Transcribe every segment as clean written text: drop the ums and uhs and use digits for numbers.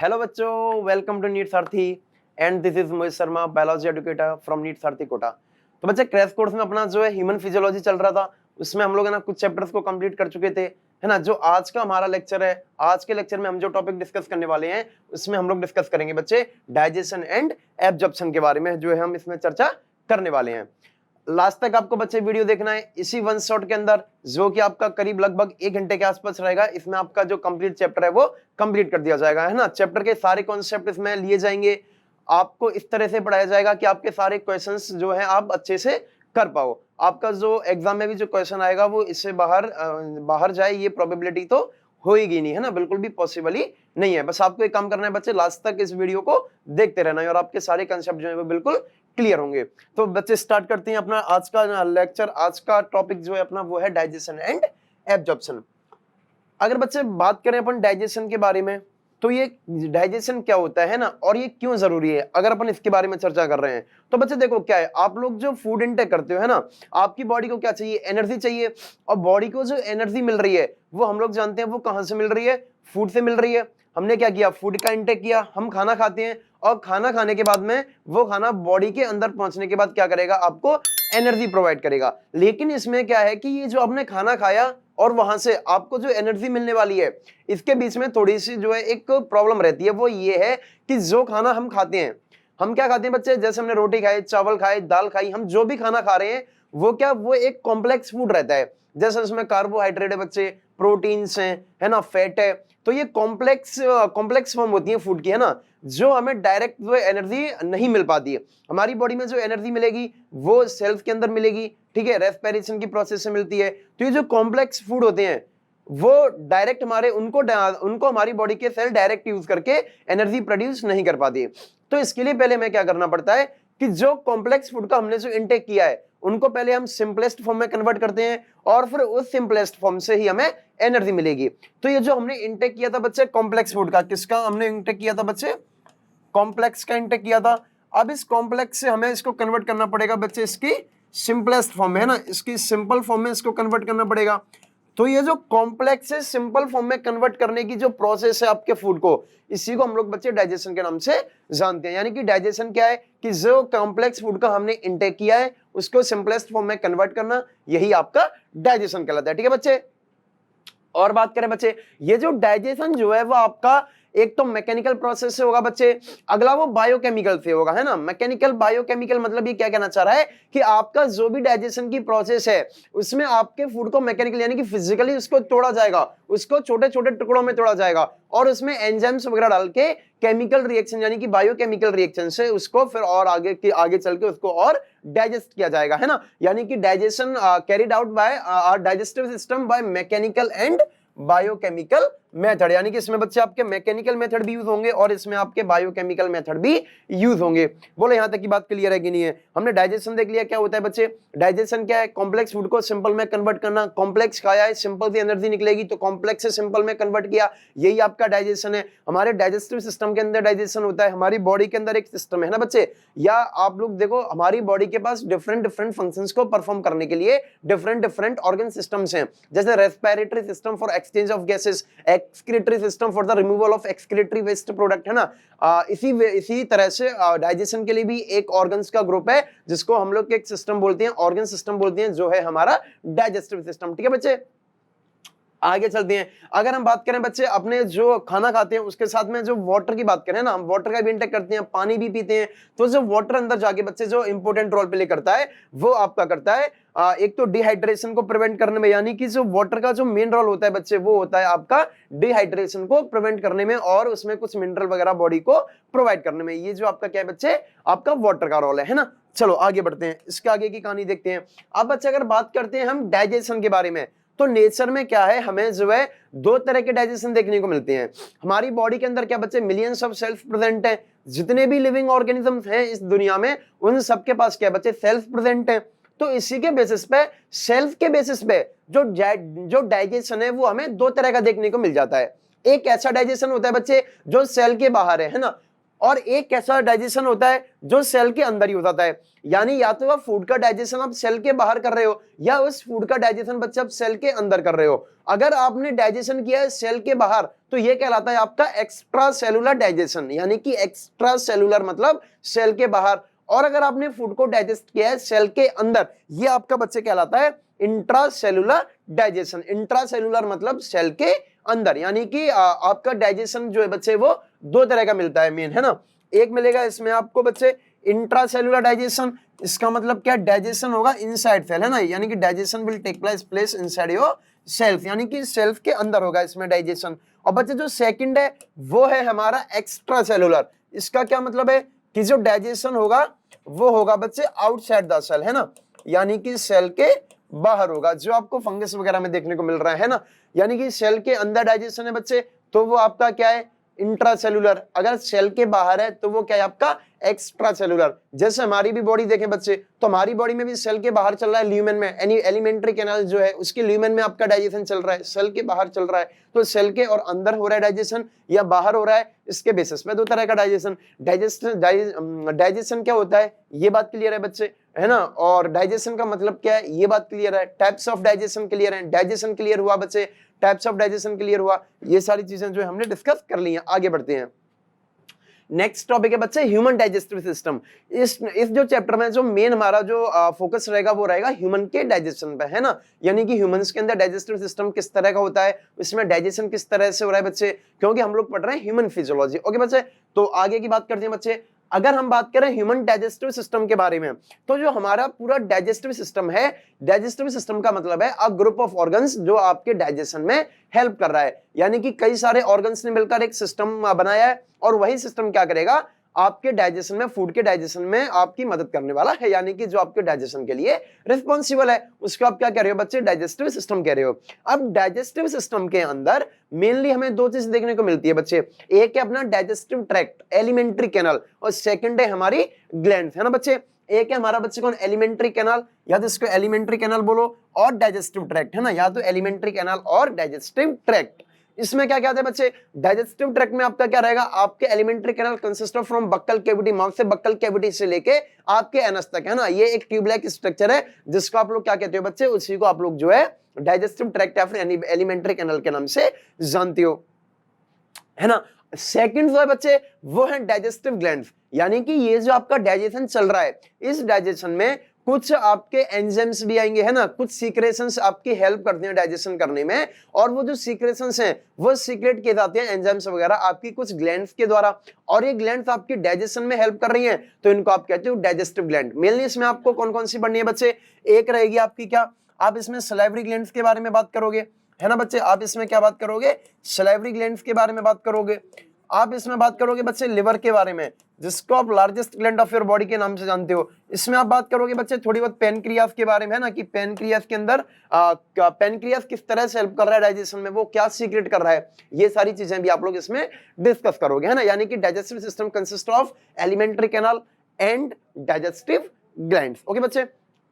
Hello बच्चों, welcome to NEET Sarathi and this is Mohit Sharma, biology educator from NEET Sarathi Kota. तो बच्चे crash course में अपना जो है ह्यूमन फिजियोलॉजी चल रहा था, उसमें हम लोग है ना कुछ चैप्टर्स को कंप्लीट कर चुके थे, है ना। जो आज का हमारा लेक्चर है, आज के लेक्चर में हम जो टॉपिक डिस्कस करने वाले हैं उसमें हम लोग डिस्कस करेंगे बच्चे डाइजेशन एंड एब्जॉर्प्शन के बारे में, जो है हम इसमें चर्चा करने वाले हैं। लास्ट तक आपको बच्चे वीडियो देखना है इसी वन शॉट के अंदर, जो कि आपका करीब लगभग 1 घंटे के आसपास रहेगा। इसमें आपका जो कंप्लीट चैप्टर है वो कंप्लीट कर दिया जाएगा, है ना। चैप्टर के सारे कॉन्सेप्ट इसमें लिए जाएंगे, आपको इस तरह से पढ़ाया जाएगा कि आपके सारे क्वेश्चंस जो है आप अच्छे से कर पाओ। आपका जो एग्जाम में भी जो क्वेश्चन आएगा वो इससे बाहर जाए ये प्रोबेबिलिटी तो होएगी नहीं, है ना, बिल्कुल भी पॉसिबल ही नहीं है। बस आपको एक काम करना है बच्चे, लास्ट तक इस वीडियो को देखते रहना है और आपके सारे कंसेप्ट जो है वो बिल्कुल क्लियर होंगे। तो बच्चे स्टार्ट करते हैं अपना आज का लेक्चर। आज का टॉपिक जो है अपना वो है डाइजेशन एंड एब्जॉर्प्शन। अगर बच्चे बात करें अपन डाइजेशन के बारे में, तो ये डाइजेशन क्या होता है ना, और ये क्यों जरूरी है, अगर अपन इसके बारे में चर्चा कर रहे हैं तो बच्चे देखो क्या है, आप लोग जो फूड इंटेक करते हो, है ना, आपकी बॉडी को क्या चाहिए, एनर्जी चाहिए। और बॉडी को जो एनर्जी मिल रही है वो हम लोग जानते हैं वो कहां से मिल रही है, फूड से मिल रही है। हमने क्या किया, फूड का इंटेक किया, हम खाना खाते हैं और खाना खाने के बाद में वो खाना बॉडी के अंदर पहुंचने के बाद क्या करेगा, आपको एनर्जी प्रोवाइड करेगा। लेकिन इसमें क्या है कि ये जो आपने खाना खाया और वहां से आपको जो एनर्जी मिलने वाली है, इसके बीच में थोड़ी सी जो है एक प्रॉब्लम रहती है। वो ये है कि जो खाना हम खाते हैं, हम क्या खाते हैं बच्चे, जैसे हमने रोटी खाई, चावल खाए, दाल खाई, हम जो भी खाना खा रहे हैं वो क्या, वो एक कॉम्प्लेक्स फूड रहता है। जैसे उसमें कार्बोहाइड्रेट है बच्चे, प्रोटीन्स हैं, है ना, फैट है। तो ये कॉम्प्लेक्स फॉर्म होती है फूड की, है ना, जो हमें डायरेक्ट जो एनर्जी नहीं मिल पाती है। हमारी बॉडी में जो एनर्जी मिलेगी वो सेल्स के अंदर मिलेगी, ठीक है, रेस्पिरेशन की प्रोसेस से मिलती है। तो ये जो कॉम्प्लेक्स फूड होते हैं वो डायरेक्ट उनको हमारी बॉडी के सेल डायरेक्ट यूज करके एनर्जी प्रोड्यूस नहीं कर पाती। तो इसके लिए पहले हमें क्या करना पड़ता है कि जो कॉम्प्लेक्स फूड का हमने जो इंटेक किया है उनको पहले हम सिंपलेस्ट फॉर्म में कन्वर्ट करते हैं और फिर उस सिंपलेस्ट फॉर्म से ही हमें एनर्जी मिलेगी। तो ये जो हमने इंटेक किया था बच्चे कॉम्प्लेक्स फूड का, किसका हमने इंटेक किया था बच्चे, कॉम्प्लेक्स का इंटेक किया था। अब इस कॉम्प्लेक्स से हमें इसको कन्वर्ट करना पड़ेगा बच्चे इसकी सिंपलेस्ट फॉर्म में, है ना, इसकी सिंपल फॉर्म में इसको कन्वर्ट करना पड़ेगा। तो ये जो कॉम्प्लेक्स से सिंपल फॉर्म में कन्वर्ट करने की जो प्रोसेस है आपके फूड को, इसी को हम लोग बच्चे डाइजेशन के नाम से जानते हैं। यानी कि डाइजेशन क्या है कि जो कॉम्प्लेक्स फूड का हमने इंटेक किया है उसको सिंपलेस्ट फॉर्म में कन्वर्ट करना, यही आपका डाइजेशन कहलाता है, ठीक है बच्चे। और बात करें बच्चे, ये जो डाइजेशन जो है वो आपका एक तो मैकेनिकल प्रोसेस से होगा बच्चे, अगला वो बायोकेमिकल से होगा, है ना। मैकेनिकल बायोकेमिकल मतलब ये क्या कहना चाह रहा है कि आपका जो भी डाइजेशन की प्रोसेस है उसमें आपके फूड को मैकेनिकल यानी कि फिजिकली उसको तोड़ा जाएगा, उसको छोटे छोटे टुकड़ों में तोड़ा जाएगा और उसमें एंजाइम्स वगैरह डाल के केमिकल रिएक्शन यानी कि बायोकेमिकल रिएक्शन से उसको फिर और आगे चल के उसको और डाइजेस्ट किया जाएगा, है ना। यानी कि digestion carried out by digestive system by mechanical and biochemical method. यानी कि इसमें बच्चे आपके मैकेनिकल मेथड भी यूज होंगे और इसमें आपके बायोकेमिकल मेथड भी यूज होंगे। बोले यहां तक की बात क्लियर है कि नहीं है। हमने डाइजेशन देख लिया, क्या होता है बच्चे, डाइजेशन क्या है, कॉम्प्लेक्स फूड को सिंपल में कन्वर्ट करना। कॉम्प्लेक्स खाया है, सिंपल से एनर्जी निकलेगी तो कॉम्प्लेक्स से सिंपल में कन्वर्ट किया, यही आपका डाइजेशन है। हमारे डाइजेस्टिव सिस्टम के अंदर डाइजेशन होता है, हमारी बॉडी के अंदर एक सिस्टम है ना बच्चे, या आप लोग देखो हमारी बॉडी के पास डिफरेंट फंक्शंस को परफॉर्म करने के लिए डिफरेंट ऑर्गन सिस्टम्स हैं, जैसे respiratory system for exchange of gases, excretory system for the removal of excretory waste product, है ना। इसी तरह से डाइजेशन के लिए भी एक ऑर्गन्स का ग्रुप है जिसको हम लोग एक सिस्टम बोलते हैं, ऑर्गन सिस्टम बोलते हैं, जो है हमारा डाइजेस्टिव सिस्टम, ठीक है बच्चे। आगे चलते हैं। अगर हम बात करें बच्चे अपने जो खाना खाते हैं उसके साथ में जो वाटर की बात करें ना, हम वाटर का भी इंटेक करते हैं, पानी भी पीते हैं, तो जो वाटर अंदर जाके बच्चे जो इंपॉर्टेंट रोल प्ले करता है वो आपका करता है एक तो डिहाइड्रेशन को प्रिवेंट करने में, यानी कि जो वाटर का जो मेन रोल होता है बच्चे वो होता है आपका डिहाइड्रेशन को प्रिवेंट करने में और उसमें कुछ मिनरल वगैरह बॉडी को प्रोवाइड करने में। ये जो आपका क्या है बच्चे, आपका वाटर का रोल है ना। चलो आगे बढ़ते हैं, इसके आगे की कहानी देखते हैं। अब बच्चे अगर बात करते हैं हम डाइजेशन के बारे में, तो नेचर में क्या है, हमें जो है 2 तरह के डाइजेशन देखने को मिलते हैं। हमारी बॉडी के अंदर क्या बच्चे, मिलियंस ऑफ सेल्स प्रेजेंट है, जितने भी लिविंग ऑर्गेनिजम्स हैं इस दुनिया में उन सबके पास क्या बच्चे, सेल्स प्रेजेंट है। तो इसी के बेसिस पे, सेल्स के बेसिस पे जो डाइजेशन है वो हमें 2 तरह का देखने को मिल जाता है। एक ऐसा डाइजेशन होता है बच्चे जो सेल के बाहर है ना, और एक कैसा डाइजेशन होता है जो सेल के अंदर ही हो जाता है। यानी या तो आप फूड का डाइजेशन आप सेल के बाहर कर रहे हो या उस फूड का डाइजेशन बच्चे आप सेल के अंदर कर रहे हो। अगर आपने डाइजेशन किया है सेल के बाहर तो ये कहलाता है आपका एक्स्ट्रा सेलुलर डाइजेशन, यानी कि एक्स्ट्रा सेलुलर मतलब सेल के बाहर। और अगर आपने फूड को डाइजेस्ट किया है सेल के अंदर, ये आपका बच्चे कहलाता है intra cellular digestion. Intra cellular मतलब सेल के अंदर, यानी कि आपका डाइजेशन जो है बच्चे वो दो तरह का मिलता है मेन, है ना। एक मिलेगा इसमें आपको बच्चे इंट्रा सेलुलर डाइजेशन, इसका मतलब क्या, डाइजेशन होगा इनसाइड सेल, है ना, यानी कि digestion will take place inside your self, यानी कि सेल्फ के अंदर होगा इसमें डाइजेशन। और बच्चे जो सेकंड है वो है हमारा एक्स्ट्रा सेलुलर। इसका क्या मतलब है कि जो डाइजेशन होगा वो होगा बच्चे आउटसाइड द सेल, है ना, यानी कि सेल के बाहर होगा, जो आपको फंगस वगैरह में देखने को मिल रहा है ना। यानी कि सेल के अंदर डाइजेशन है बच्चे तो वो आपका क्या है, इंट्रा सेलुलर। अगर सेल के बाहर है तो वो क्या है आपका एक्स्ट्रा सेलुलर। जैसे हमारी भी बॉडी देखें बच्चे तो हमारी बॉडी में भी सेल के बाहर चल रहा है ल्यूमेन में, यानी एलिमेंट्री कैनाल जो है उसके ल्यूमेन में आपका डाइजेशन चल रहा है, सेल के बाहर चल रहा है। तो सेल के और अंदर हो रहा है डाइजेशन या बाहर हो रहा है, इसके बेसिस पे दो तरह का डाइजेशन। डाइजेशन क्या होता है ये बात क्लियर है बच्चे, है ना। और डाइजेशन का मतलब क्या है ये बात क्लियर है। टाइप्स ऑफ डाइजेशन क्लियर है, डाइजेशन क्लियर हुआ बच्चे, टाइप्स ऑफ डाइजेशन क्लियर हुआ, ये सारी चीजें जो हमने डिस्कस कर ली हैं। आगे बढ़ते हैं, नेक्स्ट टॉपिक है बच्चे ह्यूमन डाइजेस्टिव सिस्टम। इस जो चैप्टर में जो मेन हमारा जो फोकस रहेगा वो रहेगा ह्यूमन के डाइजेशन पे, है ना। यानी कि ह्यूमंस के अंदर डाइजेस्टिव सिस्टम किस तरह का होता है, इसमें डाइजेशन किस तरह से हो रहा है बच्चे, क्योंकि हम लोग पढ़ रहे हैं ह्यूमन फिजियोलॉजी। ओके बच्चे, तो आगे की बात करते हैं बच्चे। अगर हम बात करें ह्यूमन डाइजेस्टिव सिस्टम के बारे में तो जो हमारा पूरा डाइजेस्टिव सिस्टम है, डाइजेस्टिव सिस्टम का मतलब है अ ग्रुप ऑफ ऑर्गन्स जो आपके डाइजेशन में हेल्प कर रहा है। यानी कि कई सारे ऑर्गन्स ने मिलकर एक सिस्टम बनाया है और वही सिस्टम क्या करेगा आपके डाइजेशन में, फूड के डाइजेशन में आपकी मदद करने वाला है, यानी कि जो आपके डाइजेशन के लिए रिस्पॉन्सिबल है उसको आप क्या कह रहे हो बच्चे, डाइजेस्टिव सिस्टम कह रहे हो। अब डाइजेस्टिव सिस्टम के अंदर मेनली हमें दो चीज देखने को मिलती है बच्चे, एक है अपना डाइजेस्टिव ट्रैक्ट एलिमेंट्री कैनाल और सेकंड है हमारी ग्लैंड्स, है ना बच्चे। एक है हमारा बच्चे कौन, एलिमेंट्री कैनाल, या तो इसको एलिमेंट्री कैनाल बोलो, और डाइजेस्टिव ट्रैक्ट, है ना, या तो एलिमेंट्री कैनाल और डाइजेस्टिव ट्रैक्ट। इसमें क्या क्या आता है बच्चे, डाइजेस्टिव ट्रैक्ट में आपका क्या रहेगा, आपके alimentary canal consist of from buccal cavity, mouth से बक्कल कैविटी से लेके आपके एनस तक, है ना। ये एक ट्यूब लाइक स्ट्रक्चर है जिसको आप लोग क्या कहते हो बच्चे, उसी को आप लोग जो है डाइजेस्टिव ट्रैक्ट या फिर एलिमेंट्री कैनाल के नाम से जानते हो, है ना। सेकंड जो है बच्चे वो है डाइजेस्टिव ग्लैंड्स, यानी कि ये जो आपका डाइजेशन चल रहा है इस डाइजेशन में कुछ आपके एंजाइम्स भी आएंगे, है ना, कुछ सीक्रेशंस आपकी हेल्प करते हैं डाइजेशन करने में, और वो जो सीक्रेशंस हैं वो सीक्रेट किए जाते हैं एंजाइम्स वगैरह आपकी कुछ ग्लैंड्स के द्वारा, और ये ग्लैंड्स आपकी डाइजेशन में हेल्प कर रही हैं तो इनको आप कहते हो डाइजेस्टिव ग्लैंड। मेनली इसमें आपको कौन कौन सी पढ़नी है बच्चे, एक रहेगी आपकी क्या, आप इसमें सलाइवरी ग्लैंड्स के बारे में बात करोगे, है ना बच्चे। आप इसमें क्या बात करोगे, सलाइवरी ग्लैंड्स के बारे में बात करोगे। आप इसमें बात करोगे बच्चे लिवर के बारे में, जिसको आप largest gland of your body के नाम से जानते हो। इसमें आप बात करोगे बच्चे थोड़ी बहुत पेनक्रियास के बारे में, है ना, कि पेनक्रियास के अंदर पेनक्रियास किस तरह से हेल्प कर रहा है डाइजेशन में, वो क्या सीक्रेट कर रहा है, ये सारी चीजें भी आप लोग इसमें डिस्कस करोगे, है ना। यानी कि digestive system consist of alimentary canal and digestive glands. Okay बच्चे,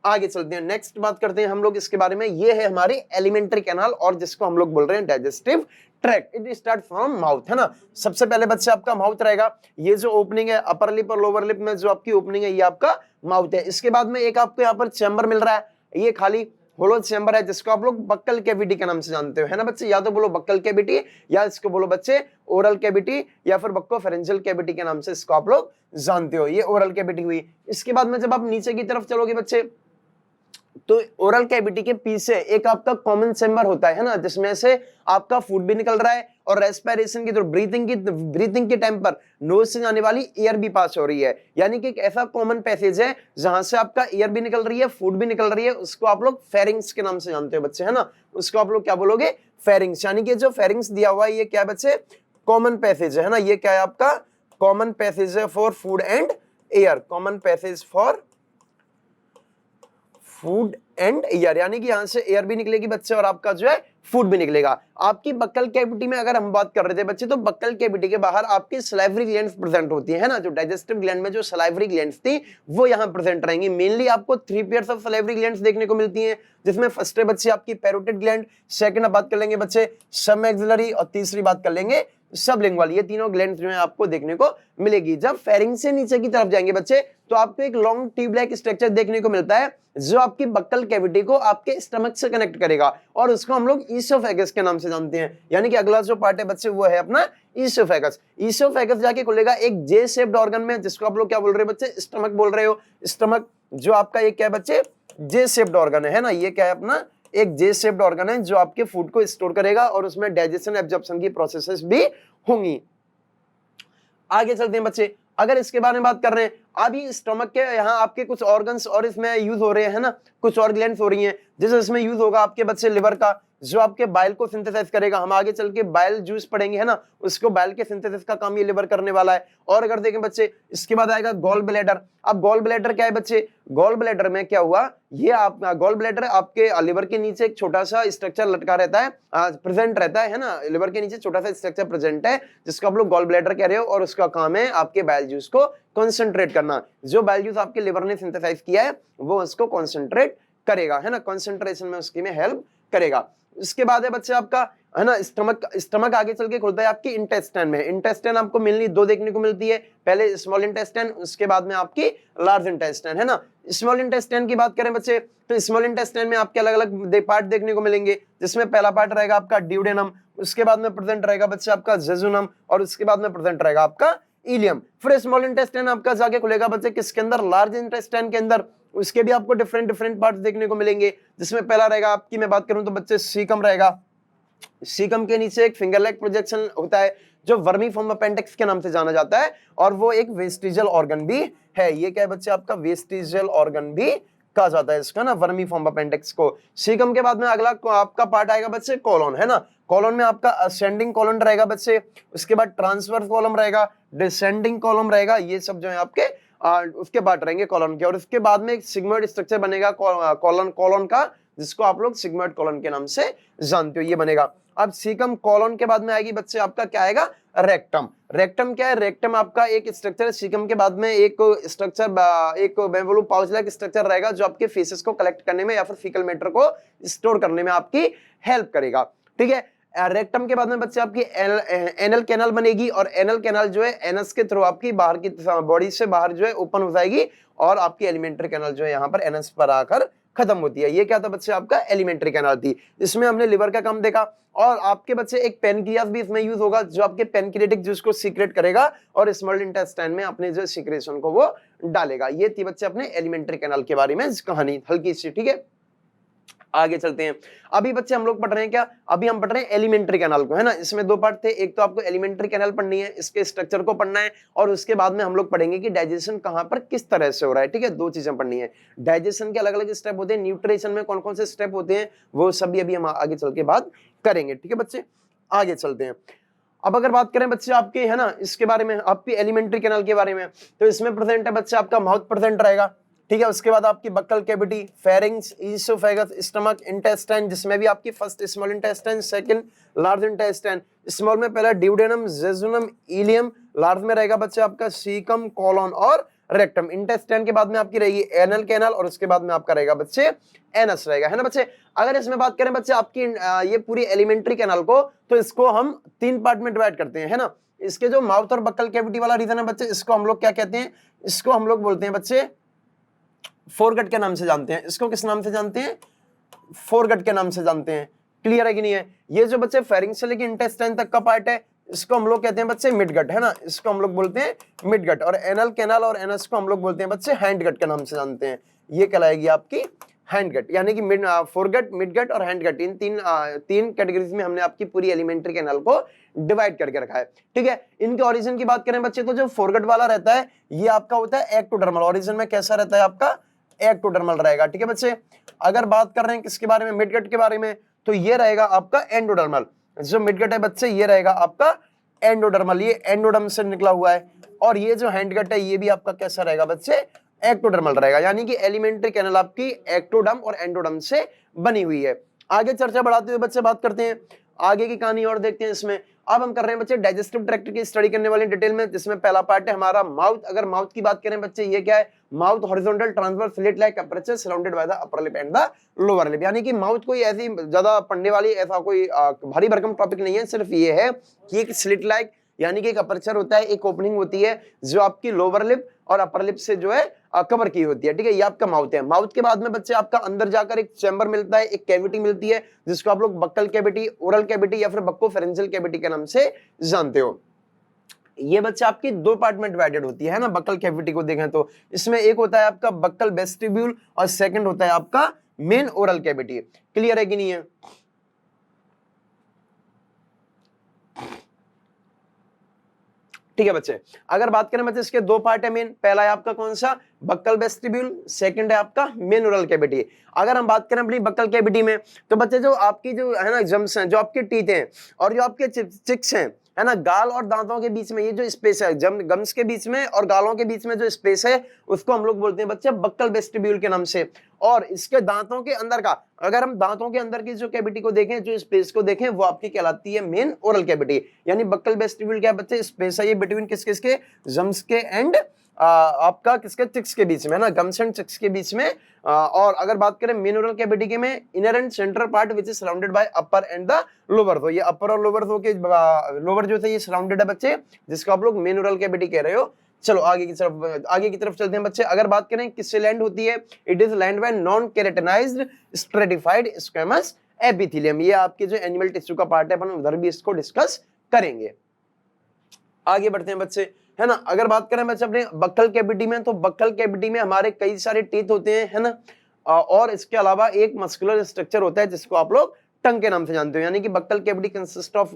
आगे चलते हैं, नेक्स्ट बात करते हैं हम लोग इसके बारे में। ये है हमारी एलिमेंट्री कैनाल और जिसको हम लोग बोल रहे हैं digestive tract. It start from mouth, है ना। सबसे पहले बच्चे आपका माउथ रहेगा, ये जो ओपनिंग है अपर लिप और लोअर लिप में जो आपकी ओपनिंग है ये आपका माउथ है। इसके बाद में एक आपको यहाँ पर चैम्बर मिल रहा है, ये खाली होलो चैम्बर है जिसको आप लोग बक्कल कैविटी के नाम से जानते हो, है ना बच्चे। या तो बोलो बक्कल कैविटी या इसको बोलो बच्चे ओरल कैविटी या फिर बक्कोफेरेंजियल कैविटी के नाम से इसको आप लोग जानते हो। ये ओरल कैविटी हुई। इसके बाद में जब आप नीचे की तरफ चलोगे बच्चे तो ओरल कैविटी के पीछे एक आपका कॉमन चैम्बर होता है ना, जिसमें से आपका फूड भी निकल रहा है और रेस्पिरेशन की, तो ब्रीथिंग के टाइम पर नोज से जाने वाली एयर भी पास हो रही है। यानी कि एक ऐसा कॉमन पैसेज है जहां से आपका एयर भी निकल रही है, फूड भी निकल रही है, उसको आप लोग फेरिंग्स के नाम से जानते हो बच्चे, है ना। उसको आप लोग क्या बोलोगे, फेरिंग्स। यानी कि जो फेरिंग्स दिया हुआ है ये क्या बच्चे, कॉमन पैसेज है ना। ये क्या है आपका कॉमन पैसेज है for food and air, common passage for food and air, यानी कि यहां से एयर भी निकलेगी बच्चे और आपका जो है फूड भी निकलेगा। आपकी बक्कल कैविटी में अगर हम बात कर रहे थे बच्चे तो बक्कल कैविटी के बाहर आपकी सलाइवरी ग्लैंड्स प्रेजेंट होती है ना। जो डाइजेस्टिव ग्लैंड में जो सलाइवरी ग्लैंड्स थी वो यहाँ प्रेजेंट रहेंगी। मेनली आपको 3 पेयर्स ऑफ सलाइवरी ग्लैंड्स देखने को मिलती हैं, जिसमें फर्स्ट है बच्चे आपकी पैरोटिड ग्लैंड, सेकंड बात कर लेंगे बच्चे सब मैक्सिलरी और तीसरी बात कर लेंगे सबलिंगुअल, ये तीनों ग्लैंड जो है आपको देखने को मिलेगी। जब फेरिंग्स से नीचे की तरफ जाएंगे बच्चे तो आपको एक लॉन्ग ट्यूब लाइक स्ट्रक्चर देखने को मिलता है जो आपकी बक्कल कैविटी को आपके स्टमक से कनेक्ट करेगा और उसको हम लोग ईसोफेगस के नाम से जानते हैं। यानी कि अगला जो पार्ट है बच्चे वो है अपना ईसोफेगस। ईसोफेगस जाके खुलेगा एक जे शेप्ड ऑर्गन में, जिसको आप लोग क्या बोल रहे हो बच्चे, स्टमक बोल रहे हो। स्टमक जो आपका एक क्या है बच्चे, जे शेप्ड ऑर्गन है ना, ये क्या है अपना एक जे शेप्ड ऑर्गन है जो आपके फूड को स्टोर करेगा और उसमें डाइजेशन एब्जॉर्प्शन की प्रोसेसेस भी होंगी। आगे चलते हैं बच्चे, अगर इसके बारे में बात कर रहे हैं, अभी स्टमक के यहाँ आपके कुछ ऑर्गन्स और इसमें यूज हो रहे हैं ना, कुछ और ग्लैंड्स हो रही हैं, जैसे इसमें यूज होगा आपके बच्चे लिवर का, जो आपके बाइल को सिंथेसाइज करेगा। हम आगे चल के बाइल जूस पढ़ेंगे है ना, उसको बाइल के सिंथेसिस का काम ये लिवर करने वाला है। और अगर देखें बच्चे, इसके बाद आएगा गॉल ब्लैडर। अब गॉल ब्लैडर क्या है बच्चे, गॉल ब्लैडर में क्या हुआ, ये आप गॉल ब्लैडर आपके लिवर के नीचे एक छोटा सा स्ट्रक्चर लटका रहता है, प्रेजेंट रहता है ना, लिवर के नीचे छोटा सा स्ट्रक्चर प्रेजेंट है जिसको आप लोग गॉल ब्लैडर कह रहे हो, और उसका काम है आपके बाइल जूस को कॉन्सेंट्रेट करना। जो बाइल जूस आपके लिवर ने सिंथेसाइज किया है वो उसको कॉन्सेंट्रेट करेगा, है ना, कॉन्सेंट्रेशन में उसकी में हेल्प करेगा। इसके बाद है बच्चे आपका, है ना, स्टमक आगे चल के खुलता है आपकी इंटेस्टाइन में। इंटेस्टाइन आपको मिलनी दो देखने को मिलती है, पहले स्मॉल इंटेस्टाइन, उसके बाद में आपकी लार्ज इंटेस्टाइन, है ना। स्मॉल इंटेस्टाइन की बात करें बच्चे तो स्मॉल इंटेस्टाइन में आपके अलग अलग पार्ट देखने को मिलेंगे, जिसमें पहला पार्ट रहेगा आपका ड्यूडेनम, उसके बाद में प्रेजेंट रहेगा बच्चे आपका जेजुनम, और उसके बाद में प्रेजेंट रहेगा आपका इलियम। फिर स्मॉल इंटेस्टाइन आपका जाके खुलेगा बच्चे किसके अंदर, लार्ज इंटेस्टाइन के अंदर। उसके भी आपको डिफरेंट पार्ट्स देखने को मिलेंगे, जिसमें पहला रहेगा आपकी, मैं बात करूं तो बच्चे सीकम रहेगा। सीकम के नीचे एक फिंगर लाइक प्रोजेक्शन होता है जो वर्मीफॉर्म अपेंडिक्स के नाम से जाना जाता है, और वो एक वेस्टिजियल ऑर्गन भी है। ये क्या है बच्चे आपका, वेस्टिजियल ऑर्गन भी कहा जाता है इसका ना, वर्मीफॉर्म अपेंडिक्स को। सीकम के बाद में अगला आपका पार्ट आएगा बच्चे कॉलोन, है ना। कॉलोन में आपका असेंडिंग कॉलम रहेगा बच्चे, उसके बाद ट्रांसवर्स कॉलम रहेगा, डिसेंडिंग कॉलम रहेगा, ये सब जो है आपके उसके पार्ट रहेंगे कॉलन के। और उसके बाद में एक सिग्मोइड स्ट्रक्चर बनेगा कॉलन का, जिसको आप लोग सिग्मोइड कॉलन के नाम से जानते हो, ये बनेगा। अब सीकम कॉलन के बाद में आएगी बच्चे आपका क्या आएगा, रेक्टम। रेक्टम क्या है, रेक्टम आपका एक स्ट्रक्चर है। सीकम के बाद में एक स्ट्रक्चर, एक मैं बोलूं पाउच लाइक स्ट्रक्चर रहेगा जो आपके फेसेस को कलेक्ट करने में या फिर फीकल मैटर को स्टोर करने में आपकी हेल्प करेगा, ठीक है। रेक्टम के बाद में बच्चे आपकी एनल कैनाल बनेगी, और एनल कैनाल जो है एनस के थ्रू आपकी बाहर की बॉडी से बाहर जो है ओपन हो जाएगी, और आपकी एलिमेंट्री कैनाल जो है यहाँ पर एनस पर आकर खत्म होती है। ये क्या था बच्चे आपका, एलिमेंट्री कैनाल थी। इसमें हमने लिवर का काम देखा, और आपके बच्चे एक पेनक्रियास भी इसमें यूज होगा जो आपके पेनक्रियाटिक जूस को सीक्रेट करेगा और स्मॉल इंटेस्टाइन में अपने जो सीक्रेशन को वो डालेगा। ये थी बच्चे अपने एलिमेंट्री कैनाल के बारे में कहानी हल्की सी, ठीक है। आगे चलते हैं। अभी बच्चे हम लोग पढ़ रहे हैं क्या, अभी हम पढ़ रहे हैं एलिमेंट्री कैनाल को, है ना। इसमें दो पार्ट थे, एक तो आपको एलिमेंट्री कैनाल पढ़नी है, इसके स्ट्रक्चर को पढ़ना है, और उसके बाद में हम लोग पढ़ेंगे कि डाइजेशन कहां पर किस तरह से हो रहा है, ठीक है। दो चीजें पढ़नी है, डाइजेशन के अलग अलग स्टेप होते हैं, न्यूट्रिशन में कौन कौन से स्टेप होते हैं वो सभी अभी हम आगे चल के बात करेंगे, ठीक है बच्चे। आगे चलते हैं। अब अगर बात करें बच्चे आपके, है ना, इसके बारे में, आपकी एलिमेंट्री कैनाल के बारे में, तो इसमें प्रेजेंट है बच्चे आपका माउथ प्रेजेंट रहेगा, ठीक है। उसके बाद आपकी buccal cavity, pharynx, oesophagus, stomach, intestine, जिसमें भी आपकी first small intestine, second large intestine. Small में पहला ड्यूडेनम, जेजुनम, इलियम, लार्ज में रहेगा बच्चे आपका सीकम, कॉलन और रेक्टम। इंटेस्टाइन के बाद में आपकी रहेगी एनल कैनाल, और उसके बाद में आपका रहेगा बच्चे एनस रहेगा, है ना बच्चे। अगर इसमें बात करें बच्चे आपकी ये पूरी एलिमेंट्री कैनाल को, तो इसको हम तीन पार्ट में डिवाइड करते हैं, है ना। इसके जो माउथ और बक्कल कैविटी वाला रीजन है बच्चे, इसको हम लोग क्या कहते हैं, इसको हम लोग बोलते हैं बच्चे फोरगट के नाम से जानते हैं। इसको किस नाम से जानते हैं, फोरगट के नाम से जानते हैं। क्लियर है कि नहीं है। ये जो बच्चे फेरिंग्स से लेके इंटेस्टाइन तक का पार्ट है, इसको हम लोग कहते हैं बच्चे मिडगट, है ना, इसको हम लोग बोलते हैं मिडगट। और एनल कैनाल और एनस को हम लोग बोलते हैं बच्चे हैंडगट के नाम से जानते हैं। ये कहलाएगी आपकी हैंडगट, यानी कि फोरगट, मिडगट और हैंडगट, इन तीन कैटेगरीज में हमने आपकी पूरी एलिमेंट्री कैनाल को डिवाइड करके रखा है, ठीक है। इनके ओरिजिन की बात करें बच्चे, तो जो फोरगट वाला रहता है ये आपका होता है एक्टोडर्मल। ओरिजिन में कैसा रहता है आपका, एक्टोडर्मल रहेगा, ठीक है बच्चे। अगर बात कर रहे हैं किसके बारे में, मिडगट के बारे में, तो ये रहेगा आपका एंडोडर्मल। जो मिडगट है बच्चे ये रहेगा आपका एंडोडर्मल, ये एंडोडर्म से निकला हुआ है। और ये जो हैंडगट है ये भी आपका कैसा रहेगा बच्चे, एक्टोडर्मल रहेगा। यानी कि एलिमेंट्री कैनाल आपकी एक्टोडर्म और एंडोडर्म से बनी हुई है। आगे चर्चा बढ़ाते हुए बच्चे बात करते हैं, आगे की कहानी और देखते हैं इसमें। अब हम कर रहे हैं बच्चे डाइजेस्टिव ट्रैक्ट की स्टडी करने वाले डिटेल में, जिसमें पहला पार्ट है हमारा माउथ। अगर माउथ की बात करें बच्चे, ये क्या है, mouth horizontal transverse slit like aperture surrounded by the upper lip and the lower lip. यानी कि माउथ कोई ऐसी ज्यादा पढ़ने वाली ऐसा कोई भारी भरकम टॉपिक नहीं है, सिर्फ ये है कि एक स्लिट लाइक यानी कि एक अपर्चर होता है, एक ओपनिंग होती है जो आपकी लोअर लिप और अपर लिप से जो है कवर की होती है, ठीक है। ये आपका माउथ है। माउथ के बाद में बच्चे आपका अंदर जाकर एक चैम्बर मिलता है, एक कैविटी मिलती है, जिसको आप लोग बक्कल कैविटी, ओरल कैविटी या फिर बक्कोफेरेंजियल कैविटी के नाम से जानते हो। ये बच्चे आपकी दो पार्ट में डिवाइडेड होती है ना। बक्कल कैविटी को देखें तो इसमें एक होता है आपका बक्कल वेस्टिब्यूल और सेकंड होता है आपका मेन ओरल कैविटी। क्लियर है कि नहीं है? ठीक है बच्चे, अगर बात करें बच्चे इसके दो पार्ट है मेन। पहला है आपका कौन सा, बक्कल वेस्टिब्यूल, सेकंड है आपका मेन ओरल कैविटी। अगर हम बात करें अपनी बक्कल कैविटी में, तो बच्चे जो आपकी जो है ना जम्स हैं, जो आपके टीथ हैं और जो आपके चिक्स हैं, है ना, गाल और दांतों के बीच में ये जो स्पेस है, गम्स के बीच में और गालों के बीच में जो स्पेस है, उसको हम लोग बोलते हैं बच्चे बक्कल वेस्टिब्यूल के नाम से। और इसके दांतों के अंदर का, अगर हम दांतों के अंदर की जो कैविटी को देखें, जो स्पेस को देखें, वो आपकी कहलाती है मेन ओरल कैविटी। यानी बक्कल वेस्टिब्यूल क्या बच्चे, स्पेस है ये बिटवीन किस किसके, जम्स के एंड आपका किसके, चिक्स के बीच में, है ना, गम्स एंड चिक्स के बीच में। और अगर बात करें मेन ओरल कैविटी के में, inner and central part which is surrounded by upper and the lower थो। ये अपर और लोअर थो के लोअर जो थे ये सराउंडेड है बच्चे, जिसको आप लोग मेन ओरल कैविटी कह रहे हो। चलो आगे की तरफ चलते हैं बच्चे। अगर बात करें किससे लैंड होती है, it is lined by non keratinised stratified squamous epithelium. ये आपके जो एनिमल टिश्यू का पार्ट है, अपन उधर भी इसको डिस्कस करेंगे। आगे बढ़ते हैं बच्चे, है ना। अगर बात करें बच्चे अपने बक्कल कैविटी में, तो बक्कल कैविटी में हमारे कई सारे टीथ होते हैं, है ना, और इसके अलावा एक मस्कुलर स्ट्रक्चर होता है जिसको आप लोग टंग के नाम से जानते हो। यानी कि buccal cavity consist of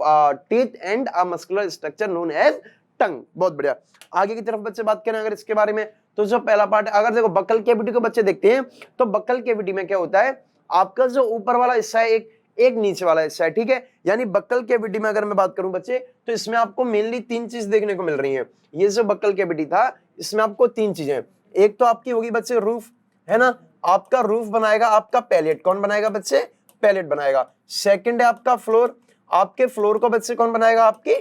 teeth and a muscular structure known as tongue. बहुत बढ़िया। आगे की तरफ बच्चे बात करें अगर इसके बारे में, तो जो पहला पार्ट, अगर देखो बक्कल कैविटी को बच्चे देखते हैं, तो बक्कल कैविटी में क्या होता है, आपका जो ऊपर वाला हिस्सा है एक नीचे वाला हिस्सा है, ठीक है। यानी बक्कल कैविटी में अगर मैं बात करूं बच्चे, तो इसमें आपको मेनली तीन चीज देखने को मिल रही है। ये जो बक्कल कैविटी था, इसमें आपको तीन चीजें, एक तो आपकी होगी बच्चे रूफ, है ना, आपका रूफ बनाएगा आपका पैलेट। कौन बनाएगा बच्चे, पैलेट बनाएगा। सेकंड है आपका फ्लोर, आपके फ्लोर को बच्चे कौन बनाएगा, आपकी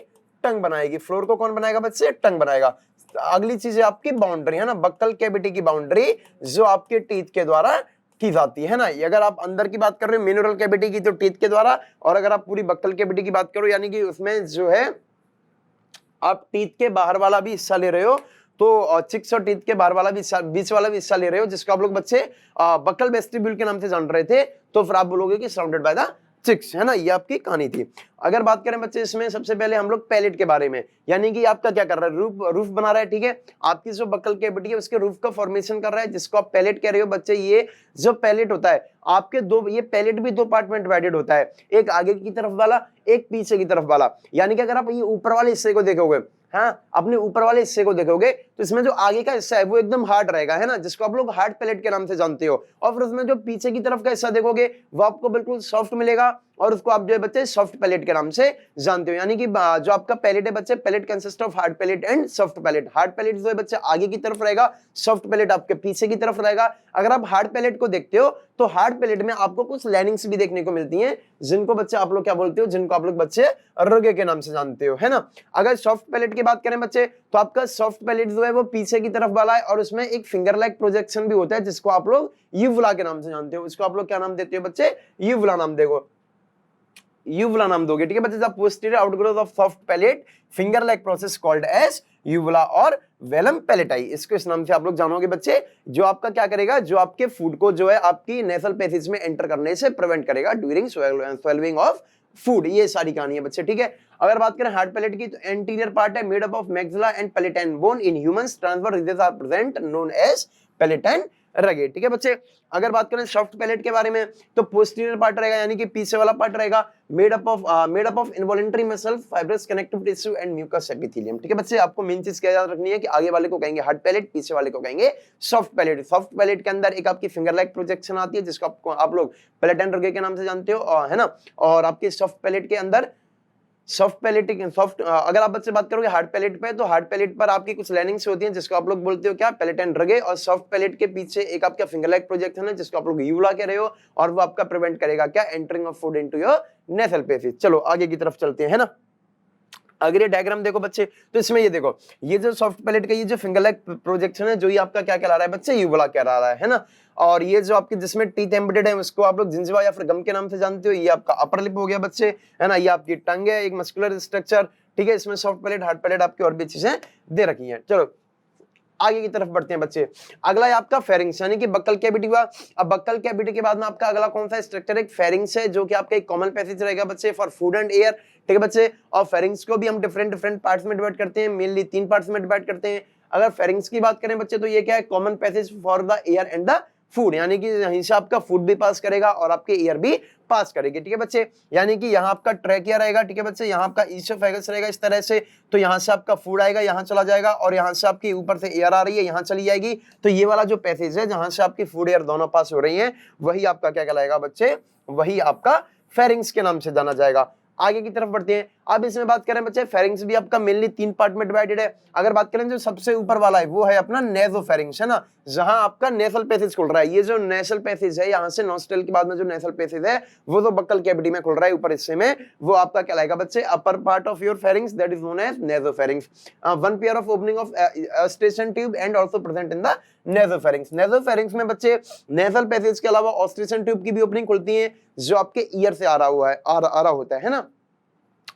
टंग बनाएगी। फ्लोर को कौन बनाएगा बच्चे, टंग बनाएगा। अगली चीज है आपकी बाउंड्री, है ना, बक्कल कैविटी की बाउंड्री जो आपके टीथ के द्वारा की जाती है ना। अगर आप अंदर की बात कर रहे हो मेन ओरल कैविटी की, तो टीथ के द्वारा, और अगर आप पूरी बक्कल कैविटी की बात करो, यानी कि उसमें जो है आप टीथ के बाहर वाला भी हिस्सा ले रहे हो, तो चिक्स और टीथ के बाहर वाला भी बीच वाला भी हिस्सा ले रहे हो, जिसको आप लोग बच्चे बक्कल वेस्टिब्यूल के नाम से जान रहे थे, तो फिर आप बोलोगे कि सराउंडेड बाय द चिक्स, है ना। ये आपकी कहानी थी। अगर बात करें बच्चे इसमें सबसे पहले हम लोग पैलेट के बारे में, यानी कि आपका क्या कर रहा है, रूफ बना रहा है, ठीक है। आपकी जो बक्कल कैविटी है उसके रूफ का फॉर्मेशन कर रहा है, जिसको आप पैलेट कह रहे हो बच्चे। ये जो पैलेट होता है आपके दो, ये पैलेट भी दो पार्ट में डिवाइडेड होता है, एक आगे की तरफ वाला, एक पीछे की तरफ वाला। यानी कि अगर आप ये ऊपर वाले हिस्से को देखोगे, हाँ, अपने ऊपर वाले हिस्से को देखोगे, तो इसमें जो आगे का हिस्सा है वो एकदम हार्ड रहेगा, है ना, जिसको आप लोग हार्ड पैलेट के नाम से जानते हो। और फिर उसमें जो पीछे की तरफ का हिस्सा देखोगे वो आपको बिल्कुल सॉफ्ट मिलेगा, और उसको आप जो है बच्चे सॉफ्ट पैलेट के नाम से जानते हो। यानी कि जो आपका पैलेट है बच्चे, palate consist of hard palate and soft palate. Hard palate जो है बच्चे आगे की तरफ रहेगा, सॉफ्ट पैलेट आपके पीछे की तरफ रहेगा। अगर आप हार्ड पैलेट को देखते हो, तो हार्ड पैलेट में आपको कुछ लाइनिंग्स भी देखने को मिलती हैं, जिनको बच्चे आप लोग क्या बोलते हो, जिनको आप लोग बच्चे रगे के नाम से जानते हो, है ना। अगर सॉफ्ट पैलेट की बात करें बच्चे, तो आपका सॉफ्ट पैलेट जो है वो पीछे की तरफ वाला है, और उसमें एक फिंगर लाइक प्रोजेक्शन भी होता है, जिसको आप लोग यूवुला के नाम से जानते हो। इसको आप लोग क्या नाम देते हो बच्चे, यूवुला नाम देखो, यूवुला नाम दोगे, ठीक है बच्चे। The posterior outgrowth of soft palate finger like process called as uvula और वेलम पैलेटाई। इसको इस नाम से आप लोग जानोगे बच्चे, जो आपका क्या करेगा, जो आपके फूड को जो है आपकी नेसल पैसेज में एंटर करने से प्रिवेंट करेगा ड्यूरिंग स्वेलविंग ऑफ फूड। ये सारी कहानी है बच्चे, ठीक है। अगर बात करें हार्ड पैलेट की, तो एंटीरियर पार्ट है made up of maxilla and palatine bone. In humans transverse ridges are present known as palatine rugae, ठीक है बच्चे। अगर बात करें सॉफ्ट पैलेट के बारे में, तो पोस्टीरियर पार्ट रहेगा, यानी कि पीछे वाला पार्ट रहेगा, made up of involuntary muscle, fibrous connective tissue and mucous epithelium, ठीक है बच्चे। आपको मेन चीज क्या याद रखनी है कि आगे वाले को कहेंगे हार्ड पैलेट, पीछे वाले को कहेंगे सॉफ्ट पैलेट। सॉफ्ट पैलेट के अंदर एक आपकी फिंगर लाइक प्रोजेक्शन आती है, जिसको आप लोग पैलेटाइन रगे के नाम से जानते हो, है ना। और आपके सॉफ्ट पैलेट के अंदर अगर आप बच्चे बात करोगे हार्ड पैलेट पे, तो हार्ड पैलेट पर आपकी कुछ लाइनिंग्स होती हैं, जिसको आप लोग बोलते हो क्या, पैलेटाइन रगे। और सॉफ्ट पैलेट के पीछे एक आपका फिंगर लाइक प्रोजेक्शन है, जिसको आप लोग यूवुला कह रहे हो, और वो आपका प्रिवेंट करेगा क्या, entering of food into your nasal passage. चलो आगे की तरफ चलते हैं, है ना। अगर ये डायग्राम देखो बच्चे, तो इसमें ये देखो, ये जो सॉफ्ट पैलेट का ये जो फिंगर लाइक प्रोजेक्शन है, जो ये आपका क्या कहला रहा है बच्चे, यूवुला कहला रहा है ना। और ये जो आपके जिसमें टीथ एम्बेडेड है उसको आप लोग जिंजिवा या फिर गम के नाम से जानते हो। ये आपका अपर लिप हो गया बच्चे, है ना। ये आपकी टंग है, एक मस्कुलर स्ट्रक्चर, ठीक है। इसमें सॉफ्ट पैलेट, हार्ड पैलेट, आपकी और भी चीजें दे रखी हैं। चलो आगे की तरफ बढ़ते हैं बच्चे। अगला है आपका फेरिंग्स, यानी कि बक्कल कैविटी हुआ। अब बक्कल कैविटी के बाद में आपका अगला कौन सा स्ट्रक्चर, एक फेरिंग्स है, जो कि आपका एक कॉमन पैसेज रहेगा बच्चे फॉर फूड एंड एयर, ठीक है बच्चे। और फेरिंग्स को भी हम डिफरेंट पार्ट्स में डिवाइड करते हैं, मेनली 3 पार्ट्स में डिवाइड करते हैं। अगर फेरिंग्स की बात करें बच्चे, तो ये क्या है, common passage for the air and the food, यानी कि यहीं से आपका फूड भी पास करेगा और आपके एयर भी पास करेगी, ठीक है बच्चे। यानी कि यहाँ आपका ट्रैकिया रहेगा, ठीक है बच्चे, यहाँ आपका ईसोफेगस रहेगा इस तरह से, तो यहाँ से आपका फूड आएगा, यहाँ चला जाएगा, और यहाँ से आपकी ऊपर से एयर आ रही है, यहाँ चली जाएगी। तो ये वाला जो पैसेज है जहाँ से आपकी फूड एयर दोनों पास हो रही है, वही आपका क्या कहलाएगा बच्चे, वही आपका फेरिंग्स के नाम से जाना जाएगा। आगे की तरफ बढ़ते हैं। अब इसमें बात करें बच्चे, फेरिंग्स भी आपका मेनली 3 पार्ट में डिवाइडेड है। अगर बात करें जो सबसे ऊपर वाला है वो है अपना नेसोफेरिंग्स, है ना, जहां आपका नेसल पैसेज खुल रहा है। ये जो नेसल पैसेज है, यहाँ से नॉस्ट्रल के बाद में जो नेसल पैसेज है वो तो बक्कल कैविटी में खुल रहा है ऊपर हिस्से में, वो आपका कहलाएगा बच्चे upper part of your pharynx, that is known as nasopharynx. One pair of opening of eustachian tube and also present in the nasopharynx. Nasopharynx में बच्चे नेसल पैसेज के अलावा ऑस्ट्रेशन ट्यूब की भी ओपनिंग खुलती है, जो आपके ईयर से आ रहा होता है ना।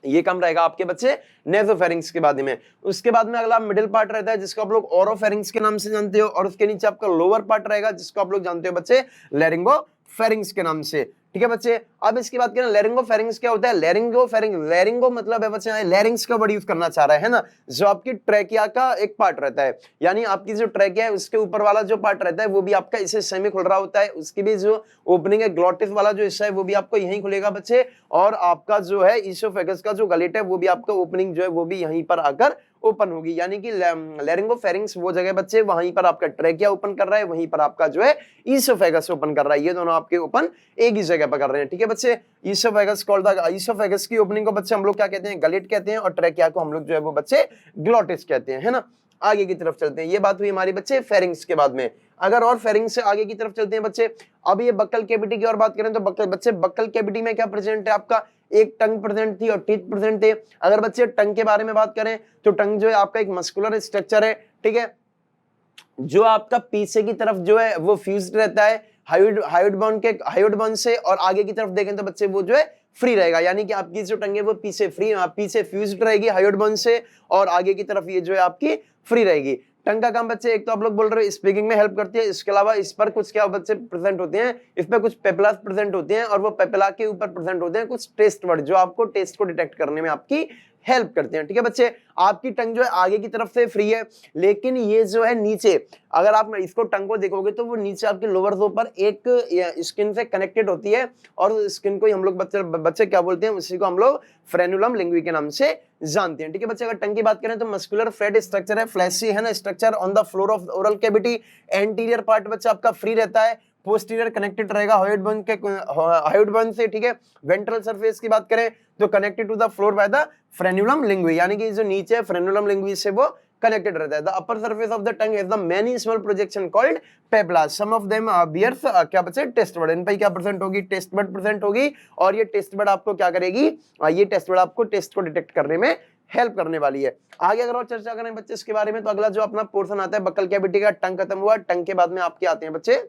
ये कम रहेगा आपके बच्चे नेसोफेरिंग्स के बाद में। उसके बाद में अगला मिडिल पार्ट रहता है, जिसको आप लोग ओरोफेरिंग्स के नाम से जानते हो, और उसके नीचे आपका लोअर पार्ट रहेगा, जिसको आप लोग जानते हो बच्चे लैरिंगोफेरिंग्स के नाम से, ठीक है बच्चे। अब इसकी बात करें लैरिंगोफेरिंग्स क्या होता है। लैरिंगो मतलब है बच्चे, लैरिंग्स का वर्ड यूज करना चाह रहा है ना, जो आपकी ट्रैकिया का एक पार्ट रहता है, यानी आपकी जो ट्रैकिया है उसके ऊपर वाला जो पार्ट रहता है वो भी आपका इसे सेमी खुल रहा होता है। उसकी भी जो ओपनिंग है, ग्लॉटिस वाला जो हिस्सा है वो भी आपको यहीं खुलेगा बच्चे, और आपका जो है ईसोफेगस का जो गलेट है वो भी आपका ओपनिंग जो है वो भी यहीं पर आकर ओपन होगी। यानी कि लैरिंगोफेरिंग्स वो जगह बच्चे वहीं पर आपका ट्रैकिया ओपन कर रहा है, वहीं पर आपका जो है ईसोफेगस ओपन कर रहा है। ये दोनों आपके ओपन एक ही जगह पर कर रहे हैं, ठीक है बच्चे। ईसोफेगस कॉल्ड द ईसोफेगस की ओपनिंग को बच्चे हम लोग क्या कहते हैं, गलेट कहते हैं, और ट्रैकिया को हम लोग जो है वो बच्चे ग्लॉटिस कहते हैं, है ना। आगे की तरफ चलते हैं। ये बात हुई हमारी बच्चे फेरिंग्स के बाद में। अगर और फेरिंग्स से आगे की तरफ चलते हैं बच्चे, अब ये बक्कल कैविटी की और बात करें तो बक्कल कैविटी में क्या प्रेजेंट है आपका, एक टंग प्रेजेंट थी और टीथ प्रेजेंट थे। अगर बच्चे टंग के बारे में बात करें तो टंग जो है आपका एक मस्कुलर स्ट्रक्चर है, ठीक है, जो आपका पीछे की तरफ जो है वो फ्यूज्ड रहता है हायोइड बोन से, और आगे की तरफ देखें तो बच्चे वो जो है फ्री रहेगा। यानी कि आपकी जो टंग है वो पीछे फ्यूज्ड रहेगी हायोइड बोन से, और आगे की तरफ ये जो है आपकी फ्री रहेगी। टंग का काम बच्चे एक तो आप लोग बोल रहे हो स्पीकिंग में हेल्प करती है, इसके अलावा इस पर कुछ क्या बच्चे प्रेजेंट होते हैं, इस पर कुछ पेपिलास प्रेजेंट होते हैं, और वो पेपिला के ऊपर प्रेजेंट होते हैं कुछ टेस्ट वर्ड, जो आपको टेस्ट को डिटेक्ट करने में आपकी हेल्प करते हैं, ठीक है बच्चे। आपकी टंग जो है आगे की तरफ से फ्री है, लेकिन ये जो है नीचे, अगर आप इसको टंग को देखोगे तो वो नीचे आपके लोअर जो पर एक स्किन से कनेक्टेड होती है, और स्किन को ही हम लोग बच्चे क्या बोलते हैं, उसी को हम लोग फ्रेनुलम लिंग्वी के नाम से जानते हैं, ठीक है बच्चे। अगर टंग की बात करें तो मस्कुलर फ्रेड स्ट्रक्चर है, फ्लैशी है ना structure on the floor of oral cavity. Anterior part बच्चा आपका फ्री रहता है, पोस्टीरियर कनेक्टेड रहेगा हायोइड बोन से, ठीक है। वेंट्रल सरफेस की बात करें तो connected to the floor by the frenulum linguae, यानी कि जो नीचे है फ्रेनुलम लिंग्वी से वो कनेक्टेड रहता है। The upper surface of the tongue has the many small projection called papillae, some of them bears क्या बच्चे टेस्ट बर्ड। इन पे क्या प्रेजेंट होगी, टेस्ट बर्ड प्रेजेंट होगी, और ये टेस्ट बर्ड आपको क्या करेगी, ये टेस्ट बर्ड आपको टेस्ट को डिटेक्ट करने में हेल्प करने वाली है। आगे अगर और चर्चा करें बच्चे इसके बारे में, तो अगला जो अपना पोर्शन आता है बक्कल कैविटी का, टंग खत्म हुआ, टंग के बाद में आपके आते हैं बच्चे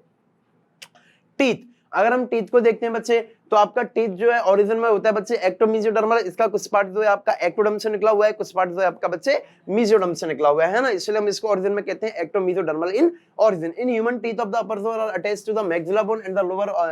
टीथ। अगर हम टीथ को देखते हैं बच्चे, तो आपका टीथ जो है ओरिजिन में होता है बच्चे एक्टोमीजियोडर्मल, इसका कुछ पार्ट जो है आपका एक्टोडर्म से निकला हुआ है, कुछ पार्ट जो है आपका बच्चे मीजियोडर्म से निकला हुआ है ना, इसलिए हम इसको ओरिजिन में कहते हैं ectomesodermal in origin. In human teeth of the upper jaw are attached to the maxilla bone and the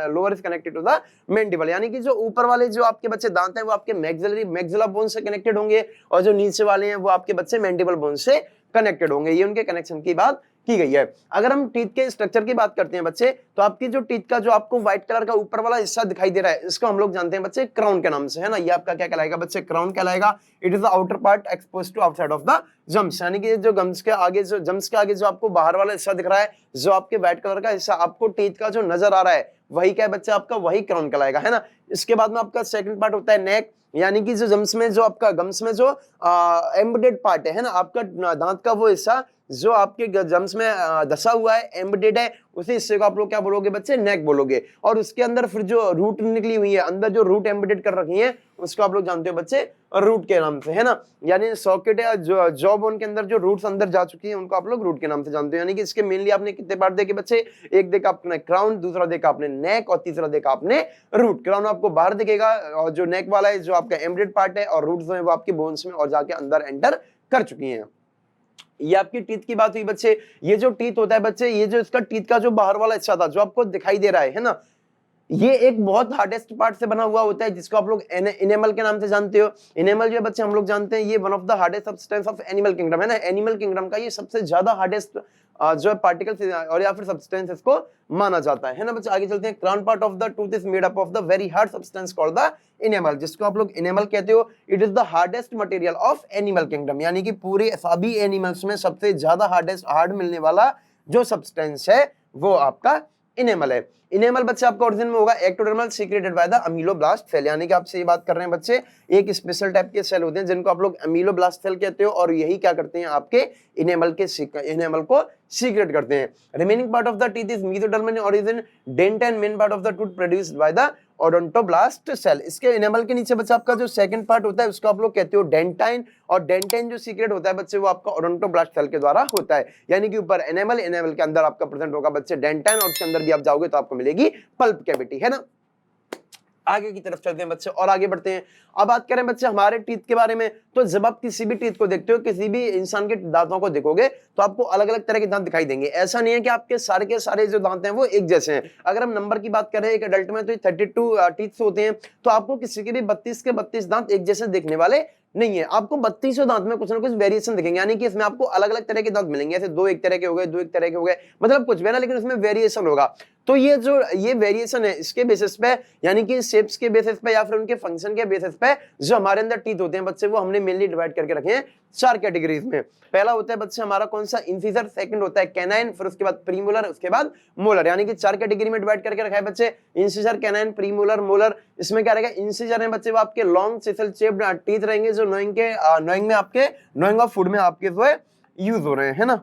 lower is connected to the mandible, यानी कि जो ऊपर वाले जो आपके बच्चे दांत हैं वो आपके मैक्सिला बोन से कनेक्टेड होंगे, और जो नीचे वाले हैं वो आपके बच्चे मैंडिबल बोन से कनेक्टेड होंगे। ये उनके कनेक्शन की बात की गई है। अगर हम टीथ के स्ट्रक्चर की बात करते हैं बच्चे, तो आपकी जो टीथ का जो आपको व्हाइट कलर का ऊपर वाला हिस्सा दिखाई दे रहा है, इसको हम लोग जानते हैं बच्चे क्राउन के नाम से, है ना। ये आपका क्या कहलाएगा बच्चे, क्राउन कहलाएगा। It is the outer part exposed to outside of the gums, यानी कि जो गम्स के आगे जो जम्स के आगे जो आपको बाहर वाला हिस्सा दिख रहा है, जो आपके व्हाइट कलर का हिस्सा आपको टीथ का जो नजर आ रहा है, वही क्या है बच्चा आपका, वही क्राउन कहलाएगा, है ना। इसके बाद में आपका सेकंड पार्ट होता है नेक, यानी कि जो गम्स में जो आपका गम्स में जो एम्बेडेड पार्ट है ना, आपका दांत का वो हिस्सा जो आपके गम्स में धसा हुआ है, एम्बेडेड है, उसी हिस्से को आप लोग क्या बोलोगे बच्चे, नेक बोलोगे। और उसके अंदर फिर जो रूट निकली हुई है, अंदर जो रूट एम्बेडेड कर रखी है, उसको आप लोग जानते हो बच्चे रूट के नाम से, है ना। यानी सॉकेट या जॉ बोन के अंदर जो रूट्स अंदर जा चुकी है, उनको आप लोग रूट के नाम से जानते हो। यानी कि इसके मेनली आपने कितने पार्ट देखे बच्चे, एक देखा आपने क्राउन, दूसरा देखा आपने नेक, और तीसरा देखा आपने रूट। क्राउन आपको बाहर दिखेगा, और जो नेक वाला है जो आपका एम्बेडेड पार्ट है, और रूट जो है वो आपके बोन्स में और जाके अंदर एंटर कर चुकी है। ये आपकी टीथ की बात हुई बच्चे। ये जो टीथ होता है बच्चे, ये जो इसका टीथ का जो बाहर वाला हिस्सा था जो आपको दिखाई दे रहा है ना, ये एक बहुत हार्डेस्ट पार्ट से बना हुआ होता है, जिसको आप लोग इनेमल के नाम से जानते हो। इनेमल जो बच्चे हम लोग जानते हैं, ये one of the hardest substance of animal kingdom, है ना। एनिमल किंगडम का ये सबसे ज्यादा हार्डेस्ट जो है पार्टिकल और या फिर सब्सटेंस इसको माना जाता है ना बच्चे। आगे चलते हैं। Crown part of the tooth is made up of the very hard substance called the enamel, जिसको आप लोग इनेमल कहते हो। It is the hardest material of animal kingdom, यानी कि पूरे सभी एनिमल्स में सबसे ज्यादा हार्ड मिलने वाला जो सब्सटेंस है वो आपका इनेमल है। इनेमल बच्चे आपका ओरिजिन में होगा ectodermal, secreted by the ameloblast cell, यानी कि आपसे ये बात कर रहे हैं बच्चे, एक स्पेशल टाइप के सेल होते हैं जिनको आप लोग अमीलोब्लास्ट सेल कहते हो, और यही क्या करते हैं, आपके इनेमल को सीक्रेट करते हैं। Remaining part of the teeth is mesodermal in origin, dent and main part of the tooth produced by the odontoblast cell. इसके इनेमल के नीचे बच्चे आपका जो सेकंड पार्ट होता है उसको आप लोग कहते हो डेंटाइन, और डेंटाइन जो सीक्रेट होता है बच्चे वो आपका ओडोंटोब्लास्ट सेल के द्वारा होता है। यानी कि ऊपर इनेमल, इनेमल के अंदर आपका प्रेजेंट होगा बच्चे डेंटाइन, और उसके अंदर भी आप जाओगे तो आपको मिलेगी पल्प कैविटी, है ना। आगे की तरफ चलते हैं बच्चे और आगे बढ़ते हैं। अब बात करें बच्चे हमारे टीथ के बारे में, तो जब आप किसी भी टीथ को देखते हो, किसी भी इंसान के दांतों को देखोगे तो आपको अलग अलग तरह के दांत दिखाई देंगे। ऐसा नहीं है कि आपके सारे जो दांत हैं वो एक जैसे हैं। अगर हम नंबर की बात करें एक एडल्ट में तो 32 टीथ होते हैं, तो आपको किसी के भी 32 के 32 दांत एक जैसे देखने वाले नहीं है। आपको 32 दांत में कुछ ना कुछ वेरिएशन दिखेंगे, यानी कि इसमें आपको अलग अलग तरह के दांत मिलेंगे। ऐसे दो एक तरह के हो गए, दो एक तरह के हो गए, मतलब कुछ भी ना, लेकिन उसमें वेरिएशन होगा। तो ये वेरिएशन है, इसके बेसिस पे, यानी कि शेप्स के बेसिस पे या फिर उनके फंक्शन के बेसिस पे जो हमारे अंदर टीथ होते हैं बच्चे, वो हमने मेनली डिवाइड करके रखे हैं 4 कैटेगरीज में। पहला होता है बच्चे हमारा कौन सा, इंसिजर, सेकंड होता है कैनाइन, फिर उसके बाद प्रीमोलर, उसके बाद मोलर, यानी कि 4 कैटेगरी में डिवाइड करके रखा है बच्चे। Incisor, canine, premolar, molar. इसमें क्या रहेगा, इंसिजर है बच्चे वो आपके लॉन्ग सिसल शेप्ड टीथ रहेंगे जो नोइंग ऑफ फूड में आपके जो है यूज हो रहे हैं, है ना,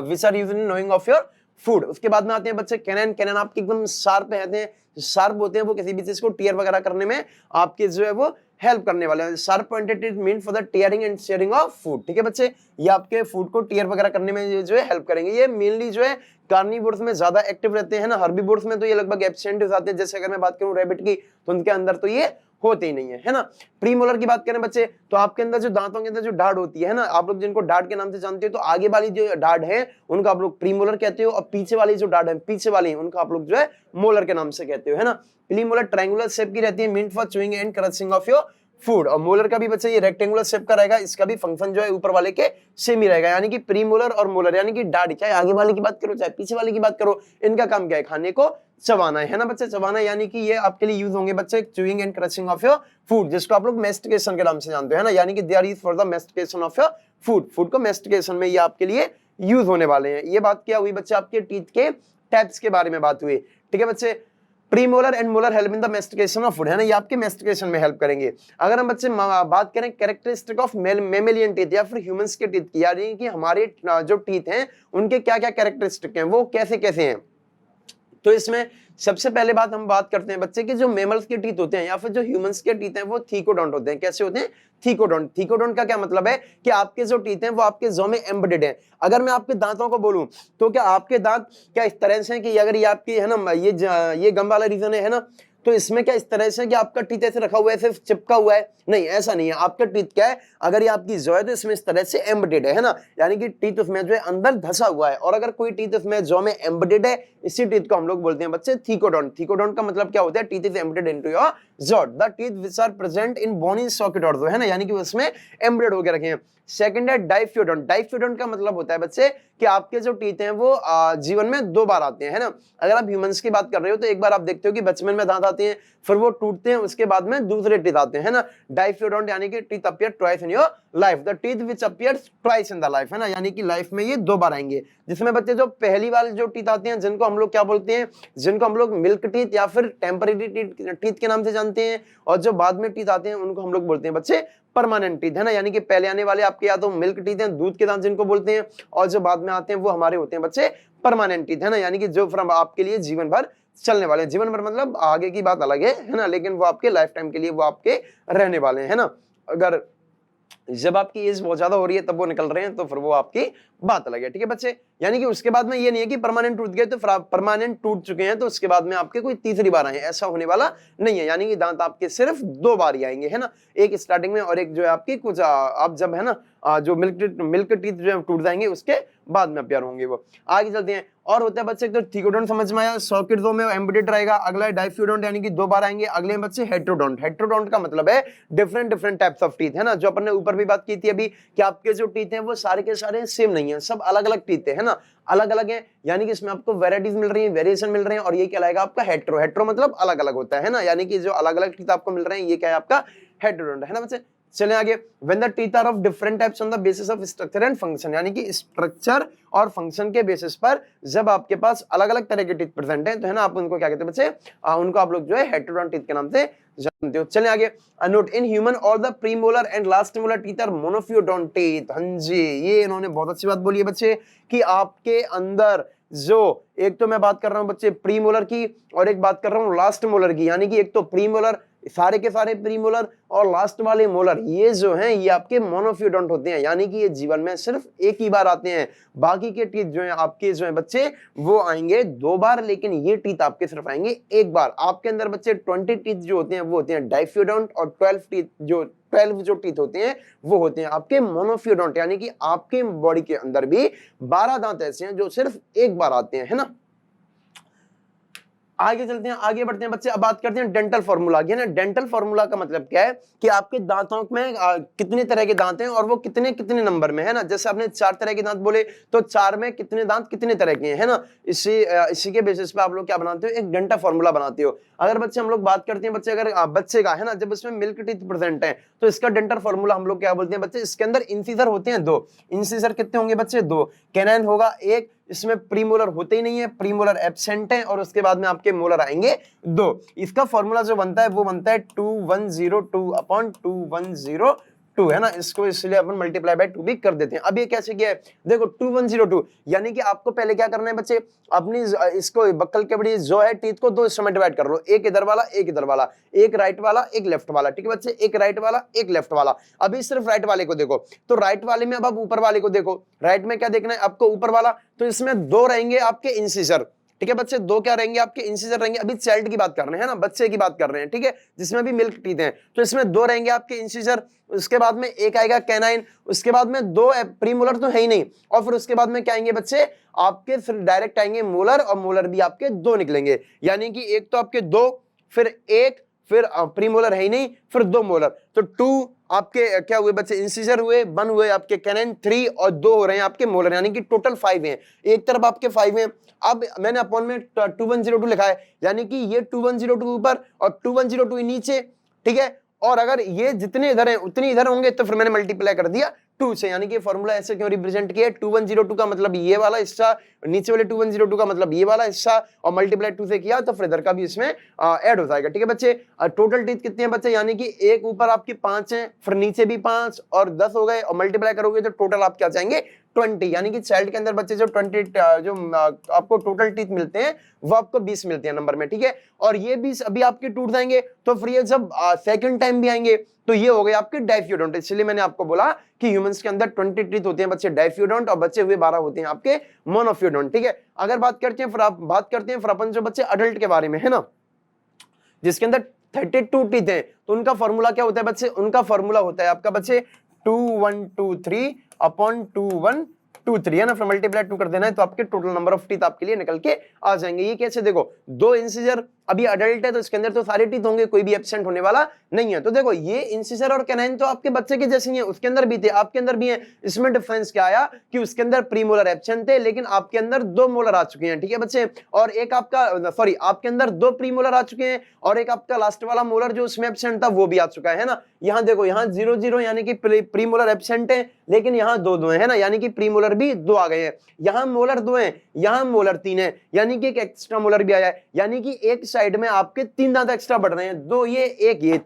which are used in gnawing of your food. उसके बाद में आते हैं बच्चे कैनन। कैनन आपके एकदम शार्प रहते हैं, शार्प होते हैं, वो किसी भी चीज को टीयर वगैरह करने में आपके जो है वो हेल्प करने वाले हैं। Sharp pointed teeth mean for the tearing and sharing of food, ठीक है बच्चे, ये आपके फूड को टीयर वगैरह करने में जो है हेल्प करेंगे। ये मेनली जो है कार्निवोर्स में ज्यादा एक्टिव रहते हैं ना, हर्बीवोर्स में तो ये लगभग एब्सेंट हो जाते हैं। जैसे अगर मैं बात करूं रैबिट की, तो उनके अंदर तो ये होते ही नहीं है ना। प्रीमोलर की बात करें बच्चे, तो आपके अंदर जो दांतों के अंदर जो डाढ़ होती है ना, आप लोग जिनको डाढ़ के नाम से जानते हो, तो आगे वाली जो डाढ़ है उनको आप लोग प्रीमोलर कहते हो, और पीछे वाली जो डाढ़ है पीछे वाली उनको आप लोग जो है मोलर के नाम से कहते हो, है ना। प्रीमोलर ट्रायंगुलर शेप की रहती है, meant for chewing and crushing of your food, और मोलर का भी बच्चे ये रेक्टेंगुलर शेप का रहेगा, इसका भी फंक्शन जो है ऊपर वाले के सेम ही रहेगा। यानी कि प्रीमोलर और मोलर, यानी कि डाढ़, चाहे आगे वाले की बात करो चाहे पीछे वाले की बात करो, इनका काम क्या है, खाने को चबाना है ना बच्चे, चबाना, यानी कि ये आपके लिए यूज होंगे बच्चे chewing and crushing of your food, जिसको आप लोग मेस्टिकेशन के नाम से जानते हो, है ना। यानी कि they are used for the mastication of your food, food को मेस्टिकेशन में ये आपके लिए यूज होने वाले हैं। ये बात क्या हुई बच्चे, आपके टीथ के टाइप्स के बारे में बात हुई, ठीक है बच्चे। Premolar and molar help in the mastication of food, है ना, ये आपके मेस्टिकेशन में हेल्प करेंगे। अगर हम बच्चे बात करें कैरेक्टरिस्टिक ऑफ मेमेलियन टीथ या फिर ह्यूमंस के टीथ की, यानी कि हमारे जो टीथ हैं उनके क्या क्या कैरेक्टरिस्टिक हैं, वो कैसे कैसे हैं, तो इसमें सबसे पहले बात हम बात करते हैं बच्चे कि जो मेमल्स के टीथ होते हैं या फिर जो ह्यूमंस के टीथ हैं वो थीकोडोंट होते हैं। कैसे होते हैं, थीकोडोंट। थीकोडोंट का क्या मतलब है कि आपके जो टीथ हैं वो आपके जॉ में एम्बेडेड हैं। अगर मैं आपके दांतों को बोलूं तो क्या आपके दांत क्या इस तरह से हैं कि अगर ये आपकी है ना, ये गम वाला रीजन है ना, तो इसमें क्या इस तरह से कि आपका टीथ ऐसे रखा हुआ है, सिर्फ चिपका हुआ है, नहीं ऐसा नहीं है। आपका टीथ क्या है, अगर ये आपकी जॉ है तो इसमें इस तरह से एम्बेडेड है ना, यानी कि टीथ उसमें जो है अंदर धसा हुआ है। और अगर कोई टीथ उसमें जॉ में एम्बेडेड है, इसी टीथ को हम लोग बोलते हैं बच्चे थीकोडोंट। थीकोडोंट का मतलब क्या होता है, teeth is embedded into your jaw, the teeth which are present in bony socket और जो है ना, यानी कि उसमें एम्बेडेड होकर रखे हैं। सेकंड है डाइफ्यूडोंट। डाइफ्यूडोंट का मतलब होता है बच्चे कि आपके जो टीथ हैं वो जीवन में 2 बार आते हैं, है ना। अगर आप ह्यूमंस की बात कर रहे हो तो एक बार आप देखते हो कि बचपन में दांत आते हैं, फिर वो टूटते हैं, उसके बाद में दूसरे टीथ आते हैं, है ना। डाइफ्यूडोंट यानी कि teeth appear twice in your life, the teeth which appears twice in the life, है ना, यानी कि लाइफ में ये 2 बार आएंगे। जिसमें बच्चे जो पहली वाले जो टीथ आते हैं जिनको हम लोग क्या बोलते हैं, जिनको हम लोग मिल्क टीथ या फिर टेम्परेरी टीथ के नाम से जानते जानते हैं, और जो बाद में टीथ आते हैं उनको हम लोग बोलते हैं बच्चे परमानेंट टीथ, है ना। यानी कि पहले आने वाले आपके या तो मिल्क टीथ हैं, दूध के दांत जिनको बोलते हैं, और जो बाद में आते हैं वो हमारे होते हैं बच्चे परमानेंट टीथ, है ना। यानी कि जो फिर आपके लिए जीवन भर चलने वाले, जीवन भर मतलब आगे की बात अलग है ना, लेकिन वो आपके लाइफ टाइम के लिए वो आपके रहने वाले हैं, है ना। अगर जब आपकी एज बहुत ज्यादा हो रही है तब वो निकल रहे हैं तो फिर वो आपकी बात अलग है, ठीक है बच्चे। यानी कि उसके बाद में ये नहीं है कि परमानेंट टूट गए तो परमानेंट टूट चुके हैं तो उसके बाद में आपके कोई तीसरी बार आए, ऐसा होने वाला नहीं है। यानी कि दांत आपके सिर्फ 2 बार ही आएंगे, है ना, एक स्टार्टिंग में और एक जो है आपकी कुछ आप जब है ना जो मिल्क टीथ जो है टूट जाएंगे उसके बाद में अपियर होंगे वो। आगे चलते हैं। और होता है बच्चे, तो थिकोडोंट समझ में आया, सॉकेटों में एम्बेडेड रहेगा। अगला है डाइफ्यूडोंट, यानी कि 2 बार आएंगे। अगले बच्चे हेट्रोडोंट। हेट्रोडोंट का मतलब है different different types of teeth, है ना, जो अपन ने ऊपर भी बात की थी अभी कि आपके जो टीथ हैं वो सारे के सारे सेम नहीं है, सब अलग अलग टीथ है ना, अलग अलग है। यानी कि इसमें आपको वेराइटीज मिल रही है, वेरिएशन मिल रहे हैं, और ये कहलाएगा आपका हेट्रो। हेट्रो मतलब अलग अलग होता है ना, यानी कि जो अलग अलग टीथ आपको मिल रहे हैं ये क्या है आपका हेट्रोडोंट, है ना बच्चे। चलें आगे। When the teeth are of different types on the basis of structure and function, यानी कि स्ट्रक्चर और फंक्शन के बेसिस पर जब आपके पास अलग अलग तरह के टीथ प्रेजेंट है तो है ना, आप उनको क्या कहते हैं बच्चे, उनको आप लोग जो है हेट्रोडोंट टीथ के नाम से जानते हो। चलें आगे। Note in human all the premolar and last molar teeth are monophyodont teeth. हाँ जी, ये इन्होंने बहुत अच्छी बात बोली है बच्चे कि आपके अंदर जो, एक तो मैं बात कर रहा हूं बच्चे प्रीमोलर की और एक बात कर रहा हूं लास्ट मोलर की, यानी कि एक तो प्रीमोलर सारे के सारे प्रीमोलर और लास्ट वाले मोलर ये जो हैं ये आपके मोनोफियोडोंट होते हैं, यानी कि ये जीवन में सिर्फ एक ही बार आते हैं। बाकी के टीथ जो हैं आपके जो हैं बच्चे वो आएंगे 2 बार, लेकिन ये टीथ आपके सिर्फ आएंगे 1 बार। आपके अंदर बच्चे 20 टीथ जो होते हैं वो होते हैं डाइफ्यूडोंट, और 12 जो टीथ होते हैं वो होते हैं आपके मोनोफियोडोंट, यानी कि आपके बॉडी के अंदर भी 12 दांत ऐसे हैं जो सिर्फ 1 बार आते हैं, है ना। आगे चलते हैं, आगे बढ़ते हैं बच्चे। अब बात करते हैं डेंटल फार्मूला की, है ना। डेंटल फार्मूला का मतलब क्या है कि आपके दांतों में कितने तरह के दांत हैं और वो कितने कितने नंबर में, है ना। जैसे आपने 4 तरह के दांत बोले तो 4 में कितने दांत कितने तरह के हैं, है ना। इसी के बेसिस पे आप लोग क्या बनाते हो, एक डेंटल फार्मूला बनाते हो। अगर बच्चे हम लोग बात करते हैं बच्चे, अगर बच्चे का है ना जब उसमें मिल्क टीथ प्रेजेंट है तो इसका डेंटल फार्मूला हम लोग क्या बोलते हैं बच्चे, इसके अंदर इंसिजर होते हैं 2। इंसिजर कितने होंगे बच्चे, 2। कैनाइन होगा 1, इसमें प्रीमोलर होते ही नहीं है, प्रीमोलर एब्सेंट है, और उसके बाद में आपके मोलर आएंगे 2। इसका फॉर्मूला जो बनता है वो बनता है 2102/2102, है ना। इसको इसलिए अपन मल्टीप्लाई बाय 2 भी कर देते हैं। अब ये कैसे किया है, देखो 2102, यानी कि आपको पहले क्या करना है बच्चे, अपनी इसको बक्कल के बड़ी जो है टीथ को 2 हिस्सों में डिवाइड कर लो, एक इधर वाला एक इधर वाला, एक राइट वाला एक लेफ्ट वाला, ठीक है बच्चे, एक राइट वाला एक लेफ्ट वाला। अभी सिर्फ राइट वाले को देखो, तो राइट वाले में अब आप ऊपर वाले को देखो, राइट में क्या देखना है आपको, ऊपर वाला, तो इसमें 2 रहेंगे आपके इंसिजर, ठीक है बच्चे, 2 क्या रहेंगे आपके इंसिजर रहेंगे। अभी चाइल्ड की बात कर रहे हैं ना, बच्चे की बात कर रहे हैं, ठीक है, जिसमें भी मिल्क टीथ हैं, तो इसमें 2 रहेंगे आपके इंसिजर, उसके बाद में एक आएगा कैनाइन, उसके बाद में 2 प्रीमोलर तो है ही नहीं, और फिर उसके बाद में क्या आएंगे बच्चे, आपके फिर डायरेक्ट आएंगे मोलर, और मोलर भी आपके 2 निकलेंगे, यानी कि एक तो आपके 2, फिर 1, फिर प्रीमोलर है ही नहीं, फिर 2 मोलर, तो 2 आपके क्या हुए बच्चे इंसिजर हुए, 1 हुए आपके कैनाइन, 3 और 2 हो रहे हैं आपके मोलर, यानी कि टोटल 5 हैं। एक तरफ आपके 5 हैं। अब मैंने अपॉन में 2102 लिखा है, यानी कि ये 2102 ऊपर और 2102 नीचे, ठीक है, और अगर ये जितने इधर हैं उतने इधर होंगे तो फिर मैंने मल्टीप्लाई कर दिया 2 से, यानी कि फॉर्मूला ऐसे क्यों रिप्रेजेंट किया है, 2102 का मतलब ये वाला हिस्सा, नीचे वाले 2102 का मतलब ये वाला हिस्सा, और मल्टीप्लाई 2 से किया तो फिर इधर का भी इसमें ऐड हो जाएगा, ठीक है बच्चे। टोटल टीथ कितने हैं बच्चे, यानी कि एक ऊपर आपकी 5 हैं, फिर नीचे भी 5 और 10 हो गए, और मल्टीप्लाई करोगे तो टोटल आप क्या चाहेंगे 20, यानी कि चाइल्ड के अंदर बच्चे जो 20 जो आपको टोटल टीथ मिलते हैं वो आपको 20 मिलते हैं नंबर में, ठीक है। और ये 20 अभी आपके टूट जाएंगे, तो फिर ये जब सेकंड टाइम भी आएंगे तो ये हो गए आपके डाइफ्यूडोंट। इसलिए मैंने आपको बोला कि ह्यूमंस के अंदर 20 टीथ होते हैं बच्चे डाइफ्यूडोंट, और बच्चे हुए 12 होते हैं आपके मोनोफ्यूडोंट, ठीक है। अगर बात करते हैं फिर अपन जो बच्चे अडल्ट के बारे में, है ना, जिसके अंदर 32 टीथ है, तो उनका फॉर्मूला क्या होता है बच्चे, उनका फॉर्मूला होता है आपका बच्चे 2123/2123, है ना, फिर मल्टीप्लाई 2 कर देना है तो आपके टोटल नंबर ऑफ टीथ आपके लिए निकल के आ जाएंगे। ये कैसे, देखो 2 इंसिजर, अभी अडल्ट है तो इसके अंदर तो सारे टीथ होंगे, कोई भी एब्सेंट होने वाला नहीं है। तो देखो ये इंसिजर और कैनाइन तो आपके बच्चे के जैसे ही है, उसके अंदर भी थे, आपके अंदर भी है। इसमें डिफरेंस क्या आया कि उसके अंदर प्रीमोलर एब्सेंट थे, लेकिन आपके अंदर 2 मोलर आ चुके हैं, ठीक है बच्चे, और एक आपका सॉरी आपके अंदर 2 प्रीमोलर आ चुके हैं, और एक आपका लास्ट वाला मोलर जो उसमें एब्सेंट था वो भी आ चुका है ना। यहाँ देखो, यहाँ 0 0 यानी कि प्रीमोलर एब्सेंट है, लेकिन यहाँ 2 2 है ना, यानी कि प्रीमोलर भी 2 आ गए हैं। यहाँ मोलर 2 हैं, यहाँ मोलर 3 है, यानी कि एक एक्स्ट्रा मोलर भी आया है, यानी कि एक साइड में आपके 3 दांत एक्स्ट्रा बढ़ रहे हैं, 2 ये 1 ये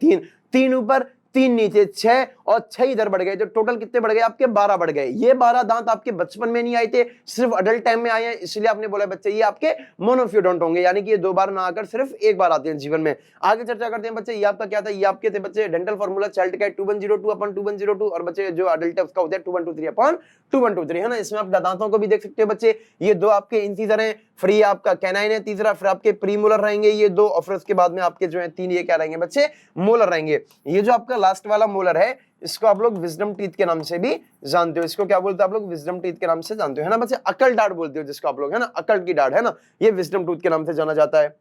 3 ऊपर 3 नीचे 6 और 6 इधर बढ़ गए, तो टोटल कितने बढ़ गए आपके 12 बढ़ गए। ये 12 दांत आपके बचपन में नहीं आए थे, सिर्फ अडल्ट टाइम में आए हैं, इसलिए आपने बोला बच्चे ये आपके मोनोफियोडोंट होंगे, यानी कि ये 2 बार ना आकर सिर्फ 1 बार आते हैं जीवन में। आगे चर्चा करते हैं बच्चे, ये आपका क्या था, ये आपके थे बच्चे डेंटल फार्मूला चाइल्ड का 2102/2102 और बच्चे जो अडल्ट है उसका होता है 2123/2123 है ना। इसमें आप दांतों को भी देख सकते हो बच्चे, ये 2 आपके इंसिजर हैं, फ्री आपका कैनाइन है तीसरा, फिर आपके प्रीमोलर रहेंगे ये 2 और फिर उसके बाद में आपके जो है 3 ये क्या रहेंगे बच्चे मोलर रहेंगे। ये जो आपका लास्ट वाला मोलर है इसको आप लोग विजडम टीथ के नाम से भी जानते हो, इसको क्या बोलते हो आप लोग विजडम टीथ के नाम से जानते हो है ना बच्चे, अकल डाढ़ बोलते हो जिसको आप लोग है ना, अकल की डाढ़ है ना, ये विजडम टूथ के नाम से जाना जाता है।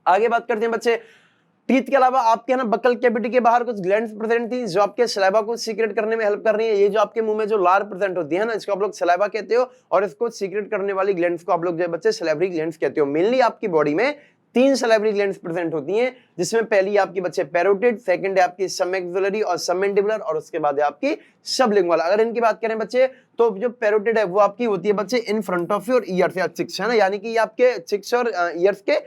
आगे बात करते हैं बच्चे, टीथ के अलावा आपके है ना बकल कैविटी के बाहर कुछ ग्लैंड्स प्रेजेंट थी जो आपके सलाइवा को सीक्रेट करने में हेल्प कर रही है। ये जो आपके मुंह में जो लार प्रेजेंट होती है ना इसको आप लोग सलाइवा कहते हो और इसको सीक्रेट करने वाली ग्लैंड्स को आप लोग जो बच्चे सलाइवरी ग्लैंड्स कहते हो। मेनली आपकी बॉडी में 3 सलाइवरी ग्लैंड्स प्रेजेंट होती हैं, जिसमें पहली आपकी बच्चे पैरोटिड, सेकंड है आपकी सबमैक्सिलरी और सबमैंडिबुलर और उसके बाद है आपकी सबलिंगुअल। अगर इनकी बात करें बच्चे तो जो पैरोटिड है वो आपकी होती है बच्चे in front of your ears या चिक्स है ना, यानी कि ये आपके चिक्स और ईयर्स के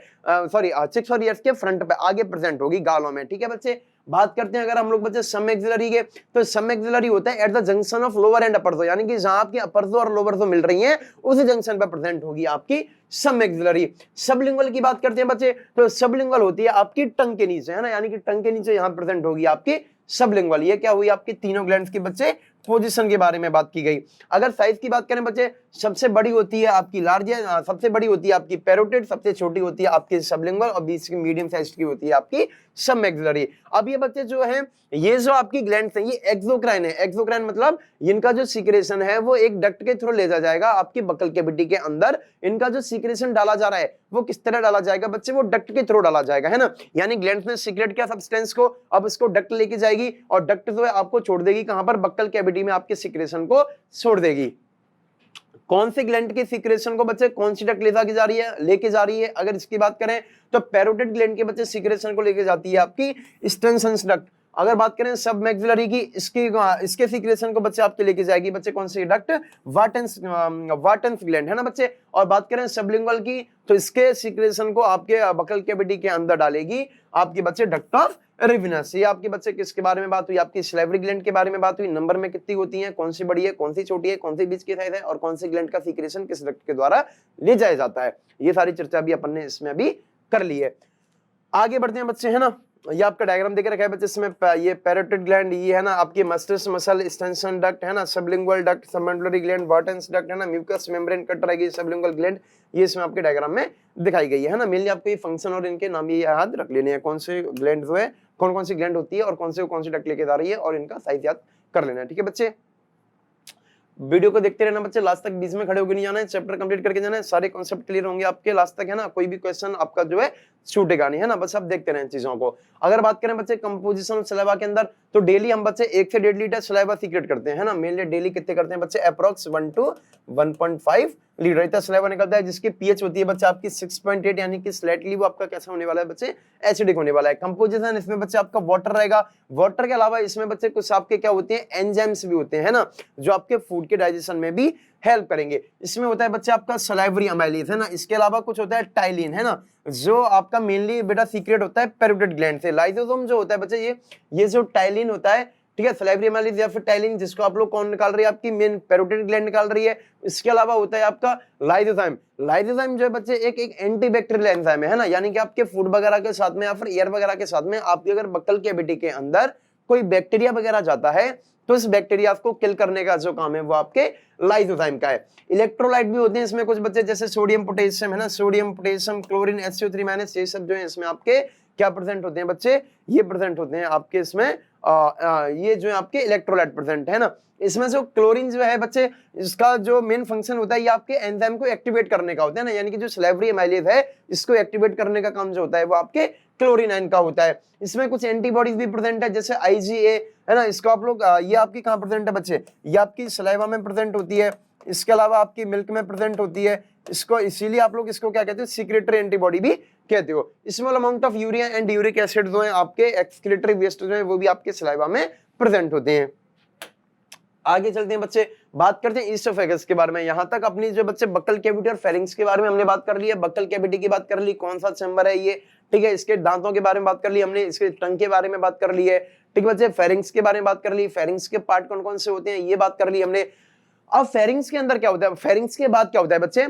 चिक्स और ईयर्स के फ्रंट पे आगे प्रेजेंट होगी गालों में, ठीक है बच्चे। बात करते हैं अगर हम लोग बच्चे सबमैक्सिलरी के, तो सबमैक्सिलरी होता है at the junction of lower and upper जो, यानी कि जहां आपकी अपर जो और लोअर जो मिल रही हैं उसी जंक्शन पर प्रेजेंट होगी आपकी सबमैक्सिलरी। सबलिंगुअल की बात करते हैं बच्चे, तो सबलिंगुअल होती है आपकी टंग के नीचे है ना, यानी कि टंग के नीचे यहां प्रेजेंट होगी आपकी सबलिंगुअल। ये क्या हुई आपकी तीनों ग्लैंड्स की बच्चे पोजीशन के बारे में बात की गई। अगर साइज की बात करें बच्चे, सबसे बड़ी होती है आपकी लार्जेस्ट, सबसे बड़ी होती है आपकी पैरोटिड, सबसे छोटी होती है आपकी सबलिंगुअल और बीच की मीडियम साइज की होती है आपकी सबमैक्सिलरी। अब ये बच्चे जो हैं ये जो आपकी ग्लैंड्स हैं ये एक्सोक्राइन है। एक्सोक्राइन मतलब इनका जो सीक्रेशन है वो एक डक्ट के थ्रू ले जाएगा आपकी बकल कैविटी के अंदर। इनका जो सीक्रेशन डाला जा रहा है वो किस तरह डाला जाएगा बच्चे, वो डक्ट के थ्रू डाला जाएगा है ना, यानी ग्लैंड्स ने सीक्रेट किया सब्सटेंस को, अब इसको डक्ट लेके जाएगी और डक्ट जो है आपको छोड़ देगी कहां पर, बक्कल कैविटी में आपके सीक्रेशन को छोड़ देगी। कौन से ग्लैंड के सीक्रेशन को बच्चे कौन सी डक्ट लेके जा रही है अगर इसकी बात करें तो पैरोटिड ग्लैंड के बच्चे सीक्रेशन को लेके जाती है आपकी स्टेनसेंस डक्ट। अगर बात करें सबमैक्सिलरी की, इसके सीक्रेशन को बच्चे आपके लेके जाएगी बच्चे कौन सी डक्ट, वाटन्स ग्लैंड है ना बच्चे। और बात करें सबलिंगुअल की तो इसके सीक्रेशन को आपके बकल कैविटी के अंदर डालेगी आपके बच्चे डक्ट ऑफ रिविनस। ये आपके बच्चे किसके बारे में बात हुई, आपकी सलाइवरी ग्लैंड के बारे में बात हुई। नंबर में कितनी होती है, कौन सी बड़ी है, कौन सी छोटी है, कौन सी बीच की साइज है और कौन सी ग्लैंड का सीक्रेशन किस डक्ट के द्वारा ले जाया जाता है, ये सारी चर्चा भी अपन ने इसमें अभी कर ली है। आगे बढ़ते हैं बच्चे है ना, ये आपका डायग्राम देके रखा है बच्चे, इसमें ये पैरोटिड ग्लैंड ये है ना आपकी मस्टर्स मसल एक्सटेंशन डक्ट है ना, सबलिंगुअल डक्ट, सबमैंडिबुलरी ग्लैंड, वाटन्स डक्ट है ना, म्यूकस मेम्ब्रेन कट रहेगी सबलिंगुअल ग्लैंड, ये इसमें आपके डायग्राम में दिखाई गई है ना। मेनली आपको ये फंक्शन और इनके नाम ये याद रख लेने हैं, कौन से ग्लैंड जो है कौन सी ग्लैंड होती है और कौन सी डक्ट लेके जा रही है और इनका साइज याद कर लेना है, ठीक है बच्चे। वीडियो को देखते रहना बच्चे, लास्ट तक बीच में खड़े होकर नहीं जाना है, चैप्टर कंप्लीट करके जाना है, सारे कॉन्सेप्ट क्लियर होंगे आपके लास्ट तक है ना, कोई भी क्वेश्चन आपका जो है छूटेगा नहीं है ना, बस आप देखते रहें चीजों को। अगर बात करें बच्चे कंपोजिशन ऑफ सलाइवा के अंदर तो डेली हम बच्चे 1 से 1.5 लीटर सलाइवा सीक्रेट करते हैं ना, मेनली डेली कितने करते हैं बच्चे, अप्रॉक्स 1 to 1.5 लीटर इतना सलाइवा निकलता है, जिसकी पीएच होती है बच्चे आपकी 6.8, यानी कि स्लाइटली वो आपका कैसा होने वाला है बच्चे, एसिडिक होने वाला है। कंपोजिशन इसमें बच्चे आपका वाटर रहेगा, वाटर के अलावा इसमें बच्चे कुछ आपके क्या होते हैं एंजाइम्स भी होते हैं ना, जो आपके फूड के डाइजेशन में भी हेल्प करेंगे। इसमें होता है बच्चे आपका सलाइवरी अमाइलेज है ना, इसके अलावा कुछ होता है टाइलिन है ना, जो आपका मेनली बेटा सीक्रेट होता है पैरोटिड ग्लैंड से। लाइसोसोम जो होता है बच्चे ये जो टाइलिन होता है, ठीक है, सलाइवरी अमाइलेज या फिर टाइलिन, जिसको आप लोग कौन निकाल रही है, आपकी मेन पैरोटिड ग्लैंड निकाल रही है। इसके अलावा होता है आपका लाइसोजाइम। लाइसोजाइम जो है बच्चे एक एंटीबैक्टीरियल एंजाइम है ना, यानी कि आपके फूड वगैरह के साथ में या फिर एयर वगैरह के साथ में आपकी अगर बक्कल कैविटी के अंदर कोई बैक्टीरिया वगैरह जाता है तो इस बैक्टीरिया को किल करने का जो काम है वो आपके लाइसोजाइम का है। इलेक्ट्रोलाइट भी होते हैं इसमें कुछ बच्चे, जैसे सोडियम पोटेशियम है ना, सोडियम पोटेशियम क्लोरीन HCO3- ये सब जो है इसमें आपके क्या प्रेजेंट होते हैं बच्चे, ये प्रेजेंट होते हैं आपके इसमें ये जो है आपके इलेक्ट्रोलाइट प्रेजेंट है ना। इसमें जो क्लोरीन जो है बच्चे, इसका जो मेन फंक्शन होता है ये आपके एंजाइम को एक्टिवेट करने का होता है ना, यानी कि जो सलाइवरी अमाइलेज है इसको एक्टिवेट करने का काम जो होता है वो आपके क्लोरीनाइन का होता है। इसमें कुछ एंटीबॉडीज भी प्रेजेंट है, जैसे IgA है ना, इसको आप लोग ये आपकी कहाँ प्रेजेंट है बच्चे, ये आपकी सलाइवा में प्रेजेंट होती है, इसके अलावा आपकी मिल्क में प्रेजेंट होती है। इसको इसीलिए आप लोग इसको क्या कहते हो, सीक्रेटरी एंटीबॉडी भी कहते हो। Small amount of urea and uric acid जो है आपके एक्सक्रीटरी वेस्ट जो है वो भी आपके सलाइवा में प्रेजेंट होते हैं। आगे चलते हैं बच्चे, बात करते हैं ईसोफेगस के बारे में। यहाँ तक अपनी जो बच्चे बक्कल कैविटी और फेरिंग्स के बारे में हमने बात कर ली है। बक्कल कैविटी की बात कर ली, कौन सा चैम्बर है ये, ठीक है। इसके दांतों के बारे में बात कर ली हमने, इसके टंग के बारे में बात कर ली है, ठीक है बच्चे। फेरिंग्स के बारे में बात कर ली, फेरिंग्स के पार्ट कौन कौन से होते हैं ये बात कर ली हमने। अब फेरिंग्स के अंदर क्या होता है, फेरिंग्स के बाद क्या होता है बच्चे,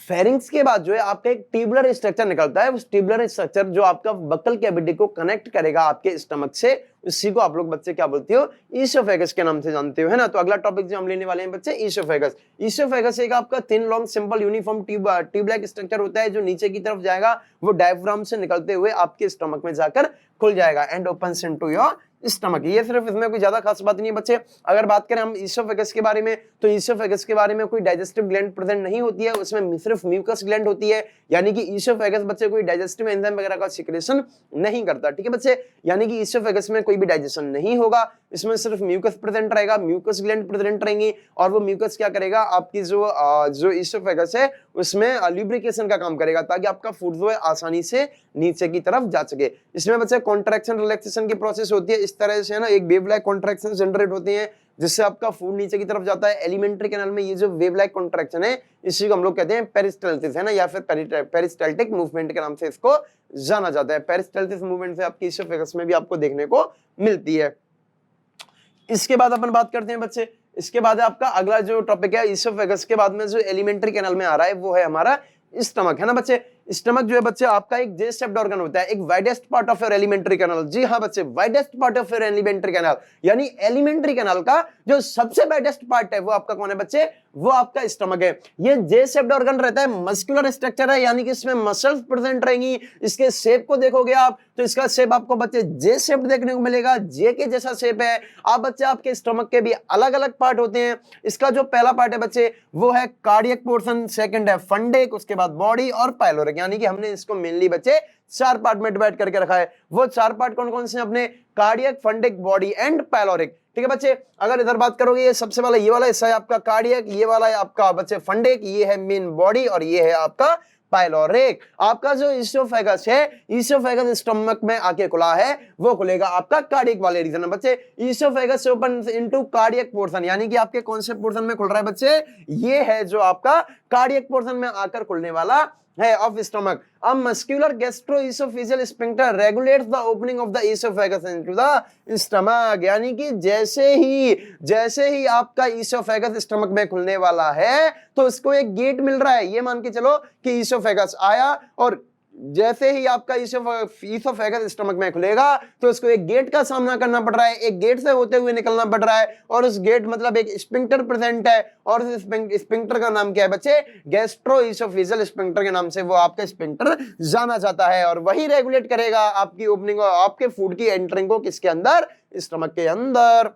फेरिंग्स के बाद जो है आपका एक ट्यूबुलर स्ट्रक्चर निकलता है। उस ट्यूबुलर स्ट्रक्चर जो आपका बक्कल कैविटी को कनेक्ट करेगा आपके स्टमक से, उसी को आप लोग बच्चे क्या बोलते हो, ईसोफेगस के नाम से जानते हो, है ना। तो अगला टॉपिक जो हम लेने वाले हैं बच्चे, ईसोफेगस। ईसोफेगस एक आपका thin long simple uniform tube like structure होता है जो नीचे की तरफ जाएगा, वो डायफ्राम से निकलते हुए आपके स्टमक में जाकर खुल जाएगा and opens into your stomach. ये सिर्फ इसमें कोई ज्यादा खास बात नहीं है बच्चे। अगर बात करें हम ईसोफेगस के बारे में, तो ईसोफेगस के बारे में कोई डाइजेस्टिव ग्लैंड प्रेजेंट नहीं होती है, उसमें सिर्फ म्यूकस ग्लैंड होती है। यानी कि ईसोफेगस बच्चे कोई डाइजेस्टिव एंजाइम वगैरह का सिक्रेशन नहीं करता, ठीक है बच्चे। यानी कि ईसोफेगस में कोई भी डाइजेशन नहीं होगा, इसमें सिर्फ म्यूकस प्रेजेंट रहेगा, म्यूकस ग्लैंड प्रेजेंट रहेंगी, और वो म्यूकस क्या करेगा, आपकी जो ईसोफेगस है उसमें ल्यूब्रिकेशन का काम करेगा, ताकि आपका फूड जो है आसानी से नीचे की तरफ जा सके। इसमें बच्चे कॉन्ट्रैक्शन रिलैक्सेशन की प्रोसेस होती है, इस तरह से है ना, एक वेव लाइक कॉन्ट्रैक्शन जनरेट होती है जिससे आपका फूड नीचे की तरफ जाता है। एलिमेंट्री कैनाल में ये जो वेव लाइक कॉन्ट्रैक्शन है, इसी को हम लोग कहते हैं पेरिस्टाल्टिस, है ना, या फिर पेरिस्टाल्टिक मूवमेंट के नाम से इसको जाना जाता है। पेरिस्टाल्टिस मूवमेंट से आपकी ईसोफेगस में भी आपको देखने को मिलती है। इसके बाद अपन बात करते हैं बच्चे, इसके बाद आपका अगला जो टॉपिक है ईसोफेगस के बाद में जो एलिमेंट्री कैनाल में आ रहा है, वो है हमारा स्टमक, है ना बच्चे। स्टमक जो है बच्चे आपका एक जे शेप्ड ऑर्गन होता है, एक widest part of your alimentary canal. जी हाँ बच्चे, widest part of your alimentary canal, यानी एलिमेंट्री कैनाल का जो सबसे वाइडेस्ट पार्ट है वो आपका कौन है बच्चे, वो आपका स्टमक है। ये जे शेप्ड ऑर्गन रहता है, मस्कुलर स्ट्रक्चर है, यानी कि इसमें मसल्स प्रेजेंट रहेंगी। इसके शेप को देखोगे आप तो इसका शेप आपको बच्चे जे शेप देखने को मिलेगा, जे के जैसा शेप है। आप बच्चे आपके स्टमक के भी अलग अलग पार्ट होते हैं। इसका जो पहला पार्ट है बच्चे वो है कार्डियक पोर्शन, सेकंड है फंडेक, उसके बाद बॉडी और पाइलोरिक, यानी कि हमने इसको मेनली बच्चे 4 पार्ट में डिवाइड करके रखा है। वो 4 पार्ट कौन कौन से हैं अपने, cardiac, fundic, body and pyloric, ठीक है बच्चे। अगर इधर बात करोगे, ये सबसे वाला ये वाला हिस्सा है आपका कार्डियक, ये वाला है आपका बच्चे फंडिक, ये है मेन बॉडी और ये है आपका पाइलोरिक। आपका जो ईसोफेगस है, ईसोफेगस स्टमक में आके खुला है, वो खुलेगा आपका कार्डियक वाले रीजन में बच्चे। Oesophagus open into cardiac portion, यानी कि आपके कौन से पोर्शन में खुल रहा है बच्चे, ये है जो आपका कार्डियक पोर्शन में आकर खुलने वाला है of stomach. A muscular gastroesophageal sphincter regulates the opening of the esophagus into the stomach, यानी कि जैसे ही आपका ईसोफेगस स्टमक में खुलने वाला है तो उसको एक गेट मिल रहा है। ये मान के चलो कि ईसोफेगस आया और जैसे ही आपका ईसोफेगस स्टमक में खुलेगा तो उसको एक गेट का सामना करना पड़ रहा है, एक गेट से होते हुए निकलना पड़ रहा है, और उस गेट मतलब एक स्फिंक्टर प्रेजेंट है, और उस स्फिंक्टर का नाम क्या है बच्चे, गैस्ट्रोएसोफेजियल स्फिंक्टर के नाम से वो आपका स्फिंक्टर जाना जाता है, और वही रेगुलेट करेगा आपकी ओपनिंग और आपके फूड की एंटरिंग को किसके अंदर, स्टमक के अंदर।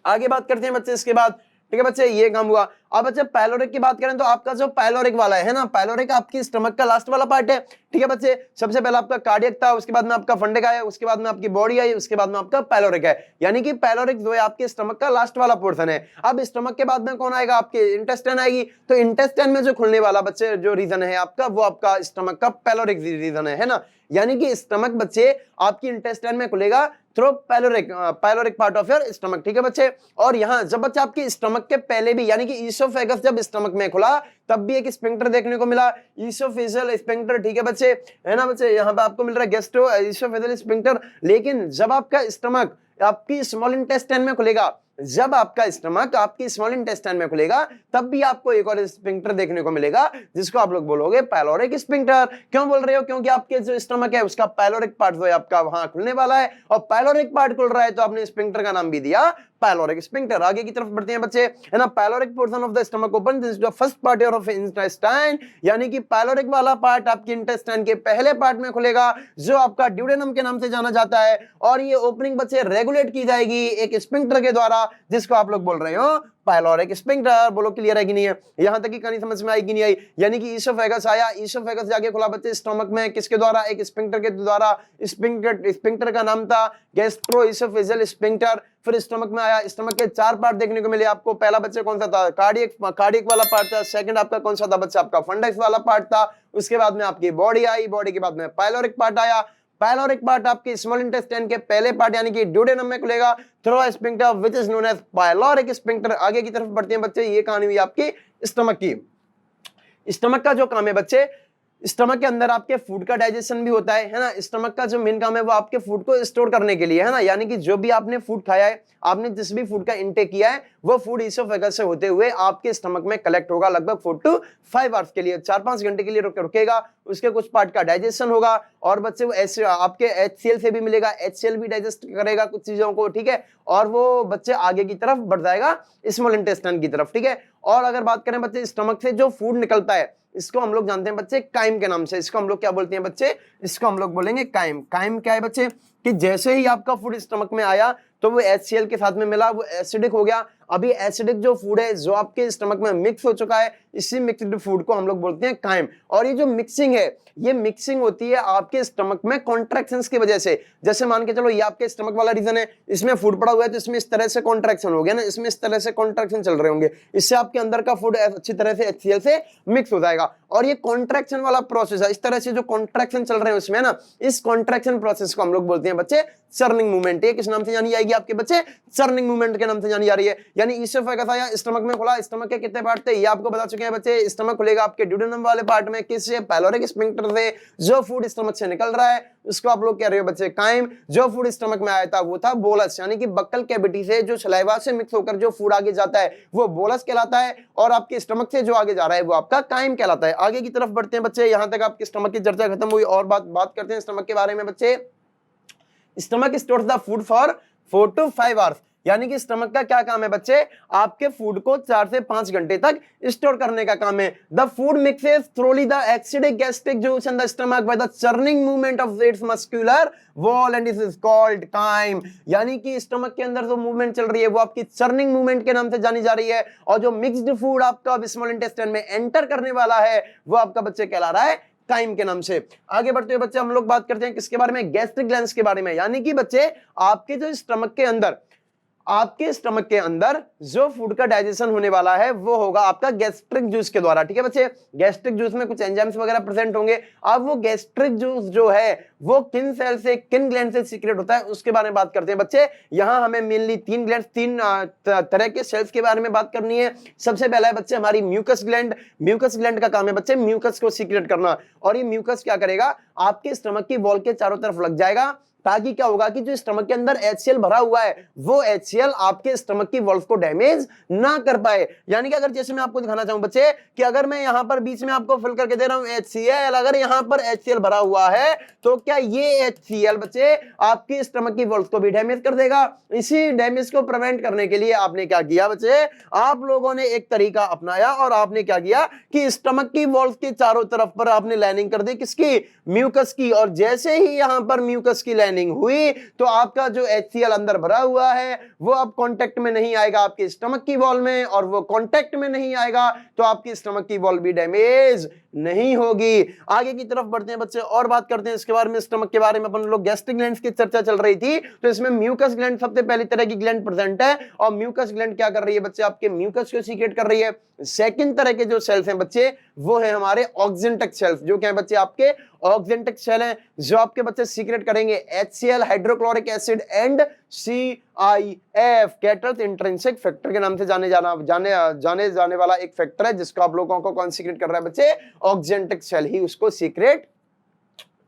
आगे बात करते हैं बच्चे इसके बाद, ठीक है बच्चे, ये काम हुआ। अब बच्चे पाइलोरिक की बात करें तो आपका जो पाइलोरिक वाला है ना, पाइलोरिक आपकी स्टमक का लास्ट वाला पार्ट है, ठीक है बच्चे। सबसे पहले आपका कार्डियक था, उसके बाद में आपका फंडिक आया, उसके बाद में आपकी बॉडी आई, उसके बाद में आपका पाइलोरिक है, यानी कि पाइलोरिक जो है आपके स्टमक का लास्ट वाला पोर्शन है। अब स्टमक के बाद में कौन आएगा, आपके इंटेस्टाइन आएगी। तो इंटेस्टाइन में जो खुलने वाला बच्चे जो रीजन है आपका, वो आपका स्टमक का पाइलोरिक रीजन है ना। यानी कि स्टमक बच्चे आपकी इंटेस्टाइन में खुलेगा through pyloric part of your stomach, ठीक है बच्चे। और यहाँ जब बच्चे आपकी स्टमक के पहले भी, यानी कि ईसोफेगस जब स्टमक में खुला तब भी एक स्फिंक्टर देखने को मिला, ईसोफेजियल स्फिंक्टर, ठीक है बच्चे, है ना बच्चे। यहाँ पे आपको मिल रहा है गैस्ट्रो ईसोफेजियल स्फिंक्टर। लेकिन जब आपका स्टमक आपकी स्मॉल इंटेस्टाइन में खुलेगा, जब आपका स्टमक आपकी स्मॉल इंटेस्टाइन में खुलेगा, तब भी आपको एक और स्फिंक्टर देखने को मिलेगा, जिसको आप लोग बोलोगे पाइलोरिक स्फिंक्टर। क्यों बोल रहे हो, क्योंकि आपके जो स्टमक है उसका पाइलोरिक पार्ट जो है आपका वहां खुलने वाला है, और पाइलोरिक पार्ट खुल रहा है तो आपने स्फिंक्टर का नाम भी दिया पाइलोरिक स्फिंक्टर। आगे की तरफ बढ़ते हैं बच्चे, है ना। Pyloric portion of the stomach open, this is the first part of intestine, यानी कि पाइलोरिक वाला पार्ट आपके इंटेस्टाइन के पहले पार्ट में खुलेगा, जो आपका ड्यूडेनम के नाम से जाना जाता है, और ये ओपनिंग बच्चे रेगुलेट की जाएगी एक स्फिंक्टर के द्वारा, जिसको आप लोग बोल रहे हो पाइलोरिक स्फिंक्टर। बोलो क्लियर है कि नहीं है, यहां तक की कहानी समझ में आई कि नहीं आई। यानी कि ईसोफेगस आया, ईसोफेगस जाके खुला बच्चे स्टमक में, किसके द्वारा, एक स्फिंक्टर के द्वारा। स्फिंक्टर का नाम था गैस्ट्रोएसोफेजियल स्फिंक्टर। फिर स्टमक में आया, स्टमक के 4 पार्ट देखने को मिले आपको। पहला बच्चे कौन सा था, कार्डियक वाला पार्ट था। सेकंड आपका कौन सा था बच्चा, आपका फंडक्स वाला पार्ट था। उसके बाद में आपकी बॉडी आई, बॉडी के बाद में पाइलोरिक पार्ट आया। पाइलोरिक पार्ट आपके स्मॉल इंटेस्टाइन के पहले पार्ट यानी कि ड्यूडेनम में खुलेगा through a sphincter which is known as pyloric sphincter. आगे की तरफ बढ़ते हैं बच्चे, ये कहानी हुई आपकी स्टमक की। स्टमक का जो काम है बच्चे, स्टमक के अंदर आपके फूड का डाइजेशन भी होता है ना। स्टमक का जो मेन काम है वो आपके फूड को स्टोर करने के लिए है ना, यानी कि जो भी आपने फूड खाया है, आपने जिस भी फूड का इंटेक किया है, वो फूड इसोफेगस से होते हुए आपके स्टमक में कलेक्ट होगा लगभग 4 to 5 आवर्स के लिए, 4-5 घंटे के लिए रुकेगा। उसके कुछ पार्ट का डाइजेशन होगा और बच्चे वो ऐसे आपके HCl से भी मिलेगा, HCl भी डाइजेस्ट करेगा कुछ चीजों को, ठीक है, और वो बच्चे आगे की तरफ बढ़ जाएगा स्मॉल इंटेस्टाइन की तरफ, ठीक है। और अगर बात करें बच्चे स्टमक से जो फूड निकलता है, इसको हम लोग जानते हैं बच्चे काइम के नाम से। इसको हम लोग क्या बोलते हैं बच्चे, इसको हम लोग बोलेंगे काइम। काइम क्या है बच्चे, कि जैसे ही आपका फूड स्टमक में आया तो वो HCl के साथ में मिला, वो एसिडिक हो गया। अभी एसिडिक जो फूड है जो आपके स्टमक में मिक्स हो चुका है, इसी मिक्स्ड फूड को हम लोग बोलते हैं काइम। और ये जो मिक्सिंग है, ये मिक्सिंग होती है आपके स्टमक में कॉन्ट्रैक्शंस की वजह से। जैसे मान के चलो ये आपके स्टमक वाला रीजन है, इसमें फूड पड़ा हुआ है तो इसमें इस तरह से कॉन्ट्रैक्शन हो गया ना, इसमें इस तरह से कॉन्ट्रैक्शन चल रहे होंगे, इससे आपके अंदर का फूड अच्छी तरह से HCl से मिक्स हो जाएगा। और ये कॉन्ट्रैक्शन वाला प्रोसेस है, इस तरह से जो कॉन्ट्रैक्शन चल रहे हैं उसमें ना, इस कॉन्ट्रैक्शन प्रोसेस को हम लोग बोलते हैं बच्चे चर्निंग मूवमेंट। ये किस नाम से जानी जाएगी आपके बच्चे, चर्निंग मूवमेंट के नाम से जानी जा रही है। यानी इसोफेगस आया, स्टमक में खुला, स्टमक के कितने पार्ट थे ये आपको बता चुके हैं बच्चे। स्टमक खुलेगा आपके ड्यूडेनम वाले पार्ट में, किससे, पाइलोरिक स्फिंक्टर से। जो फूड स्टमक से निकल रहा है उसको आप लोग कह रहे हो बच्चे काइम। जो फूड स्टमक में आया था वो था बोलस, यानी कि बक्कल कैविटी से जो सलाइवा से मिक्स होकर जो फूड आगे जाता है वो बोलस कहलाता है, और आपके स्टमक से जो आगे जा रहा है वो आपका काइम कहलाता है। आगे की तरफ बढ़ते हैं बच्चे, यहां तक आपके स्टमक की चर्चा खत्म हुई और बात करते हैं स्टमक के बारे में बच्चे। Stomach stores the food for 4 to 5 hours, यानी कि स्टमक का क्या काम है बच्चे, आपके फूड को 4 से 5 घंटे तक स्टोर करने का काम है। The food mixes थ्रूली the acidic gastric juice in the stomach by the churning movement of its muscular wall and this is called crime. यानी कि स्टमक के अंदर जो मूवमेंट चल रही है वो आपकी चर्निंग मूवमेंट के नाम से जानी जा रही है, और जो मिक्स्ड फूड आपका स्मॉल इंटेस्टाइन में एंटर करने वाला है वो आपका बच्चे कहला रहा है काइम के नाम से। आगे बढ़ते हुए बच्चे हम लोग बात करते हैं किसके बारे में, गैस्ट्रिक ग्लैंड्स के बारे में। यानी कि बच्चे आपके जो स्टमक के अंदर, आपके स्टमक के अंदर जो फूड का डाइजेशन होने वाला है वो होगा आपका गैस्ट्रिक जूस के द्वारा, ठीक है बच्चे। गैस्ट्रिक जूस में कुछ एंजाइम्स वगैरह प्रेजेंट होंगे। अब वो गैस्ट्रिक जूस जो है वो किन सेल से, किन ग्लैंड से सीक्रेट होता है उसके बारे में बात करते हैं बच्चे। यहां हमें मेनली 3 ग्लैंड, 3 तरह के सेल्स के बारे में बात करनी है। सबसे पहला है बच्चे हमारी म्यूकस ग्लैंड। म्यूकस ग्लैंड का काम है बच्चे म्यूकस को सीक्रेट करना, और ये म्यूकस क्या करेगा, आपके स्टमक की वॉल के चारों तरफ लग जाएगा, ताकि क्या होगा कि जो स्टमक के अंदर HCl भरा हुआ है वो HCl आपके स्टमक की वॉल्स को डैमेज ना कर पाए। यानी कि अगर जैसे मैं आपको दिखाना चाहूं बच्चे कि अगर मैं यहां पर बीच में आपको फिल करके दे रहा हूं HCl, अगर यहां पर HCl भरा हुआ है तो क्या ये HCl बच्चे आपकी स्टमक की वॉल्स को भी डैमेज कर देगा। इसी डैमेज को प्रिवेंट करने के लिए आपने क्या किया बच्चे, आप लोगों ने एक तरीका अपनाया और आपने क्या किया कि स्टमक की वॉल्स के चारों तरफ पर आपने लाइनिंग कर दी, किसकी, म्यूकस की। और जैसे ही यहां पर म्यूकस की लाइनिंग हुई तो आपका जो HCl अंदर भरा हुआ है वो अब कांटेक्ट में नहीं आएगा आपके स्टमक की वॉल में, और वो कांटेक्ट में नहीं आएगा तो आपकी स्टमक की वॉल भी डैमेज नहीं होगी। आगे की तरफ बढ़ते हैं बच्चे और बात करते हैं इसके बारे में। स्टमक के बारे में अपन लोग गैस्ट्रिक ग्लैंड्स की चर्चा चल रही थी, तो इसमें म्यूकस ग्लैंड सबसे पहली तरह की ग्लैंड प्रेजेंट है, और म्यूकस ग्लैंड क्या कर रही है बच्चे, आपके म्यूकस को सीक्रेट कर रही है। सेकंड तरह के जो सेल्स हैं बच्चे वो है हमारे ऑक्जेंटिक सेल्स, जो क्या है बच्चे आपके ऑक्जेंटिक सेल हैं, जो आपके बच्चे सीक्रेट करेंगे HCl, hydrochloric acid and CIF, kettles intrinsic factor के नाम से जाने जाने वाला एक फैक्टर है जिसको आप लोगों को कौन सीक्रेट कर रहा है बच्चे, ऑक्जेंटिक सेल ही उसको सीक्रेट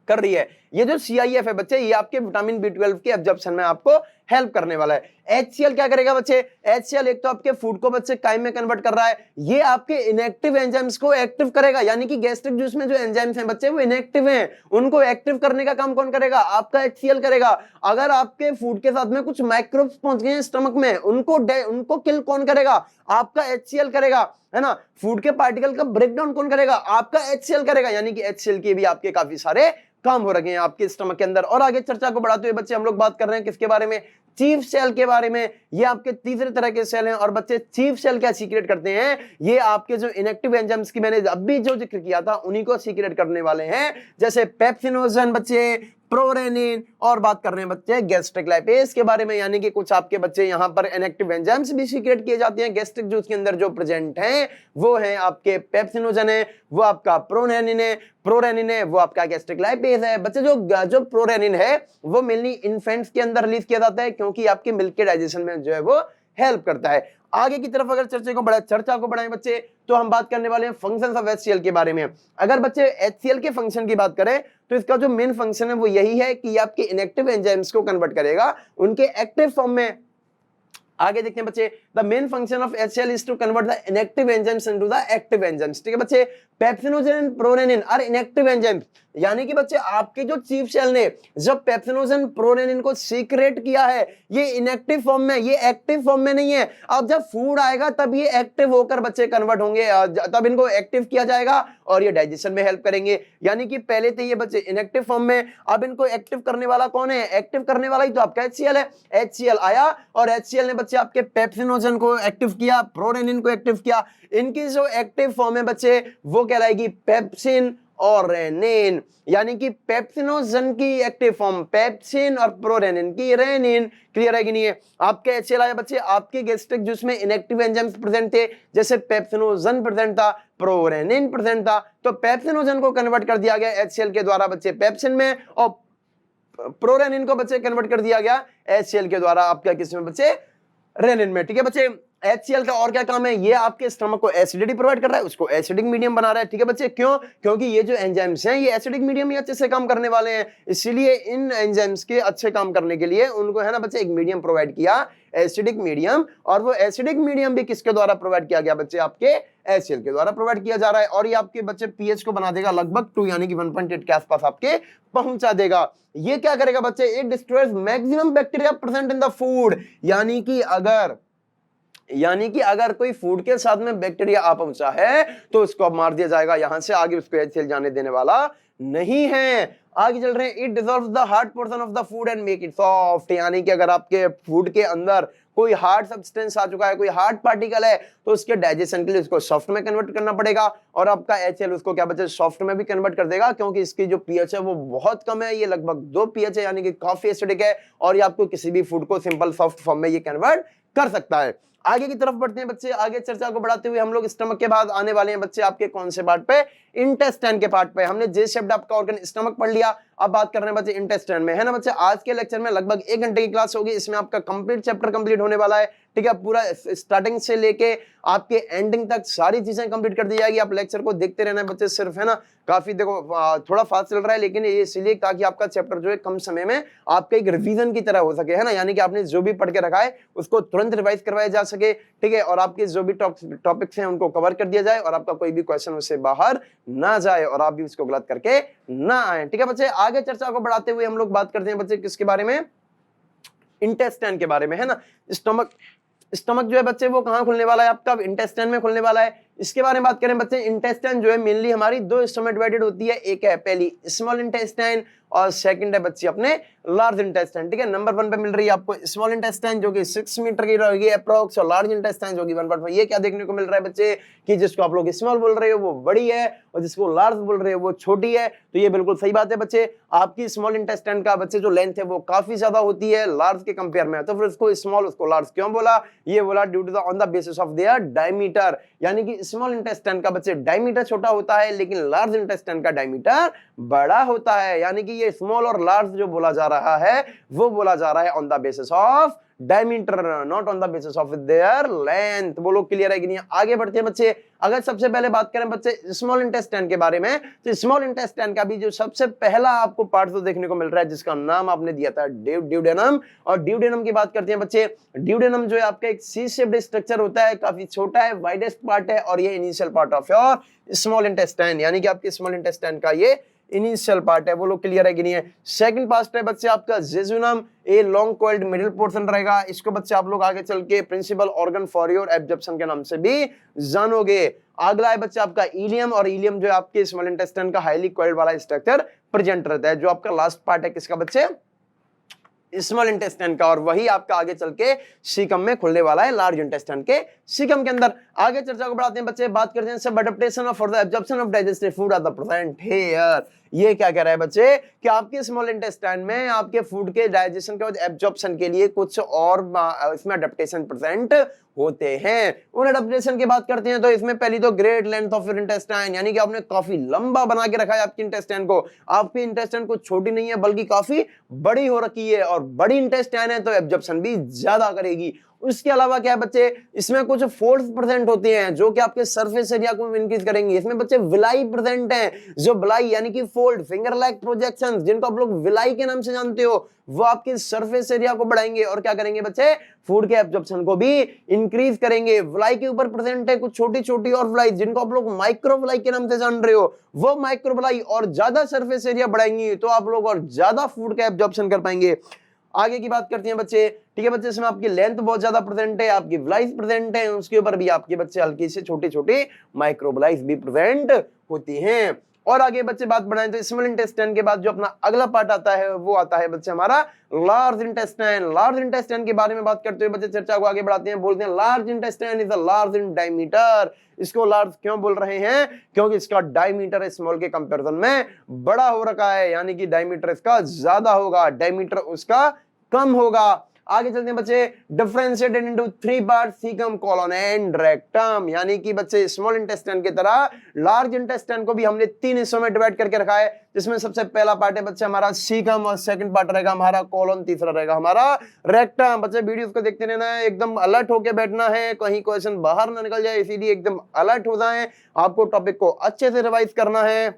कर रही है। ये जो CIF है बच्चे ये आपके विटामिन B12 के एब्जॉर्प्शन में आपको हेल्प करने वाला है। HCl क्या करेगा बच्चे, HCl एक तो आपके फूड को बच्चे काइम में कन्वर्ट कर रहा है, ये आपके इनएक्टिव एंजाइम्स को एक्टिव करेगा। यानी कि गैस्ट्रिक जूस में जो एंजाइम्स हैं बच्चे वो इनएक्टिव हैं, उनको एक्टिव करने का काम कौन करेगा, आपका HCl करेगा। अगर आपके फूड के साथ में कुछ माइक्रोब्स पहुंच गए हैं स्टमक में, उनको किल कौन करेगा, आपका HCl करेगा, है ना। फूड के पार्टिकल का ब्रेकडाउन कौन करेगा, आपका HCl करेगा। यानी कि HCl के भी आपके काफी सारे काम हो रखे हैं आपके स्टमक के अंदर। और आगे चर्चा को बढ़ाते हुए बच्चे हम लोग बात कर रहे हैं किसके बारे में, चीफ सेल के बारे में। ये आपके तीसरे तरह के सेल हैं, और बच्चे चीफ सेल क्या सीक्रेट करते हैं, ये आपके जो इनएक्टिव एंजाइम्स की मैंने अभी जो जिक्र किया था उन्हीं को सीक्रेट करने वाले हैं, जैसे पेप्सिनोजन बच्चे, प्रोरेनिन, और बात कर रहे हैं बच्चे गैस्ट्रिक लाइपेज के बारे में, यानी कि कुछ आपके बच्चे यहाँ पर इनएक्टिव एंजाइम्स भी सीक्रेट किए जाते हैं गैस्ट्रिक जूस के अंदर जो प्रेजेंट हैं, वो है आपके पेप्सिनोजन है, वो आपका प्रोरेनिन है, प्रोरेनिन है, वो आपका गैस्ट्रिक लाइपेज है। बच्चे जो प्रोरेनिन है वो मेनली इन्फेंट्स के अंदर रिलीज किया जाता है क्योंकि आपके मिल्क के डाइजेशन में जो है वो हेल्प करता है। आगे की तरफ अगर चर्चा को बढ़ाएं बच्चे, तो हम बात करने वाले हैं फंक्शंस ऑफ HCl के बारे में। अगर बच्चे HCl के फंक्शन की बात करें तो इसका जो मेन फंक्शन है वो यही है कि आपके इनएक्टिव एंजाइम्स को कन्वर्ट करेगा उनके एक्टिव फॉर्म में। आगे देखते हैं बच्चे, the main function of HCl is to convert the inactive enzymes into the active enzymes. ठीक है बच्चे, pepsinogen and prorennin are inactive enzymes, यानी कि बच्चे आपके जो चीफ सेल ने जब पेप्सिनोजन प्रोरेनिन को सीक्रेट किया है, ये इनएक्टिव फॉर्म में, ये एक्टिव फॉर्म में नहीं है। अब जब फूड आएगा तब ये एक्टिव होकर बच्चे कन्वर्ट होंगे, तब इनको एक्टिव किया जाएगा और ये डाइजेशन में हेल्प करेंगे। यानी कि पहले तो ये बच्चे इनएक्टिव फॉर्म में, अब इनको एक्टिव करने वाला कौन है? एक्टिव करने वाला ही तो आपका HCl है। HCl आया और HCl ने बच्चे आपके पेप्सिनोजन को एक्टिव किया, प्रोरेनिन को एक्टिव किया। इनकी जो एक्टिव फॉर्म है बच्चे वो कहलाएगी पेप्सिन और रेनिन, यानी कि पेप्सिनोजन की एक्टिव फॉर्म पेप्सिन और प्रोरेनिन की रेनिन। क्लियर है कि नहीं है? आपके HCl आया बच्चे, आपके गैस्ट्रिक जूस में इनएक्टिव एंजाइम्स प्रेजेंट थे, जैसे पेप्सिनोजन प्रेजेंट था, प्रोरेनिन प्रेजेंट था, तो पेप्सिनोजन को कन्वर्ट कर दिया गया HCl के द्वारा बच्चे पेप्सिन में, और प्रोरेनिन को बच्चे कन्वर्ट कर दिया गया HCl के द्वारा आपका किसमें बच्चे? रेनिन में। ठीक है बच्चे, HCl का और क्या काम है? ये आपके स्टमक को एसिडिटी प्रोवाइड कर रहा है, उसको एसिडिक मीडियम बना रहा है। ठीक है बच्चे, क्यों? क्योंकि ये जो एंजाइम्स हैं ये एसिडिक मीडियम ही अच्छे से काम करने वाले हैं, इसीलिए इन एंजाइम्स के अच्छे काम करने के लिए उनको है ना बच्चे एक मीडियम प्रोवाइड किया, एसिडिक मीडियम, और वो एसिडिक मीडियम भी किसके द्वारा प्रोवाइड किया गया बच्चे? आपके HCl के द्वारा प्रोवाइड किया जा रहा है। और ये आपके बच्चे pH को बना देगा लगभग 2 यानी कि 1.8 के आसपास आपके पहुंचा देगा। ये क्या करेगा बच्चे? It destroys maximum bacteria present in the food, यानी कि अगर कोई फूड के साथ में बैक्टीरिया आ पहुंचा है तो उसको अब मार दिया जाएगा, यहां से आगे उसको HCl जाने देने वाला नहीं है। आगे चल रहे हैं, it dissolves the hard portion of the food and make it soft, यानी कि अगर आपके फूड के अंदर कोई हार्ड सब्सटेंस आ चुका है, कोई हार्ड पार्टिकल है, तो उसके डाइजेशन के लिए उसको सॉफ्ट में कन्वर्ट करना पड़ेगा, और आपका HCl उसको क्या बच्चे? सॉफ्ट में भी कन्वर्ट कर देगा, क्योंकि इसकी जो pH है वो बहुत कम है, ये लगभग 2 pH है, यानी कि काफी एसिडिक है, और ये आपको किसी भी फूड को सिंपल सॉफ्ट फॉर्म में ये कन्वर्ट कर सकता है। आगे की तरफ बढ़ते हैं बच्चे, आगे चर्चा को बढ़ाते हुए हम लोग स्टमक के बाद आने वाले हैं बच्चे आपके कौन से पार्ट पे? इंटेस्टाइन के पार्ट पे। हमने जे शेप्ड आपका ऑर्गन स्टमक पढ़ लिया, अब बात कर रहे हैं बच्चे इंटेस्टाइन में, है ना बच्चे? आज के लेक्चर में लगभग 1 घंटे की क्लास होगी, इसमें आपका कंप्लीट चैप्टर कंप्लीट होने वाला है। ठीक है, पूरा स्टार्टिंग से लेके आपके एंडिंग तक सारी चीजें कंप्लीट कर दी जाएगी। आप लेक्चर को देखते रहना है बच्चे, सिर्फ है ना, काफी देखो थोड़ा फास्ट चल रहा है, लेकिन ये इसलिए ताकि आपका चैप्टर जो है कम समय में आपका एक रिवीजन की तरह हो सके, है ना, यानी कि आपने जो भी पढ़ के रखा है उसको तुरंत रिवाइज करवाया जा सके। ठीक है, और आपके जो भी टॉपिक्स हैं उनको कवर कर दिया जाए, और आपका कोई भी क्वेश्चन उससे बाहर ना जाए, और आप भी उसको गलत करके ना आए। ठीक है बच्चे, आगे चर्चा को बढ़ाते हुए हम लोग बात करते हैं बच्चे किसके बारे में? इंटेस्टाइन के बारे में, है ना। स्टमक जो है बच्चे वो कहाँ खुलने वाला है? आपका इंटेस्टाइन में खुलने वाला है। इसके बारे में बात करें बच्चे, इंटेस्टाइन जो है मेनली हमारी 2 हिस्सों में डिवाइडेड होती है, एक है पहली स्मॉल इंटेस्टाइन और सेकंड है बच्चे अपने लार्ज इंटेस्टाइन। ठीक है, नंबर 1 पे मिल रही है आपको स्मॉल इंटेस्टाइन जो कि 6 मीटर की रहेगी अप्रोक्स, और लार्ज इंटेस्टाइन जो कि 1.5। ये क्या देखने को मिल रहा है बच्चे कि जिसको आप लोग स्मॉल बोल रहे हो वो बड़ी है, और जिसको लार्ज बोल रहे हो वो छोटी है। तो ये बिल्कुल सही बात है बच्चे, आपकी स्मॉल इंटेस्टाइन का बच्चे जो लेंथ है वो काफी ज्यादा होती है लार्ज के कंपेयर में, तो फिर उसको स्मॉल उसको लार्ज क्यों बोला? ये बोला due to the on the basis of their diameter, यानी कि स्मॉल इंटेस्टाइन का बच्चे डायमीटर छोटा होता है, लेकिन लार्ज इंटेस्टाइन का डायमीटर बड़ा होता है। यानी कि ये स्मॉल और लार्ज जो बोला जा रहा है वो बोला जा रहा है on the basis of diameter, not on the basis of there length. बोलो क्लियर है कि नहीं? आगे बढ़ते हैं बच्चे, अगर सबसे पहले बात करें बच्चे स्मॉल इंटेस्टाइन के बारे में, तो स्मॉल इंटेस्टाइन का भी जो सबसे पहला आपको पार्ट तो देखने को मिल रहा है जिसका नाम आपने दिया था ड्यूडेनम। और ड्यूडेनम की बात करते हैं बच्चे, ड्यूडेनम जो है आपका एक सी शेप्ड स्ट्रक्चर होता है, काफी छोटा है, वाइडेस्ट पार्ट है, और ये initial part of your small intestine, यानी कि आपके स्मॉल इंटेस्टाइन का ये इनिशियल पार्ट है। वो लोग क्लियर है कि नहीं है? सेकंड पार्ट है बच्चे आपका jejunum, a long coiled middle portion रहेगा, इसको बच्चे आप लोग आगे चल के principal organ for your absorption के नाम से भी जानोगे। अगला है बच्चे आपका इलियम, और इलियम जो है आपके स्मॉल इंटेस्टाइन का हाईली कॉइल्ड वाला स्ट्रक्चर प्रेजेंट रहता है। जो आपका लास्ट पार्ट है किसका बच्चे? स्मॉल इंटेस्टाइन का, और वही आपका आगे चल के सीकम में खुलने वाला है, लार्ज इंटेस्टाइन के सीकम के अंदर। आगे चर्चा को बढ़ाते हैं बच्चे, बात करते हैं सब adaptation of for the absorption of digestive food at the present here. ये क्या कह रहा है बच्चे कि आपके स्मॉल इंटेस्टाइन में आपके फूड के डाइजेशन के बाद एब्जॉर्प्शन के लिए कुछ और इसमें अडेप्टेशन प्रेजेंट होते हैं। उन अडेप्टेशन की बात करते हैं तो इसमें पहली तो great length of your intestine, यानी कि आपने काफी लंबा बना के रखा है आपके इंटेस्टाइन को। आपकी इंटेस्टाइन को छोटी नहीं है बल्कि काफी बड़ी हो रखी है, और बड़ी इंटेस्टाइन है तो एब्जॉर्प्शन भी ज्यादा करेगी। उसके अलावा क्या है बच्चे, इसमें कुछ फोल्ड्स प्रेजेंट होते हैं जो कि आपके सरफेस एरिया को इंक्रीज करेंगे। इसमें बच्चे विलाई प्रेजेंट है, जो विलाई यानी कि फोल्ड फिंगर लाइक प्रोजेक्शंस जिनको आप लोग विलाई के नाम से जानते हो, वो आपके सरफेस एरिया को बढ़ाएंगे और क्या करेंगे बच्चे, फूड के एब्जॉर्प्शन को भी इंक्रीज करेंगे। विलाई के ऊपर प्रेजेंट है कुछ छोटी छोटी और विलाई जिनको आप लोग माइक्रो विलाई के नाम से जान रहे हो, वो माइक्रो विलाई और ज्यादा सरफेस एरिया बढ़ाएंगी तो आप लोग और ज्यादा फूड का एब्जॉर्प्शन कर पाएंगे। आगे की बात करते हैं बच्चे, ठीक है बच्चे, इसमें आपकी लेंथ बहुत ज्यादा प्रेजेंट है, आपकी विलाइज प्रेजेंट है, उसके ऊपर भी आपके बच्चे हल्की से छोटी छोटी माइक्रोविलाइज भी प्रेजेंट होती हैं। और आगे बच्चे बात बढ़ाएं तो स्मॉल इंटेस्टाइन के बाद जो अपना अगला पार्ट आता है वो आता है बच्चे हमारा लार्ज इंटेस्टाइन। लार्ज इंटेस्टाइन के बारे में बात करते हुए बच्चे चर्चा को आगे बढ़ाते हैं, बोलते हैं large intestine is a large in diameter. इसको लार्ज क्यों बोल रहे हैं, क्योंकि इसका डायमीटर स्मॉल के कंपैरिजन में बड़ा हो रखा है, यानी कि डायमीटर इसका ज्यादा होगा, डायमीटर उसका कम होगा। आगे चलते हैं बच्चे, differentiated into 3 part, caecum, colon and rectum, यानी कि बच्चे स्मॉल इंटेस्टाइन की तरह लार्ज इंटेस्टाइन को भी हमने 3 हिस्सों में डिवाइड करके रखा है, जिसमें सबसे पहला पार्ट है बच्चे हमारा सीकम, और सेकंड पार्ट रहेगा हमारा कोलन, तीसरा रहेगा हमारा रेक्टम। बच्चे वीडियोस को देखते रहना है, एकदम अलर्ट होकर बैठना है, कहीं क्वेश्चन बाहर ना निकल जाए, इसीलिए एकदम अलर्ट हो जाए। आपको टॉपिक को अच्छे से रिवाइज करना है,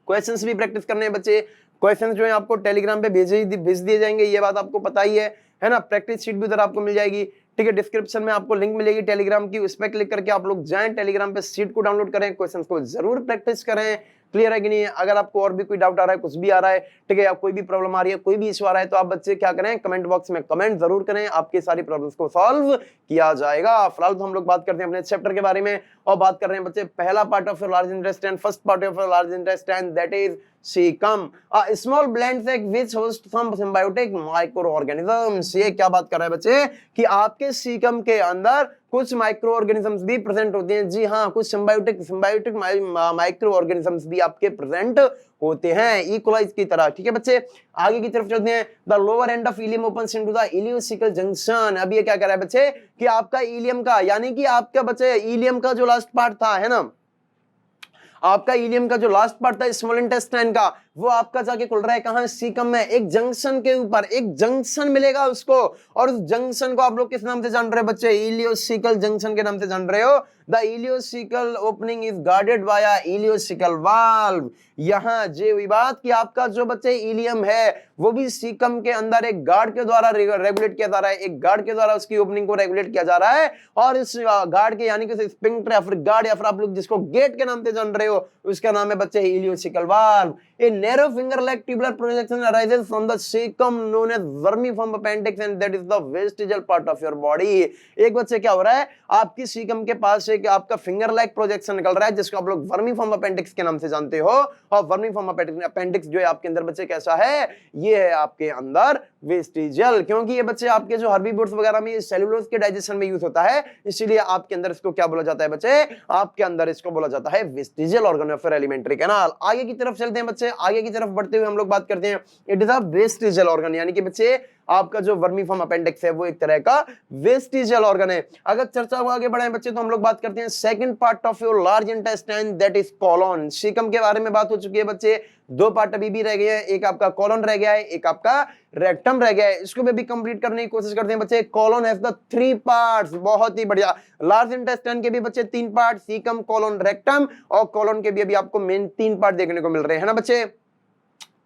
क्वेश्चंस भी प्रैक्टिस करने हैं बच्चे। क्वेश्चंस जो है आपको टेलीग्राम पे भेज दिए जाएंगे, ये बात आपको पता ही है ना। प्रैक्टिस शीट भी उधर आपको मिल जाएगी, ठीक है। डिस्क्रिप्शन में आपको लिंक मिलेगी टेलीग्राम की, उस पर क्लिक करके आप लोग जाएं टेलीग्राम पे, शीट को डाउनलोड करें, क्वेश्चंस को जरूर प्रैक्टिस करें। क्लियर है कि नहीं है? अगर आपको और भी कोई डाउट आ रहा है, कुछ भी आ रहा है, ठीक है, या कोई भी प्रॉब्लम आ रही है, कोई भी इशू आ रहा है, तो आप बच्चे क्या करें, कमेंट बॉक्स में कमेंट जरूर करें, आपकी सारी प्रॉब्लम्स को सॉल्व किया जाएगा। फिलहाल तो हम लोग बात करते हैं अपने चैप्टर के बारे में, और बात कर रहे हैं बच्चे पहला part of large intestine, first part of large intestine, that is caecum, a small bland sac which hosts some symbiotic microorganisms। ये क्या बात कर रहा है बच्चे कि आपके सीकम के अंदर कुछ माइक्रो ऑर्गेनिजम्स भी प्रेजेंट होते हैं। जी हाँ, कुछ सिम्बायोटिक माइक्रो ऑर्गेनिजम्स भी आपके प्रेजेंट होते हैं इकोलाइज की तरह, ठीक है बच्चे। आगे की तरफ चलते हैं, the lower end of ileum opens into the ileocaecal junction. अब ये क्या कर रहा है बच्चे कि आपका इलियम का, यानी कि आपका बच्चे इलियम का जो लास्ट पार्ट था, है ना, आपका इलियम का जो लास्ट पार्ट था स्मॉल इंटेस्टाइन का, वो आपका जाके खुल रहा है कहां, सीकम में, एक जंक्शन के ऊपर। एक जंक्शन मिलेगा उसको, और उस जंक्शन को आप लोग किस नाम से जान रहे हो बच्चे, इलियोसिकल जंक्शन के नाम से जान रहे हो। The ileocaecal opening is guarded by a ileocaecal valve. यहां जे हुई बात कि आपका जो बच्चे इलियम है वो भी सीकम के अंदर एक गार्ड के द्वारा रेगुलेट किया जा रहा है, एक गार्ड के द्वारा उसकी ओपनिंग को रेगुलेट किया जा रहा है। और इस गार्ड के, यानी कि स्पिंक्टर या फिर गार्ड या फिर आप लोग जिसको गेट के नाम से जान रहे हो, उसका नाम है बच्चे ileocaecal valve. A narrow finger-like tubular projection arises from the cecum known as vermiform appendix and that is the vestigial part of your body। एक बच्चे क्या हो रहा है, आपकी सीकम के पास एक आपका फिंगर लाइक प्रोजेक्शन निकल रहा है जिसको आप लोग वर्मीफॉर्म अपेंडिक्स के नाम से जानते हो। और वर्मीफॉर्म अपेंडिक्स जो है आपके अंदर बच्चे कैसा है, ये है आपके अंदर वेस्टिजियल, क्योंकि ये बच्चे आपके जो हर्बीवोर्स वगैरह में सेलुलोज के डाइजेशन में यूज होता है, इसीलिए आपके अंदर इसको क्या बोला जाता है बच्चे, आपके अंदर इसको बोला जाता है vestigial organ of alimentary canal. आगे की तरफ चलते हैं बच्चे, आगे की तरफ बढ़ते हुए हम लोग बात करते हैं, it is a vestigial organ, यानी कि बच्चे आपका जो वर्मीफॉर्म अपेंडिक्स है वो एक तरह का वेस्टिजियल ऑर्गन है। अगर चर्चा को आगे बढ़ाएं बच्चे तो हम लोग बात करते हैं second part of your large intestine, that is colon. Caecum के बारे में बात हो चुकी है बच्चे, 2 पार्ट अभी भी रह गए हैं, एक आपका कोलन रह गया है, एक आपका रेक्टम रह गया है। इसको भी कंप्लीट करने की कोशिश करते हैं बच्चे। कोलन हैज द 3 पार्ट्स, बहुत ही बढ़िया। लार्ज इंटेस्टाइन के भी बच्चे 3 पार्ट, सीकम, कोलन, रेक्टम, और कोलन के भी अभी आपको मेन 3 पार्ट देखने को मिल रहे हैं ना बच्चे।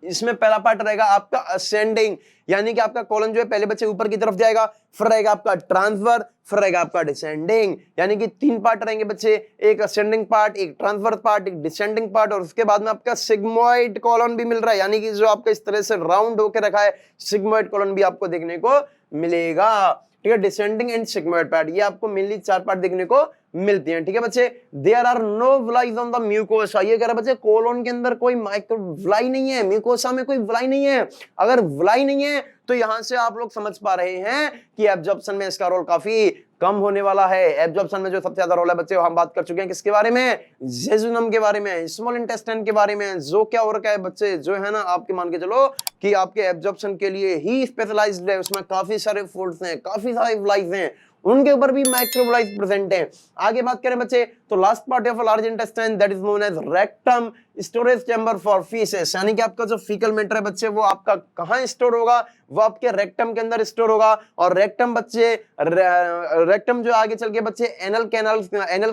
इसमें पहला पार्ट रहेगा आपका असेंडिंग, यानी कि आपका कोलन जो है पहले बच्चे ऊपर की तरफ जाएगा, फिर रहेगा आपका ट्रांसफर, फिर रहेगा आपका डिसेंडिंग, यानी कि 3 पार्ट रहेंगे बच्चे, एक असेंडिंग पार्ट, एक ट्रांसफर पार्ट, एक डिसेंडिंग पार्ट, और उसके बाद में आपका सिग्मोइड कोलन भी मिल रहा है, यानी कि जो आपका इस तरह से राउंड होकर रखा है, सिग्मोइड कोलन भी आपको देखने को मिलेगा, ठीक है। डिसेंडिंग एंड सिग्मोइड पार्ट, ये आपको मेनली 4 पार्ट देखने को मिलती हैं, ठीक है बच्चे। There are no villi on the mucosa, ये कह रहा है बच्चे कोलोन के अंदर कोई माइक्रो विलाई नहीं है, म्यूकोसा में कोई विलाई नहीं है। अगर विलाई नहीं है तो यहां से आप लोग समझ पा रहे हैं कि एब्जॉर्प्शन में इसका रोल काफी कम होने वाला है। एब्जॉर्प्शन में जो सबसे ज्यादा रोल है बच्चे, हम बात कर चुके हैं किसके बारे में, जेजुनम के बारे में, स्मॉल इंटेस्टाइन के बारे में, जो क्या हो रखा है बच्चे, जो है ना आपके मान के चलो कि आपके एब्जॉर्प्शन के लिए ही स्पेशलाइज्ड है, उसमें काफी सारे फूड्स हैं, काफी सारे फ्लाइज हैं, उनके ऊपर भी माइक्रोब्लाइज प्रेजेंट है। आगे बात करें बच्चे तो last part of large intestine that is known as rectum, storage chamber for faeces, यानी कि आपका जो फीकल मैटर है बच्चे वो आपका कहां स्टोर होगा, वो आपके रेक्टम के अंदर स्टोर होगा। और रेक्टम बच्चे रेक्टम जो आगे चल के बच्चे एनल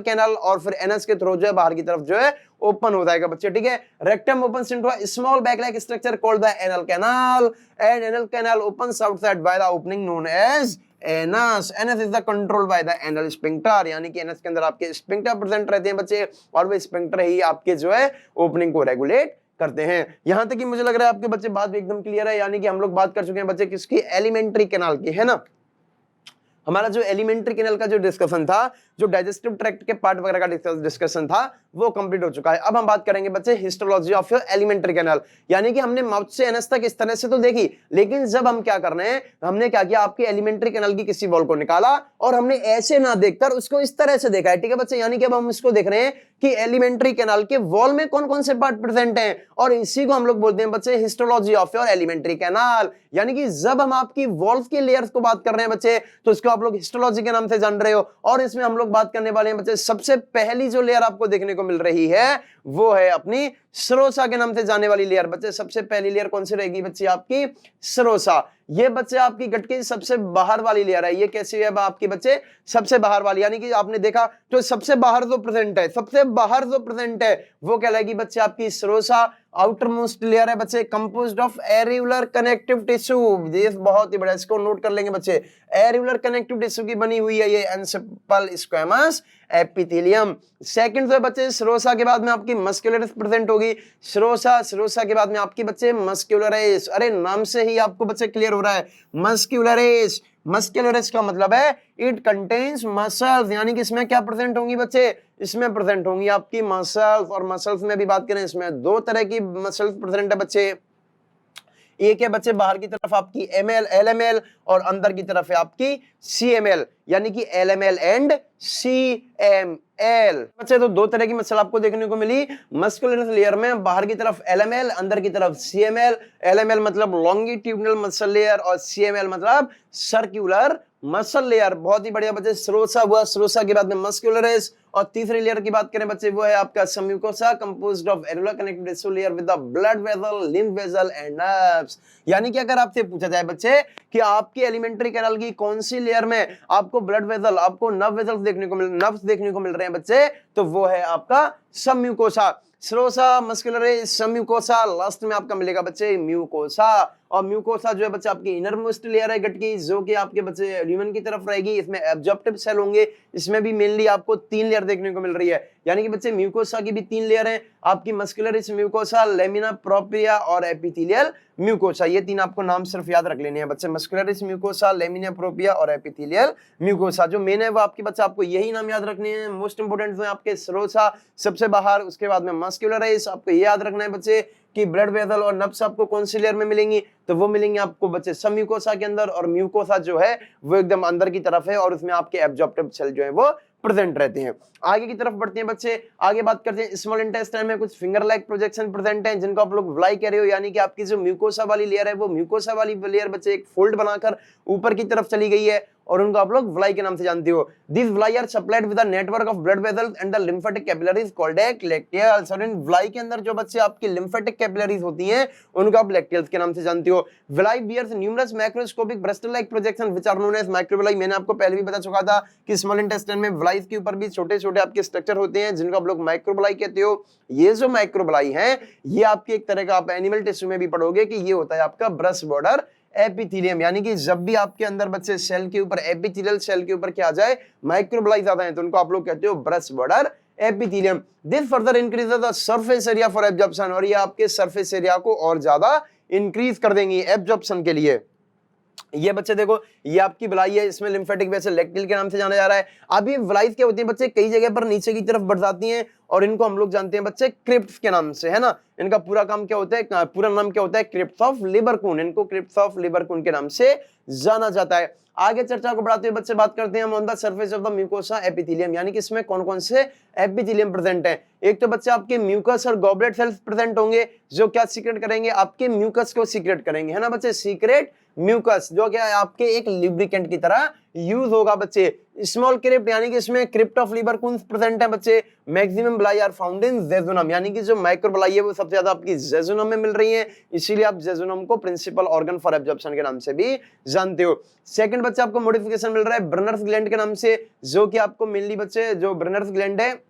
कैनाल और फिर एनस के थ्रू जो है बाहर की तरफ जो है ओपन हो जाएगा बच्चे, ठीक है। Rectum opens into a small bag like structure called the anal canal and anal canal opens outside by the opening known as anus. Anus is the control by the anal sphincter, यानी कि anus के अंदर आपके sphincter present रहते हैं बच्चे, और वो स्फिंक्टर ही आपके जो है ओपनिंग को रेगुलेट करते हैं। यहां तक कि मुझे लग रहा है आपके बच्चे बात भी एकदम क्लियर है, यानी कि हम लोग बात कर चुके हैं बच्चे किसकी, एलिमेंट्री कैनाल की, है ना। हमारा जो एलिमेंट्री कैनाल का जो डिस्कशन था, जो डाइजेस्टिव ट्रैक्ट के पार्ट वगैरह का डिस्कशन था, वो कंप्लीट हो चुका है। अब हम बात करेंगे बच्चे histology of your alimentary canal, यानी कि हमने माउथ से एनस तक इस तरह से तो देखी, लेकिन जब हम क्या कर रहे हैं, हमने क्या किया, आपके एलिमेंट्री कैनाल की किसी वॉल को निकाला और हमने ऐसे ना देखकर उसको इस तरह से देखा है, ठीक है बच्चे। यानी कि अब हम इसको देख रहे हैं कि एलिमेंट्री कैनाल के वॉल में कौन कौन से पार्ट प्रेजेंट हैं, और इसी को हम लोग बोलते हैं बच्चे histology of your alimentary canal. यानी कि जब हम आपकी वॉल्स की लेयर्स को बात कर रहे हैं बच्चे, तो इसको आप लोग हिस्टोलॉजी के नाम से जान रहे हो। और इसमें हम लोग बात करने वाले हैं बच्चे, सबसे पहली जो लेयर आपको देखने को मिल रही है वो है अपनी सरोसा के नाम से जाने वाली लेयर बच्चे। सबसे पहली लेयर कौन सी रहेगी बच्चे, आपकी सरोसा। ये बच्चे आपकी गट की सबसे बाहर वाली लेयर है। ये कैसी है आपकी बच्चे, सबसे बाहर वाली, यानी कि आपने देखा तो सबसे बाहर जो प्रेजेंट है, सबसे बाहर जो प्रेजेंट है वो कहलाएगी बच्चे आपकी सरोसा। आउटर मोस्ट लेयर है बच्चे composed of areolar connective tissue, ये बहुत ही बड़ा, इसको नोट कर लेंगे बच्चे, एरियुलर कनेक्टिव टिश्यू की बनी हुई है ये एनसेफल स्क्वेमस एपिथेलियम। सेकंड जो है बच्चे सरोसा के बाद में आपकी मस्कुलरिस प्रेजेंट होगी। सरोसा के बाद में आपकी बच्चे मस्कुलरिस, अरे नाम से ही आपको बच्चे क्लियर हो रहा है, मस्कुलरिस। मस्कुलरिस का मतलब है इट कंटेन्स मसल्स, यानी कि इसमें क्या प्रेजेंट होंगी बच्चे, इसमें प्रेजेंट होंगी आपकी मसल्स। और मसल्स में भी बात करें, इसमें दो तरह की मसल्स प्रेजेंट है बच्चे। एक है बच्चे बाहर की तरफ आपकी एलएमएल और अंदर की तरफ है आपकी सीएमएल, यानी कि एलएमएल एंड सीएमएल। बच्चे तो दो तरह की मसल आपको देखने को मिली मस्कुलर लेयर में, बाहर की तरफ एलएमएल, अंदर की तरफ सीएमएल। एलएमएल मतलब लॉन्गिट्यूडनल मसल लेयर और सीएमएल मतलब सर्कुलर मसल लेयर। बहुत ही बढ़िया बच्चे, सरोसा हुआ, सरोसा के बाद में मस्कुलरिस। और तीसरी लेयर की बात करें बच्चे, वो है आपका submucosa composed of areolar connective tissue layer with the blood vessel, lymph vessel and nerves. यानी कि अगर आपसे पूछा जाए बच्चे कि आपकी एलिमेंट्री कैनाल की कौन सी लेयर में आपको ब्लड वेसल, आपको नर्व वेसल्स देखने को मिल रहे हैं बच्चे, तो वो है आपका सम्यूकोसा। सरोसा, मस्कुलरिस, सम्यूकोसा, लास्ट में आपका मिलेगा बच्चे म्यूकोसा। और म्यूकोसा जो है बच्चे आपकी इनर मोस्ट लेयर है गट की, जो कि आपके बच्चे ल्यूमेन की तरफ रहेगी। इसमें एब्जॉर्प्टिव सेल होंगे, इसमें भी मेनली आपको तीन लेयर देखने को मिल रही है, यानी कि बच्चे म्यूकोसा की भी तीन लेयर है आपकी, मस्कुलरिस म्यूकोसा, लेमिना प्रोप्रिया और एपिथेलियल म्यूकोसा। ये तीन आपको नाम सिर्फ याद रख लेने हैं बच्चे, मस्कुलरिस म्यूकोसा, लेमिना प्रोप्रिया और एपिथेलियल म्यूकोसा। जो मेन है वो आपके बच्चे आपको यही नाम याद रखने हैं। मोस्ट इंपोर्टेंट है आपके सरोसा सबसे बाहर, उसके बाद में मस्कुलरिस, आपको ये याद रखना है बच्चे कि ब्लड वेसल और नर्व्स आपको कौन सी लेयर में मिलेंगी, तो वो मिलेंगे आपको बच्चे सम्यूकोसा के अंदर। और म्यूकोसा जो है वो एकदम अंदर की तरफ है और उसमें आपके एब्जॉर्प्टिव सेल जो है वो प्रेजेंट रहते हैं। आगे की तरफ बढ़ते हैं बच्चे, आगे बात करते हैं स्मॉल इंटेस्टाइन में कुछ फिंगर लाइक प्रोजेक्शन प्रेजेंट हैं, जिनको आप लोग व्लाई कह रहे हो, यानी कि आपकी जो म्यूकोसा वाली लेयर है वो म्यूकोसा वाली लेयर बच्चे एक फोल्ड बनाकर ऊपर की तरफ चली गई है, और उनको आप लोग व्लाई के नाम से जानते हो। This villi are supplied with a network of blood vessels and the lymphatic capillaries called lacteals. और इन व्लाई के अंदर जो बच्चे आपकी लिम्फेटिक कैपिलरीज होती हैं उनको आप लेक्टियल्स के नाम से जानते हो। Villi bears numerous macroscopic bristle like projection which are known as microvilli. मैंने आपको पहले भी बता चुका था कि स्मॉल इंटेस्टाइन में व्लाइज के ऊपर भी छोटे-छोटे आपके स्ट्रक्चर होते हैं, जिनको आप लोग माइक्रोव्लाई कहते हो। ये जो माइक्रोव्लाई हैं, ये आपके एक तरह का आप एनिमल टिश्यू में भी पढ़ोगे कि ये होता है आपका ब्रश बॉर्डर एपिथेलियम, यानी कि जब भी आपके अंदर बच्चे सेल के ऊपर, एपिथेलियल सेल के ऊपर क्या आ जाए, माइक्रोब्लाई ज्यादा है, तो उनको आप लोग कहते हो brush border epithelium. This further increases the surface area for absorption, और ये आपके सरफेस एरिया को और ज्यादा इंक्रीज कर देंगी एब्जॉर्प्शन के लिए। ये बच्चे देखो, ये आपकी विलाई है, इसमें लिम्फेटिक वेसल लैक्टिल के नाम से जाना जा रहा है। अब ये विलाइज क्या होती है बच्चे, कई जगह पर नीचे की तरफ बढ़ जाती हैं और इनको हम लोग जानते हैं बच्चे क्रिप्ट्स के नाम से, है ना। इनका पूरा काम क्या होता है, पूरा नाम क्या होता है, क्रिप्ट्स ऑफ लिबरकून। इनको क्रिप्ट्स ऑफ लिबरकून के नाम से जाना जाता है। आगे चर्चा को बढ़ाते हुए बच्चे बात करते हैं हम on the surface of the mucosa epithelium, यानी कि इसमें कौन कौन से एपिथेलियम प्रेजेंट है। एक तो बच्चे आपके म्यूकस और गॉबलेट सेल्स प्रेजेंट होंगे, जो क्या सीक्रेट करेंगे, आपके म्यूकस को सीक्रेट करेंगे, है ना बच्चे। सीक्रेट म्यूकस जो क्या है आपके एक लुब्रिकेंट की तरह यूज होगा बच्चे। स्मॉल क्रिप्ट यानी कि इसमें क्रिप्ट ऑफ लिबरकून प्रेजेंट है बच्चे। मैक्सिमम ब्लाई आर फाउंड इन जेजुनम, यानी कि जो माइक्रो ब्लाई है वो सबसे ज्यादा आपकी जेजुनम में मिल रही है, इसीलिए आप जेजुनम को प्रिंसिपल ऑर्गन फॉर एब्जॉर्प्शन के नाम से भी जानते हो। सेकंड बच्चे आपको मॉडिफिकेशन मिल रहा है ब्रनर्स ग्लैंड के नाम से, जो कि आपको मेनली बच्चे जो ब्रनर्स ग्लैंड है,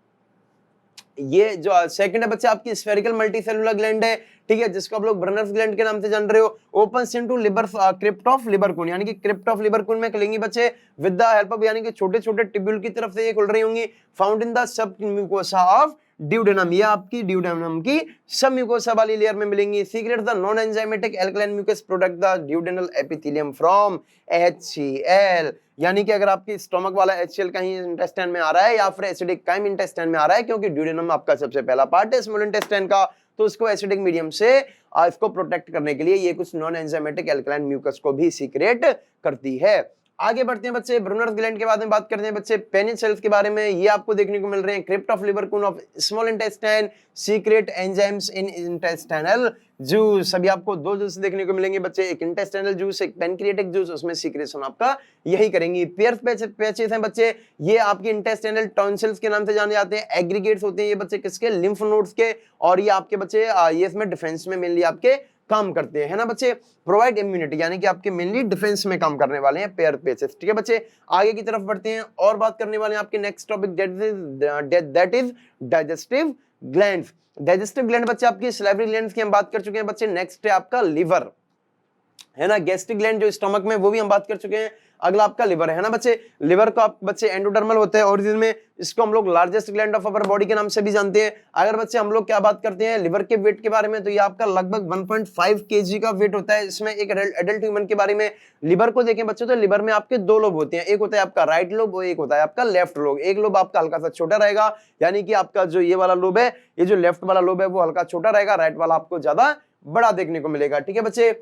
ये जो सेकंड है बच्चे आपकी स्फेरिकल मल्टीसेलुलर ग्लैंड है, ठीक है, जिसको आप लोग ब्रनर्स ग्लैंड के नाम से जान रहे हो। ओपन्स इनटू लिबर क्रिप्ट ऑफ लिबरकून, यानी कि क्रिप्ट ऑफ लिबरकून में खुलेंगी बच्चे विद द हेल्प ऑफ, यानी कि छोटे छोटे टिब्यूल की तरफ से ये खुल रही होंगी। Found in the sub mucosa of duodenum, ये आपकी ड्यूडेनम की सब म्यूकोसा वाली लेयर में मिलेंगी। Secrete the non enzymatic alkaline mucus product the duodenal epithelium from HCl, यानी कि अगर आपकी स्टोमक वाला HCl कहीं इंटेस्टाइन में आ रहा है या फिर एसिडिक काइम इंटेस्टाइन में आ रहा है, क्योंकि ड्यूडेनम आपका सबसे पहला पार्ट है स्मॉल इंटेस्टाइन का, तो उसको एसिडिक मीडियम से इसको प्रोटेक्ट करने के लिए ये कुछ नॉन एंजाइमेटिक एल्कलाइन म्यूकस को भी सीक्रेट करती है। आगे बढ़ते हैं बच्चे, ब्रूनर्स ग्लैंड के बारे में बात करते हैं बच्चे। पेनिस सेल्स के बारे में ये आपको देखने को मिल रहे हैं। Crypt of Lieberkuhn of small intestine, secrete enzymes in intestinal juice. अभी आपको दो जूस देखने को मिलेंगे बच्चे, एक इंटेस्टाइनल जूस, एक पेनक्रिएटिक जूस, उसमें सीक्रेशन आपका यही करेंगी। पेयर्स पैचेस हैं बच्चे, ये आपके इंटेस्टाइनल टॉन्सिल्स के नाम से जाने जाते हैं। एग्रीगेट्स होते हैं ये बच्चे किसके, लिम्फ नोड्स के, और ये आपके बच्चे ये इसमें डिफेंस में मेनली आपके काम करते हैं, है ना बच्चे। प्रोवाइड इम्यूनिटी, यानी कि आपके मेनली डिफेंस में काम करने वाले हैं पेयर पेचेस, ठीक है बच्चे। आगे की तरफ बढ़ते हैं और बात करने वाले हैं आपके next topic, that is digestive glands. Digestive gland बच्चे आपकी सलाइवरी ग्लैंड्स की हम बात कर चुके हैं बच्चे। नेक्स्ट है आपका लिवर, है ना। गैस्ट्रिक ग्लैंड जो स्टमक में, वो भी हम बात कर चुके हैं। अगला आपका लिवर है ना बच्चे। लिवर को आप बच्चे एंडोडर्मल होते हैं ओरिजिन में, इसको हम लोग largest gland of our body के नाम से भी जानते हैं। अगर बच्चे हम लोग क्या बात करते हैं लिवर के वेट के बारे में, तो ये आपका लगभग 1.5 kg का वेट होता है। इसमें एक एडल्ट ह्यूमन के बारे में लिवर को देखें बच्चों, तो लिवर में आपके दो लोब होते हैं, एक होता है आपका राइट लोब और एक होता है आपका लेफ्ट लोब। एक लोब आपका हल्का सा छोटा रहेगा, यानी कि आपका जो ये वाला लोब है, ये जो लेफ्ट वाला लोब है वो हल्का छोटा रहेगा, राइट वाला आपको ज्यादा बड़ा देखने को मिलेगा, ठीक है बच्चे।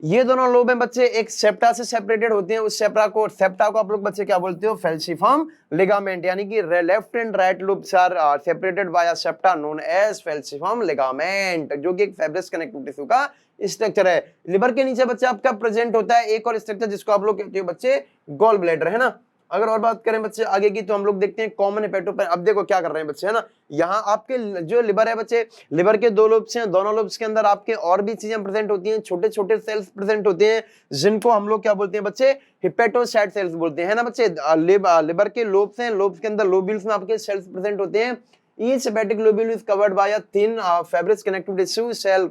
ये दोनों लोब हैं बच्चे, एक सेप्टा से सेपरेटेड होते हैं। उस सेप्टा को आप लोग बच्चे क्या बोलते हो, फेल्सिफॉर्म लिगामेंट, यानी कि left and right lobes are separated by a septa known as falciform ligament, जो कि एक फाइब्रस कनेक्टिव टिश्यू का स्ट्रक्चर है। लिवर के नीचे बच्चे आपका प्रेजेंट होता है एक और स्ट्रक्चर, जिसको आप लोग कहते हो बच्चे गॉल ब्लैडर, है ना। अगर और बात करें बच्चे आगे की, तो हम लोग देखते हैं कॉमन हेपेटोपेन। अब देखो क्या कर रहे हैं बच्चे, है ना। यहाँ आपके जो लिवर है बच्चे, लिवर के दो लोब्स हैं, दोनों लोब्स के अंदर आपके और भी चीजें प्रेजेंट होती हैं, छोटे छोटे सेल्स प्रेजेंट होते हैं, जिनको हम लोग क्या बोलते हैं बच्चे, हिपेटोसाइट सेल्स बोलते हैं ना बच्चे। लिवर के लोब्स हैं, लोब्स के अंदर लोब्यूल्स में आपके सेल्स प्रेजेंट होते हैं। Each hepatic lobule is covered by a thin fibrous connective tissue cell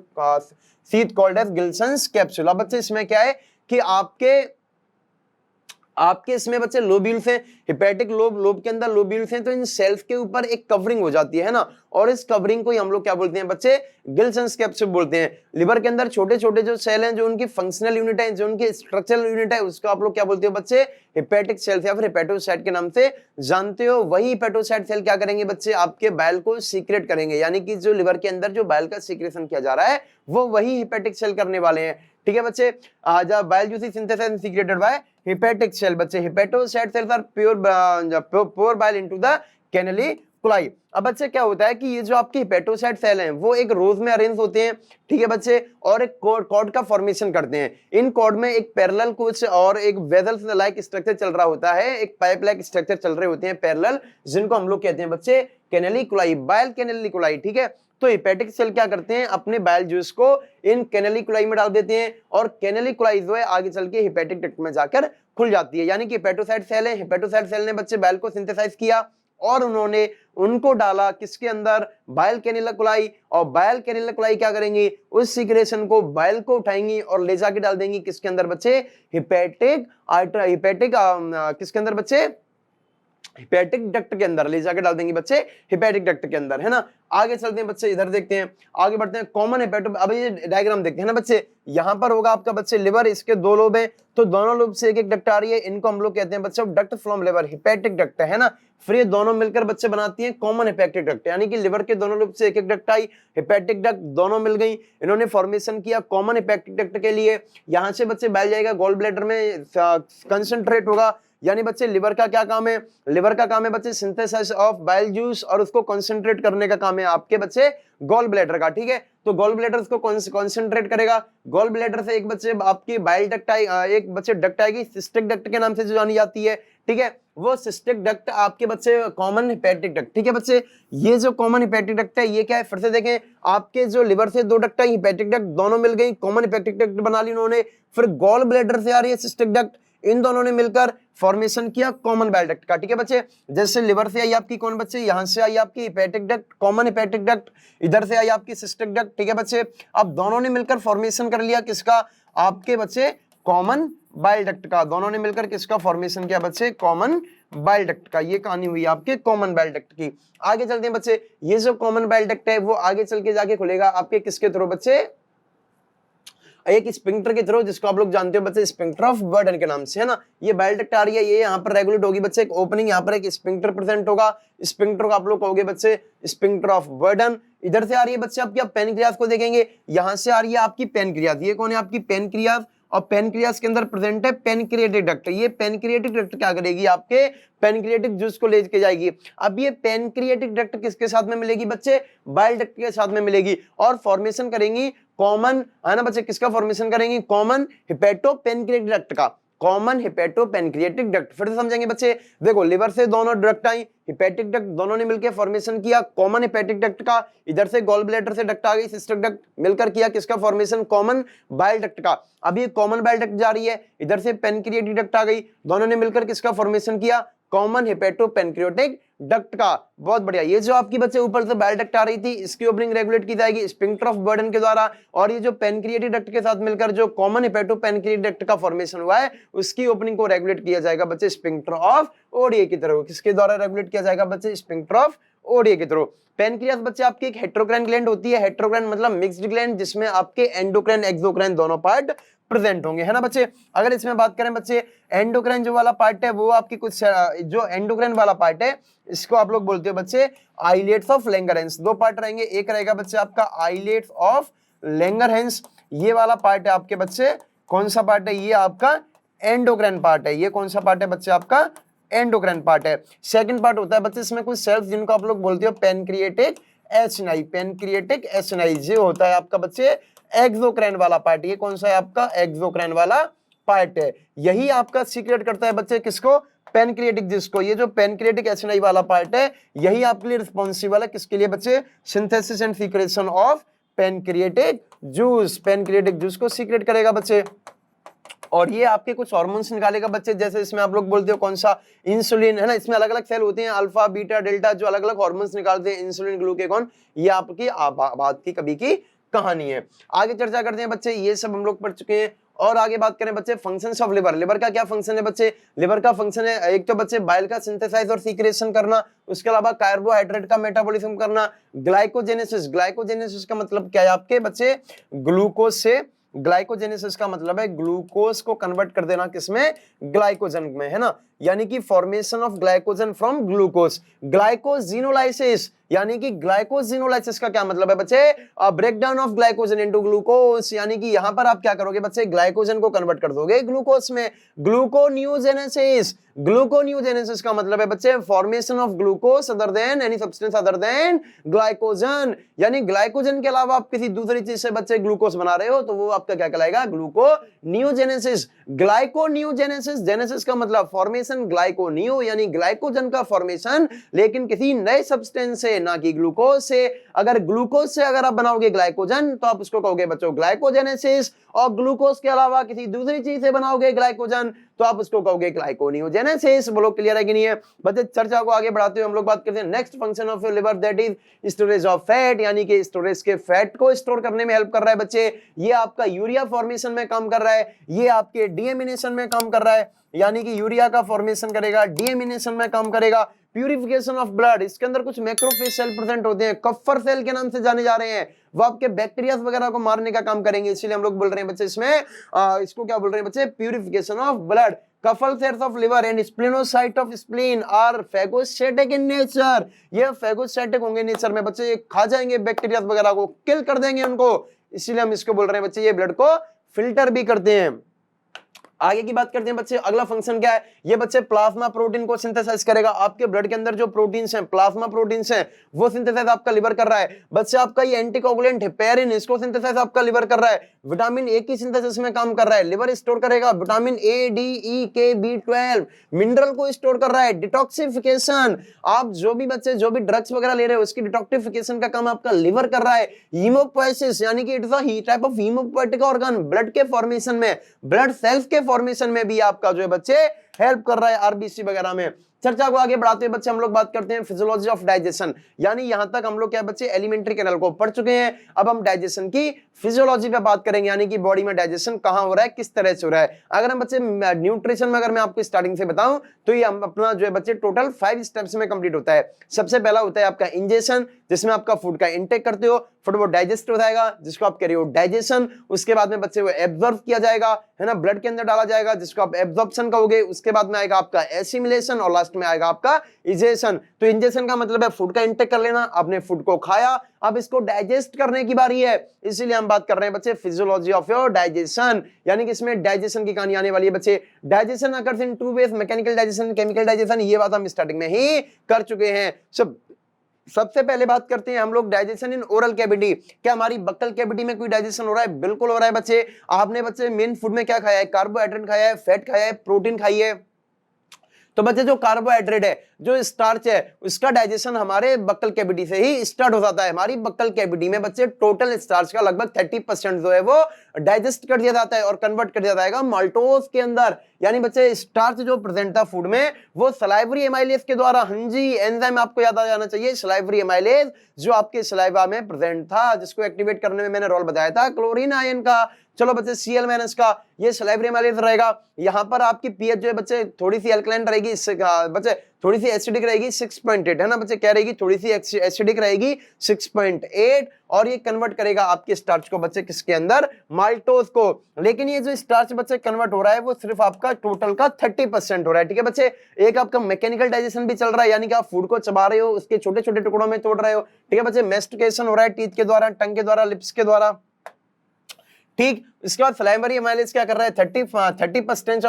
sheath called as Gilson's capsule। अब बच्चे इसमें क्या है कि आपके इसमें बच्चे लोब्यूल्स हैं, हिपेटिक लोब के अंदर लोब्यूल्स हैं, तो इन सेल्स के ऊपर एक कवरिंग हो जाती है ना, और इस कवरिंग को ही हम लोग क्या बोलते हैं बच्चे, गिल्सन्स कैप्सूल बोलते हैं। लिवर के अंदर छोटे छोटे जो सेल हैं, जो उनकी फंक्शनल यूनिट है, जो उनकी स्ट्रक्चरल यूनिट है, उसको आप लोग क्या बोलते हो बच्चे, हिपेटिक सेल्स या फिर हिपेटोसाइट के नाम से जानते हो। वही हिपेटोसाइट सेल क्या करेंगे बच्चे, आपके बाइल को सीक्रेट करेंगे, यानी कि जो लिवर के अंदर जो बाइल का सीक्रेशन किया जा रहा है वो वही हिपेटिक सेल करने वाले हैं, ठीक है बच्चे। Bile juice is synthesised and secreted by hepatic cell बच्चे। hepatocyte cells are pour bile into the कैनेलिकुलाई। अब बच्चे क्या होता है कि ये जो आपकी हेपेटोसाइट सेल हैं वो एक रोज में अरेंज होते हैं, ठीक है बच्चे, और एक कॉर्ड का फॉर्मेशन करते हैं। इन कॉर्ड में एक पैरेलल कुछ और एक वेजल्स लाइक स्ट्रक्चर चल रहा होता है, एक पाइप लाइक स्ट्रक्चर चल रहे होते हैं पैरेलल, जिनको हम लोग कहते हैं बच्चे कैनेलिकुलाई, बाइल कैनेलिकुलाई, ठीक है। तो हेपेटिक सेल क्या करते हैं, अपने बाइल जूस को इन कैनेलिकुलाई में डाल देते हैं, और कैनेलिकुलाई जो है आगे चल के हेपेटिक डक्ट में जाकर खुल जाती है। यानी कि हेपेटोसाइट सेल है, हेपेटोसाइट सेल ने बच्चे बाइल को सिंथेसाइज किया और उन्होंने उनको डाला किसके अंदर, बाइल कैनेलिकुलाई, और बाइल कैनेलिकुलाई क्या करेंगी, उस सीक्रेशन को, बाइल को उठाएंगी और ले जाके डाल देंगी किसके अंदर बच्चे, हिपेटिक किसके अंदर बच्चे, हिपैटिक डक्ट के अंदर ले जाके डाल देंगे बच्चे, हिपैटिक डक्ट के अंदर, है ना। आगे चलते हैं बच्चे, इधर देखते हैं, आगे बढ़ते हैं। कॉमन हिपैटो, अब ये डायग्राम देखते हैं ना बच्चे, यहाँ पर होगा आपका बच्चे लिवर, इसके दो लोब है, तो दोनों लोब से एक एक डक्ट आ रही है, इनको हम लोग कहते हैं बच्चे duct from liver, hepatic duct, है ना। फिर ये दोनों मिलकर बच्चे बनाती हैं कॉमन हिपैटिक डक्ट, यानी कि लिवर के दोनों लोब से एक एक डक्ट आई, हिपैटिक डक्ट दोनों मिल गई, इन्होंने फॉर्मेशन किया कॉमन हिपैटिक डक्ट के लिए। यहाँ से बच्चे बैल जाएगा, गॉल ब्लैडर में कंसंट्रेट होगा, यानी बच्चे लिवर का क्या काम है, लिवर का काम है बच्चे सिंथेसाइज ऑफ बाइल जूस, और उसको कंसंट्रेट करने का काम है आपके बच्चे गॉल ब्लैडर का, ठीक है। तो गॉल ब्लैडर उसको कंसंट्रेट करेगा, गॉल ब्लैडर से एक बच्चे आपकी बाइल डक्ट एक बच्चे डक्ट आएगी सिस्टिक डक्ट के नाम से जो जानी जाती है, ठीक है। वो सिस्टिक डक्ट आपके बच्चे कॉमन हिपैटिक डक्ट, ठीक है बच्चे। ये जो कॉमन हिपैटिक डक्ट है ये क्या है, फिर से देखें, आपके जो लिवर से दो डक्ट आई, हिपैटिक डक्ट दोनों मिल गई, कॉमन हिपैटिक डक्ट बना ली उन्होंने। फिर गॉल ब्लैडर से आ रही है सिस्टिक डक्ट, इन दोनों ने मिलकर फॉर्मेशन किया कॉमन बाइल डक्ट का, ठीक है बच्चे। जैसे लिवर से आई आपकी कौन बच्चे, यहां से आई आपकी hepatic duct, common hepatic duct, इधर से आई आपकी सिस्टिक डक्ट, ठीक है बच्चे। अब दोनों ने मिलकर फॉर्मेशन कर लिया किसका, आपके बच्चे कॉमन बाइल डक्ट का, दोनों ने मिलकर किसका फॉर्मेशन किया बच्चे, कॉमन बाइल डक्ट का। ये कहानी हुई आपके कॉमन बाइल डक्ट की। आगे चलते हैं बच्चे, ये जो कॉमन बाइल डक्ट है वो आगे चल के जाके खुलेगा आपके किसके थ्रू बच्चे, एक स्पिंक्टर के थ्रू, जिसको आप लोग जानते हो बच्चे स्पिंक्टर ऑफ बर्डन के नाम से, है ना। ये बाइल डक्ट आ रही है, ये यहाँ पर रेगुलेट होगी बच्चे, एक ओपनिंग, यहाँ पर एक स्पिंक्टर प्रेजेंट होगा, स्पिंक्टर को आप लोग कहोगे बच्चे स्पिंक्टर ऑफ बर्डन। इधर से आ रही है बच्चे आपकी, आप पेनक्रियास को देखेंगे, यहाँ से आ रही है आपकी पेनक्रियास, ये कौन है आपकी पेनक्रियास, और पेनक्रियास के अंदर प्रेजेंट है पेनक्रिएटिक डक्ट। ये पेनक्रिएटिक डक्ट क्या करेगी, आपके पेनक्रिएटिक जूस को लेके जाएगी। अब ये पेनक्रिएटिक डक्ट किसके साथ में मिलेगी बच्चे, बाइल डक्ट के साथ में मिलेगी, और फॉर्मेशन करेंगी कॉमन, है ना बच्चे, किसका फॉर्मेशन करेंगी, कॉमन हिपैटो पेनक्रिएटिक डक्ट का, कॉमन हिपैटो पेनक्रिएटिक डक्ट। फिर से समझेंगे बच्चे, देखो लिवर से दोनों डक्ट आई, हिपैटिक डक्ट दोनों ने मिलकर फॉर्मेशन किया कॉमन हिपैटिक डक्ट का, इधर से गॉल ब्लैडर से डक्ट आ गई सिस्टिक डक्ट, मिलकर किया किसका फॉर्मेशन, कॉमन बाइल डक्ट का। अब ये कॉमन बाइल डक्ट जा रही है, इधर से पेनक्रिएटिक डक्ट आ गई, दोनों ने मिलकर किसका फॉर्मेशन किया, कॉमन हिपैटो पेनक्रिएटिक डक्ट का। बहुत बढ़िया। ये जो आपकी बच्चे ऊपर से बाइल डक्ट आ रही थी, इसकी ओपनिंग रेगुलेट की जाएगी स्पिंक्टर ऑफ बर्डन के द्वारा, और ये जो पेनक्रिएटिक डक्ट के साथ मिलकर जो कॉमन हिपैटो पेनक्रिएटिक डक्ट का फॉर्मेशन हुआ है, उसकी ओपनिंग को रेगुलेट किया जाएगा बच्चे स्पिंक्टर ऑफ ओडीए की तरह। किसके द्वारा रेगुलेट किया जाएगा बच्चे, स्पिंक्टर ऑफ ओडीए के थ्रू। पेनक्रियास बच्चे आपकी एक हेट्रोक्राइन ग्लैंड होती है, हेट्रोक्राइन मतलब मिक्स्ड ग्लैंड, जिसमें आपके एंडोक्राइन एक्सोक्राइन दोनों पार्ट प्रेजेंट होंगे, है ना बच्चे। अगर इसमें बात करें बच्चे, एंडोक्राइन जो वाला पार्ट है वो आपकी कुछ जो एंडोक्राइन वाला पार्ट है, इसको आप लोग बोलते हो बच्चे आइलेट्स ऑफ लैंगरहैंस। दो पार्ट रहेंगे, एक रहेगा बच्चे आपका आइलेट्स ऑफ लैंगरहैंस, ये वाला पार्ट है आपके बच्चे, कौन सा पार्ट है, ये आपका एंडोक्राइन पार्ट है। ये कौन सा पार्ट है बच्चे, आपका एंडोक्राइन पार्ट है। सेकंड पार्ट होता है बच्चे इसमें कुछ सेल्स, जिनको आप लोग बोलते हो पेनक्रिएटिक एसिनाई, पेनक्रिएटिक एसिनाई, जो होता है आपका बच्चे एक्सोक्राइन वाला पार्ट। ये कौन सा है आपका, एक्सोक्राइन वाला पार्ट है। यही आपका सीक्रेट करता है बच्चे किसको, पेनक्रिएटिक जूस को। ये जो पेनक्रिएटिक एसिनाई वाला पार्ट है, यही आपके लिए रिस्पॉन्सिबल है किसके लिए बच्चे, synthesis and secretion of pancreatic juice. Pancreatic juice को सीक्रेट करेगा बच्चे, और ये आपके कुछ हार्मोन्स निकालेगा बच्चे, जैसे इसमें आप लोग बोलते हो कौन सा, इंसुलिन, है ना। इसमें अलग अलग सेल होते हैं, अल्फा बीटा डेल्टा, जो अलग अलग हार्मोन्स निकालते हैं, इंसुलिन ग्लूकेगॉन। ये आपकी बात की कभी की कहानी है। आगे चर्चा करते हैं बच्चे, ये सब हम लोग पढ़ चुके हैं। और आगे बात करें बच्चे फंक्शंस ऑफ लिवर। लिवर का क्या फंक्शन है बच्चे, लिवर का फंक्शन है एक तो बच्चे बाइल का सिंथेसाइज और सीक्रेशन करना, उसके अलावा कार्बोहाइड्रेट का मेटाबॉलिज्म करना, ग्लाइकोजेनेसिस। ग्लाइकोजेनेसिस का मतलब क्या है आपके बच्चे, ग्लूकोज से, ग्लाइकोजेनेसिस का मतलब है ग्लूकोज को कन्वर्ट कर देना किसमें, ग्लाइकोजन में, है ना। यानी कि formation of glycogen from glucose. Glycogenolysis, यानी कि ग्लाइकोजिनोलाइसिस का क्या मतलब है बच्चे, breakdown of glycogen into glucose, यानी कि यहां पर आप क्या करोगे बच्चे, ग्लाइकोजन को कन्वर्ट कर दोगे ग्लूकोज में। ग्लूकोन्यूजेनेसिस, ग्लूकोन्यूजेनेसिस का मतलब है बच्चे formation of glucose other than any substance other than glycogen, यानी ग्लाइकोजन के अलावा आप किसी दूसरी चीज से बच्चे ग्लूकोज बना रहे हो तो वो आपका क्या कहलाएगा, ग्लूकोन्यूजेनेसिस। ग्लाइकोन्यूजेनेसिस, जेनेसिस का मतलब फॉर्मेशन, ग्लाइकोन्यू यानी ग्लाइकोजन का फॉर्मेशन, लेकिन किसी नए सब्सटेंस से, ना कि ग्लूकोज से। अगर ग्लूकोज से अगर आप बनाओगे ग्लाइकोजन तो आप उसको कहोगे बच्चों ग्लाइकोजेनेसिस, और ग्लूकोज के अलावा किसी दूसरी चीज से बनाओगे ग्लाइकोजन तो आप उसको कहोगे ग्लाइकोनियोजेनेसिस। बोलो क्लियर है कि नहीं है बच्चे। चर्चा को आगे बढ़ाते हुए हम लोग बात करते हैं next function of liver, that is storage of fat, यानी कि स्टोरेज के फैट को स्टोर करने में हेल्प कर रहा है बच्चे। ये आपका यूरिया फॉर्मेशन में काम कर रहा है, ये आपके डीएमिनेशन में काम कर रहा है, यानी कि यूरिया का फॉर्मेशन करेगा, डीएमिनेशन में काम करेगा, प्यूरिफिकेशन ऑफ ब्लड। इसके अंदर कुछ मैक्रोफेज सेल प्रेजेंट होते हैं, कफर सेल के नाम से जाने जा रहे हैं, वो आपके बैक्टीरिया वगैरह को मारने का काम करेंगे, इसीलिए हम लोग बोल रहे हैं बच्चे इसमें इसको क्या बोल रहे हैं बच्चे, purification of blood. Kupffer cells of liver and splenocyte of spleen are phagocytic in nature, ये फैगोसाइटिक होंगे नेचर में बच्चे, ये खा जाएंगे बैक्टीरिया वगैरह को, किल कर देंगे उनको, इसीलिए हम इसको बोल रहे हैं बच्चे ये ब्लड को फिल्टर भी करते हैं। आगे की बात करते हैं बच्चे, अगला फंक्शन क्या है, ये बच्चे प्लाज्मा प्रोटीन को सिंथेसाइज करेगा। आपके ब्लड के अंदर जो प्रोटीन्स हैं, प्लाज्मा प्रोटीन्स हैं, वो सिंथेसाइज आपका लिवर कर रहा है बच्चे। आपका ये एंटीकोगुलेंट है पेरिन, इसको सिंथेसाइज आपका लिवर कर रहा है। विटामिन ए की सिंथेसिस में काम कर रहा है, लिवर स्टोर करेगा विटामिन ए, डी, ई, के, बी12, मिनरल को स्टोर कर रहा है। डिटॉक्सिफिकेशन, आप जो भी बच्चे जो भी ड्रग्स वगैरह ले रहे हो उसकी डिटॉक्सिफिकेशन का काम आपका लिवर कर रहा है। हीमोपोएसिस, यानी कि it's a type of haemopoietic organ, blood के फॉर्मेशन में, ब्लड सेल्स के फॉर्मेशन में भी आपका जो है बच्चे हेल्प कर रहा है आरबीसी वगैरह में। चर्चा को आगे बढ़ाते हैं बच्चे हम लोग बात करते हैं फिजियोलॉजी ऑफ डाइजेशन, यानी यहां तक हम लोग क्या बच्चे एलिमेंट्री कैनाल को पढ़ चुके हैं। अब हम डाइजेशन की फिजियोलॉजी पे बात करेंगे, यानी कि बॉडी में डाइजेशन कहां हो रहा है, किस तरह से हो रहा है। अगर हम बच्चे न्यूट्रिशन में अगर मैं आपको स्टार्टिंग से बताऊं तो ये हम अपना जो है बच्चे टोटल 5 स्टेप्स में कंप्लीट होता है। सबसे पहला होता है आपका इंजेशन, जिसमें आपका फूड का इंटेक करते हो, फिर वो डाइजेस्ट हो जाएगा जिसको आप कह रहे हो डाइजेशन। उसके बाद में बच्चे वो एब्जॉर्ब किया जाएगा, है ना, ब्लड के अंदर डाला जाएगा जिसको आप एब्जॉर्प्शन कहोगे। उसके बाद में आएगा आपका एसिमिलेशन और लास्ट में आएगा आपका इजेशन। तो इंजेशन का मतलब है फूड का इंटेक कर लेना, आपने फूड को खाया, अब इसको डाइजेस्ट करने की बारी है, इसीलिए हम बात कर रहे हैं बच्चे फिजियोलॉजी ऑफ योर डाइजेशन, यानी कि इसमें डाइजेशन की कहानी आने वाली है बच्चे। Digestion occurs in 2 ways, mechanical digestion, chemical digestion, ये बात हम स्टार्टिंग में ही कर चुके हैं। सबसे पहले बात करते हैं हम लोग डाइजेशन इन ओरल कैविटी। क्या हमारी बक्कल कैविटी में कोई डाइजेशन हो रहा है? बिल्कुल हो रहा है बच्चे। आपने बच्चे मेन फूड में क्या खाया है? कार्बोहाइड्रेट खाया है, फैट खाया है, प्रोटीन खाई है। तो बच्चे जो कार्बोहाइड्रेट है, जो स्टार्च है, उसका डाइजेशन हमारे बक्कल कैविटी से ही स्टार्ट हो जाता है। हमारी बक्कल कैविटी में बच्चे टोटल स्टार्च का लगभग 30% जो है वो डाइजेस्ट कर दिया जाता है और कन्वर्ट कर दिया जाएगा माल्टोज के अंदर। यानी बच्चे स्टार्च जो प्रेजेंट था फूड में वो सलाइवरी एमाइलेज के द्वारा, हाँ जी, एंजाइम आपको याद आ जाना चाहिए, सलाइवरी एमाइलेज जो आपके सलाइवा में प्रेजेंट था, जिसको एक्टिवेट करने में मैंने रोल बताया था क्लोरीन आयन का। चलो बच्चे Cl- का ये सलाइवरी एमाइलेज रहेगा। यहाँ पर आपकी पीएच जो है बच्चे थोड़ी सी अल्कलाइन रहेगी, बच्चे थोड़ी सी एसिडिक रहेगी 6.8, है ना बच्चे, क्या रहेगी, थोड़ी सी एसिडिक रहेगी 6.8, और ये कन्वर्ट करेगा आपके स्टार्च को बच्चे किसके अंदर, माल्टोज को। लेकिन ये जो स्टार्च बच्चे कन्वर्ट हो रहा है वो सिर्फ आपका टोटल का 30% हो रहा है, ठीक है बच्चे। एक आपका मैकेनिकल डाइजेशन भी चल रहा है, यानी कि आप फूड को चबा रहे हो, उसके छोटे छोटे टुकड़ों में तोड़ रहे हो, ठीक है बच्चे। मेस्टिकेशन हो रहा है टीथ के द्वारा, टंग के द्वारा, लिप्स के द्वारा, ठीक। इसके बाद सलाइवरी एमाइलेज क्या कर रहा है, 30%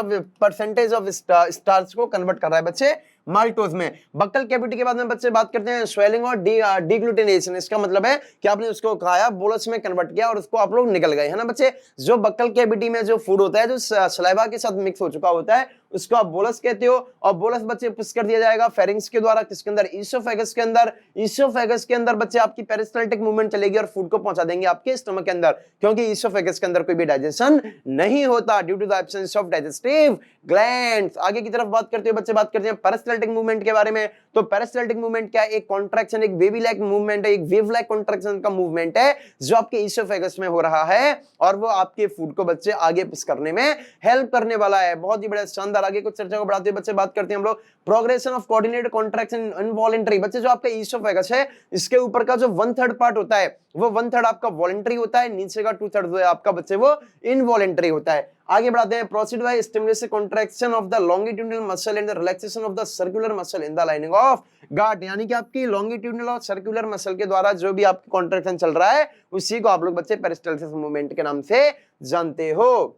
ऑफ स्टार्च को कन्वर्ट कर रहा है बच्चे माल्टोज में। बक्कल कैविटी के बाद में बच्चे बात करते हैं स्वेलिंग और डीग्लूटिनेशन। इसका मतलब है कि आपने उसको खाया, बोलस में कन्वर्ट किया और उसको आप लोग निकल गए, है ना बच्चे। जो बक्कल कैविटी में जो फूड होता है जो सलाइवा के साथ मिक्स हो चुका होता है उसको आप बोलस कहते हो, और बोलस बच्चे पुश कर दिया जाएगा फेरिंग्स के द्वारा, किसके अंदर, ईसोफेगस के अंदर। ईसोफेगस के अंदर बच्चे आपकी पेरिस्टाल्टिक मूवमेंट चलेगी और फूड को पहुंचा देंगे आपके स्टमक के अंदर, क्योंकि ईसोफेगस के अंदर कोई भी डाइजेशन नहीं होता due to the absence of digestive glands. आगे की तरफ बात करते हैं बच्चे, बात करते हैं पेरिस्टाल्टिक मूवमेंट के बारे में। तो पेरिस्टाल्टिक मूवमेंट क्या है, एक कॉन्ट्रैक्शन, एक वेवी लाइक मूवमेंट है, एक वेव लाइक कॉन्ट्रैक्शन का मूवमेंट है जो आपके ईसोफेगस में हो रहा है, और वो आपके फूड को बच्चे आगे पुश करने में हेल्प करने वाला है। बहुत ही बड़ा शानदार। आगे कुछ चर्चा को बढ़ाते हुए बच्चे बात करते हैं हम लोग progression of coordinated contraction involuntary. बच्चे जो आपका ईसोफेगस है इसके ऊपर का जो 1/3 पार्ट होता है वो 1/3 आपका वॉलंटरी होता है, नीचे का 2/3 जो है आपका बच्चे वो इनवॉलंटरी होता है। आगे बढ़ाते हैं, proceed bye stimulation contraction of the longitudinal muscle and the relaxation of the circular muscle in the lining of guard. यानी कि आपकी लॉन्गिट्यूडिनल और सर्कुलर मसल के द्वारा जो भी आपकी कॉन्ट्रैक्शन चल रहा है उसी को आप लोग बच्चे पेरिस्टाल्सिस मूवमेंट के नाम से जानते हो।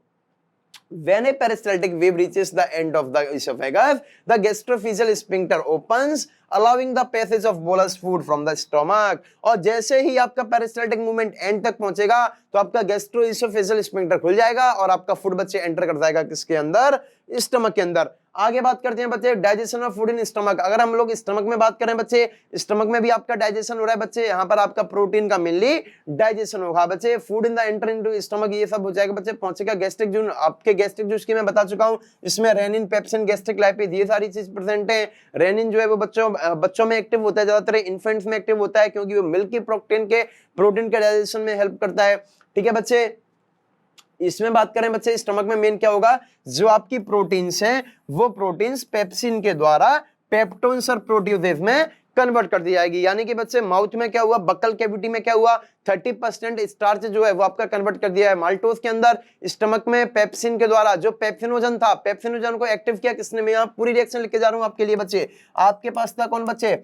When a peristaltic wave reaches the end of the esophagus, the gastrophageal sphincter opens, allowing the passage of bolus food from the stomach। और जैसे ही आपका पेरिस्टाल्टिक मूवमेंट एंड तक पहुंचेगा तो आपका गैस्ट्रोइसोफेजियल स्फिंक्टर खुल जाएगा और आपका फूड बच्चे एंटर कर जाएगा किसके अंदर, स्टमक के अंदर। आगे बात करते हैं बच्चे digestion of food in stomach. अगर हम लोग स्टमक में बात करें बच्चे, स्टमक में भी आपका डाइजेशन हो रहा है बच्चे, यहाँ पर आपका प्रोटीन का मेनली डाइजेशन होगा बच्चे। Food in the enter into stomach, ये सब हो जाएगा बच्चे, पहुंचेगा गैस्ट्रिक जूस। आपके गैस्ट्रिक जूस की मैं बता चुका हूँ, इसमें रेनिन, पेप्सिन, गैस्ट्रिक लाइपेज, ये सारी चीज प्रेजेंट है। रेनिन जो है वो बच्चों में एक्टिव होता है, ज्यादातर इन्फेंट्स में एक्टिव होता है, क्योंकि वो मिल्क की प्रोटीन के डाइजेशन में हेल्प करता है। ठीक है बच्चे, इसमें बात करें बच्चे स्टमक में मेन क्या होगा, जो आपकी प्रोटीन्स हैं वो प्रोटीन्स पेप्सिन के द्वारा पेप्टोन्स और प्रोट्यूसेस में कन्वर्ट कर दी जाएगी। यानी कि बच्चे माउथ में क्या हुआ, बक्कल कैविटी में क्या हुआ, 30% स्टार्च जो है वो आपका कन्वर्ट कर दिया है माल्टोस के अंदर। स्टमक में पेप्सिन के द्वारा जो पेप्सिनोजन था, पेप्सिनोजन को एक्टिव किया किसने, मैं यहाँ पूरी रिएक्शन लिख के जा रहा हूँ आपके लिए बच्चे। आपके पास था कौन बच्चे,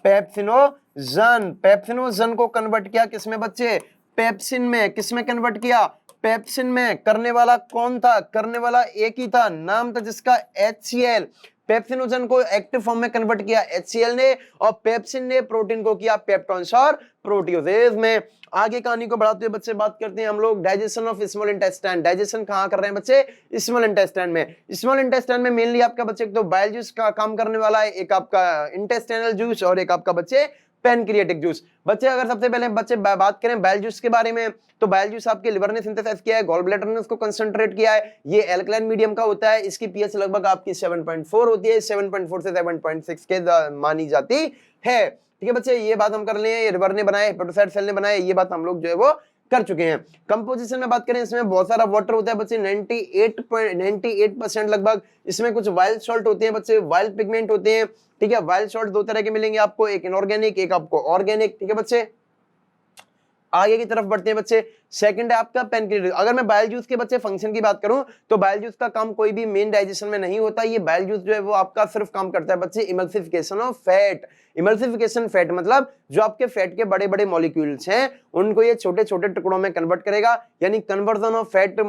पेप्सिनोजन। पेप्सिनोजन को कन्वर्ट किया किसमें बच्चे, पेप्सिन में। किसमें कन्वर्ट किया, पेप्सिन में। करने वाला कौन था, करने वाला एक ही था, नाम था जिसका HCl। पेप्सिनोजन को एक्टिव फॉर्म में कन्वर्ट किया HCl ने, और पेप्सिन ने प्रोटीन को किया पेप्टोन्स और प्रोटियोजेज में। आगे कहानी को बढ़ाते हुए बच्चे बात करते हैं हम लोग digestion of small intestine. Digestion कहाँ कर रहे हैं बच्चे, स्मॉल इंटेस्टाइन में। स्मॉल इंटेस्टाइन में मेनली आपका बच्चे तो बाइल जूस का काम करने वाला है, एक आपका इंटेस्टाइनल जूस और एक आपका बच्चे पैनक्रियाटिक जूस। बच्चे अगर सबसे पहले बच्चे बात करें बाइल जूस के बारे में, तो बाइल जूस आपके लिवर ने सिंथेसाइज किया है, गॉल ब्लैडर ने उसको कंसंट्रेट किया है। ये एल्कलाइन मीडियम का होता है, इसकी पीएच लगभग आपकी 7.4 होती है, 7.4 से 7.6 के मानी जाती है। ठीक है बच्चे, ये बात हम कर लें, लिवर ने बनाए, हेपेटोसाइट सेल ने बनाए, ये बात हम लोग जो है वो कर चुके हैं। कंपोजिशन में बात करें, इसमें बहुत सारा वाटर होता है बच्चे, 98% लगभग। इसमें कुछ वाइल्ड सॉल्ट होते हैं बच्चे, वाइल्ड पिगमेंट होते हैं। ठीक है, वाइल्ड सॉल्ट दो तरह के मिलेंगे आपको, एक इनऑर्गेनिक, एक आपको ऑर्गेनिक। ठीक है बच्चे, आगे की तरफ बढ़ते हैं बच्चे। सेकंड है आपका पैनक्रियाटिक। अगर मैं बाइल जूस के बच्चे फंक्शन की बात करूं, तो बाइल जूस का काम कोई भी मेन डाइजेशन में नहीं होता। ये बाइल जूस जो है वो आपका सिर्फ काम करता है बच्चे emulsification of fat. Emulsification fat मतलब जो आपके फैट के बड़े बड़े मॉलिक्यूल्स हैं उनको ये छोटे छोटे टुकड़ों में कन्वर्ट करेगा, यानी conversion of fat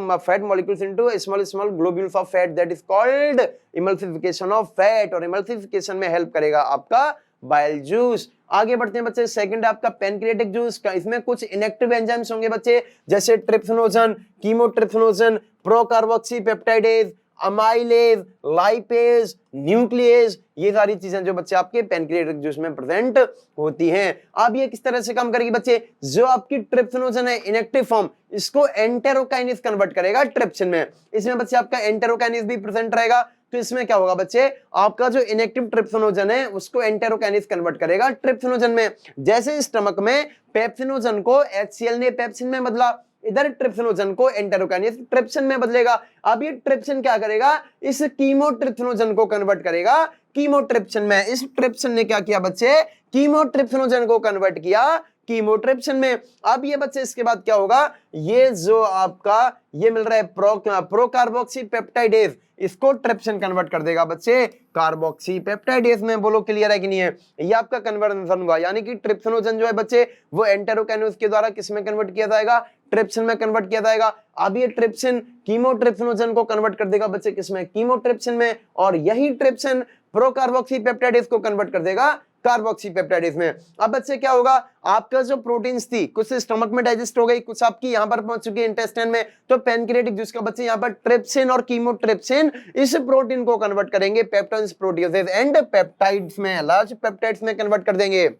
molecules into small globules of fat, that is called emulsification of fat. और इमल्सिफिकेशन में हेल्प करेगा आपका बाइल जूस। आगे बढ़ते हैं बच्चे, सेकंड है आपका पैनक्रियाटिक जूस का। इसमें कुछ इनएक्टिव एंजाइम्स होंगे बच्चे, जैसे trypsinogen, chymotrypsinogen, procarboxypeptidase, amylase, lipase, nuclease, ये सारी चीजें जो बच्चे आपके पैनक्रियाटिक जूस में प्रेजेंट होती हैं। अब ये किस तरह से काम करेगी बच्चे, जो आपकी ट्रिप्सिनोजन है इनएक्टिव फॉर्म, इसको एंटेरोकाइनेज कन्वर्ट करेगा ट्रिप्सिन में। इसमें बच्चे आपका एंटेरोकाइनेज भी प्रेजेंट रहेगा, तो इसमें क्या होगा बच्चे, आपका जो इनएक्टिव ट्रिप्सिनोजन है उसको एंटेरोकाइनेज कन्वर्ट करेगा ट्रिप्सिनोजन में। जैसे स्टमक में पेप्सिनोजन को HCl ने पेप्सिन में बदला, इधर ट्रिप्सिनोजन को एंटेरोकाइनेज ट्रिप्सिन में बदलेगा। अब ये ट्रिप्सिन क्या करेगा, इस कीमोट्रिप्सिनोजन को कन्वर्ट करेगा कीमोट्रिप्सिन में। इस ट्रिप्सिन ने क्या किया बच्चे, कीमोट्रिप्सिनोजन को कन्वर्ट किया कीमोट्रिप्सिन में। अब ये बच्चे इसके बाद क्या होगा, ये जो आपका ये मिल रहा है प्रोकार्बोक्सी पेप्टाइडेज, इसको ट्रिप्सिन कन्वर्ट कर देगा बच्चे कार्बोक्सी पेप्टाइडेज में। बोलो क्लियर है कि नहीं है, ये आपका कन्वर्जन हुआ। यानी कि ट्रिप्सिनोजन जो है बच्चे वो एंटेरोकाइनेज के द्वारा किस में कन्वर्ट किया जाएगा, ट्रिप्सिन में कन्वर्ट किया जाएगा। अब ये ट्रिप्सिन कीमोट्रिप्सिनोजन को कन्वर्ट कर देगा बच्चे किसमें, कीमोट्रिप्सिन में, और यही ट्रिप्सिन प्रोकार्बोक्सी पेप्टाइडेज को कन्वर्ट कर देगा कार्बोक्सी पेप्टाइडेज में। अब बच्चे क्या होगा, आपका जो प्रोटीन्स थी कुछ स्टमक में डाइजेस्ट हो गई, कुछ आपकी यहां पर पहुंच चुकी है इंटेस्टाइन में, तो पैनक्रियाटिक जूस का बच्चे यहां पर ट्रिप्सिन और कीमोट्रिप्सिन इस प्रोटीन को कन्वर्ट करेंगे पेप्टोन्स, प्रोटियोजेज एंड पेप्टाइड्स में, लार्ज पेप्टाइड्स में कन्वर्ट कर देंगे।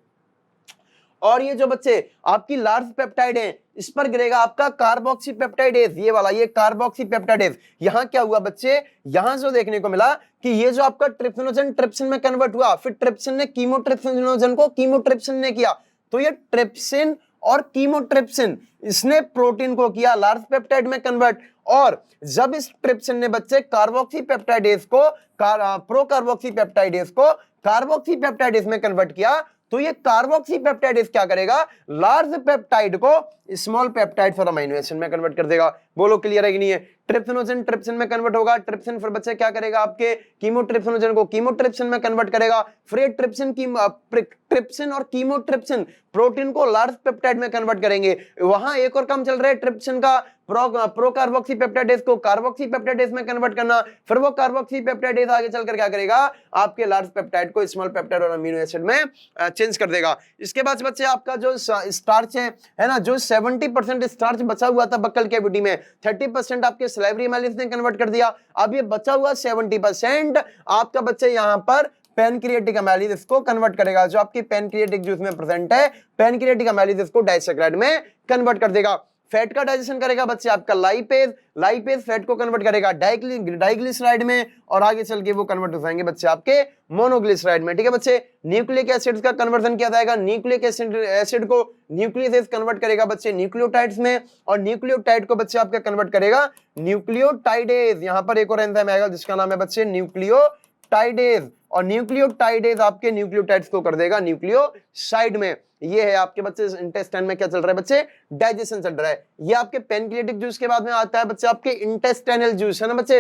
और ये जो बच्चे आपकी लार्ज पेप्टाइड है इस पर गिरेगा आपका कार्बोक्सी पेप्टाइडेज, ये वाला, ये कार्बोक्सी पेप्टाइडेज। यहां क्या हुआ बच्चे, यहां जो देखने को मिला कि ये जो आपका ट्रिप्सिनोजन ट्रिप्सिन में कन्वर्ट हुआ, फिर ट्रिप्सिन ने कीमोट्रिप्सिनोजन को कीमोट्रिप्सिन ने किया, तो ये ट्रिप्सिन और कीमोट्रिप्सिन इसने प्रोटीन को किया लार्ज पेप्टाइड में कन्वर्ट। और जब इस ट्रिप्सिन ने बच्चे कार्बोक्सी पेप्टाइडेज को प्रोकार्बोक्सी पेप्टाइडेज को कार्बोक्सी पेप्टाइडेज में कन्वर्ट किया, तो ये कार्बोक्सी पेप्टाइडेज क्या करेगा, लार्ज पेप्टाइड को स्मॉल पेप्टाइड्स और अमीनो एसिड में कन्वर्ट कर देगा। बोलो क्लियर है कि नहीं है, ट्रिप्सिनोजन ट्रिप्सिन में कन्वर्ट होगा, ट्रिप्सिन फिर बच्चे क्या करेगा आपके कीमोट्रिप्सिनोजन को कीमोट्रिप्सिन में कन्वर्ट करेगा, फिर ट्रिप्सिन और कीमोट्रिप्सिन प्रोटीन को लार्ज पेप्टाइड में कन्वर्ट करेंगे। वहां एक और काम चल रहा है ट्रिप्सिन का, प्रोकार्बोक्सी पेप्टाइडेज को कार्बोक्सी पेप्टाइडेज में कन्वर्ट करना, फिर वो कार्बोक्सी पेप्टाइडेज आगे चलकर क्या करेगा, आपके लार्ज पेप्टाइड को स्मॉल पेप्टाइड और अमीनो एसिड में चेंज कर देगा। इसके बाद बच्चे आपका जो स्टार्च है ना, जो 70% स्टार्च बचा हुआ था बक्कल कैविटी में, 30% आपके सलाइवरी एमाइलेज ने कन्वर्ट कर दिया। अब ये बचा हुआ 70% आपका बच्चे यहाँ पर पैनक्रियाटिक एमाइलेज इसको कन्वर्ट करेगा। जो आपकी पैनक्रियाटिक जूस में प्रेजेंट है, पैनक्रियाटिक एमाइलेज इसको डाइसैकराइड में कन्वर्ट कर देगा। फैट का डाइजेशन करेगा बच्चे आपका लाइपेज, लाइपेज फैट को कन्वर्ट करेगा डाइग्लिसराइड में, और आगे चल के वो कन्वर्ट हो जाएंगे बच्चे आपके मोनोग्लिसराइड में। ठीक है बच्चे, न्यूक्लिक एसिड्स का कन्वर्जन किया जाएगा। न्यूक्लिक एसिड को न्यूक्लियस कन्वर्ट करेगा बच्चे न्यूक्लियोटाइड्स में, और न्यूक्लियोटाइड को बच्चे आपका कन्वर्ट करेगा न्यूक्लियोटाइडेज। यहाँ पर एक और एंजाइम आएगा जिसका नाम है बच्चे न्यूक्लियोटाइडेज, और न्यूक्लियोटाइडेज आपके न्यूक्लियोटाइड्स को कर देगा न्यूक्लियोसाइड में। ये है आपके बच्चे इंटेस्टाइन में क्या चल रहा है बच्चे, डाइजेशन चल रहा है। ये आपके पैनक्रियाटिक जूस के बाद में आता है बच्चे आपके इंटेस्टाइनल जूस, है ना बच्चे।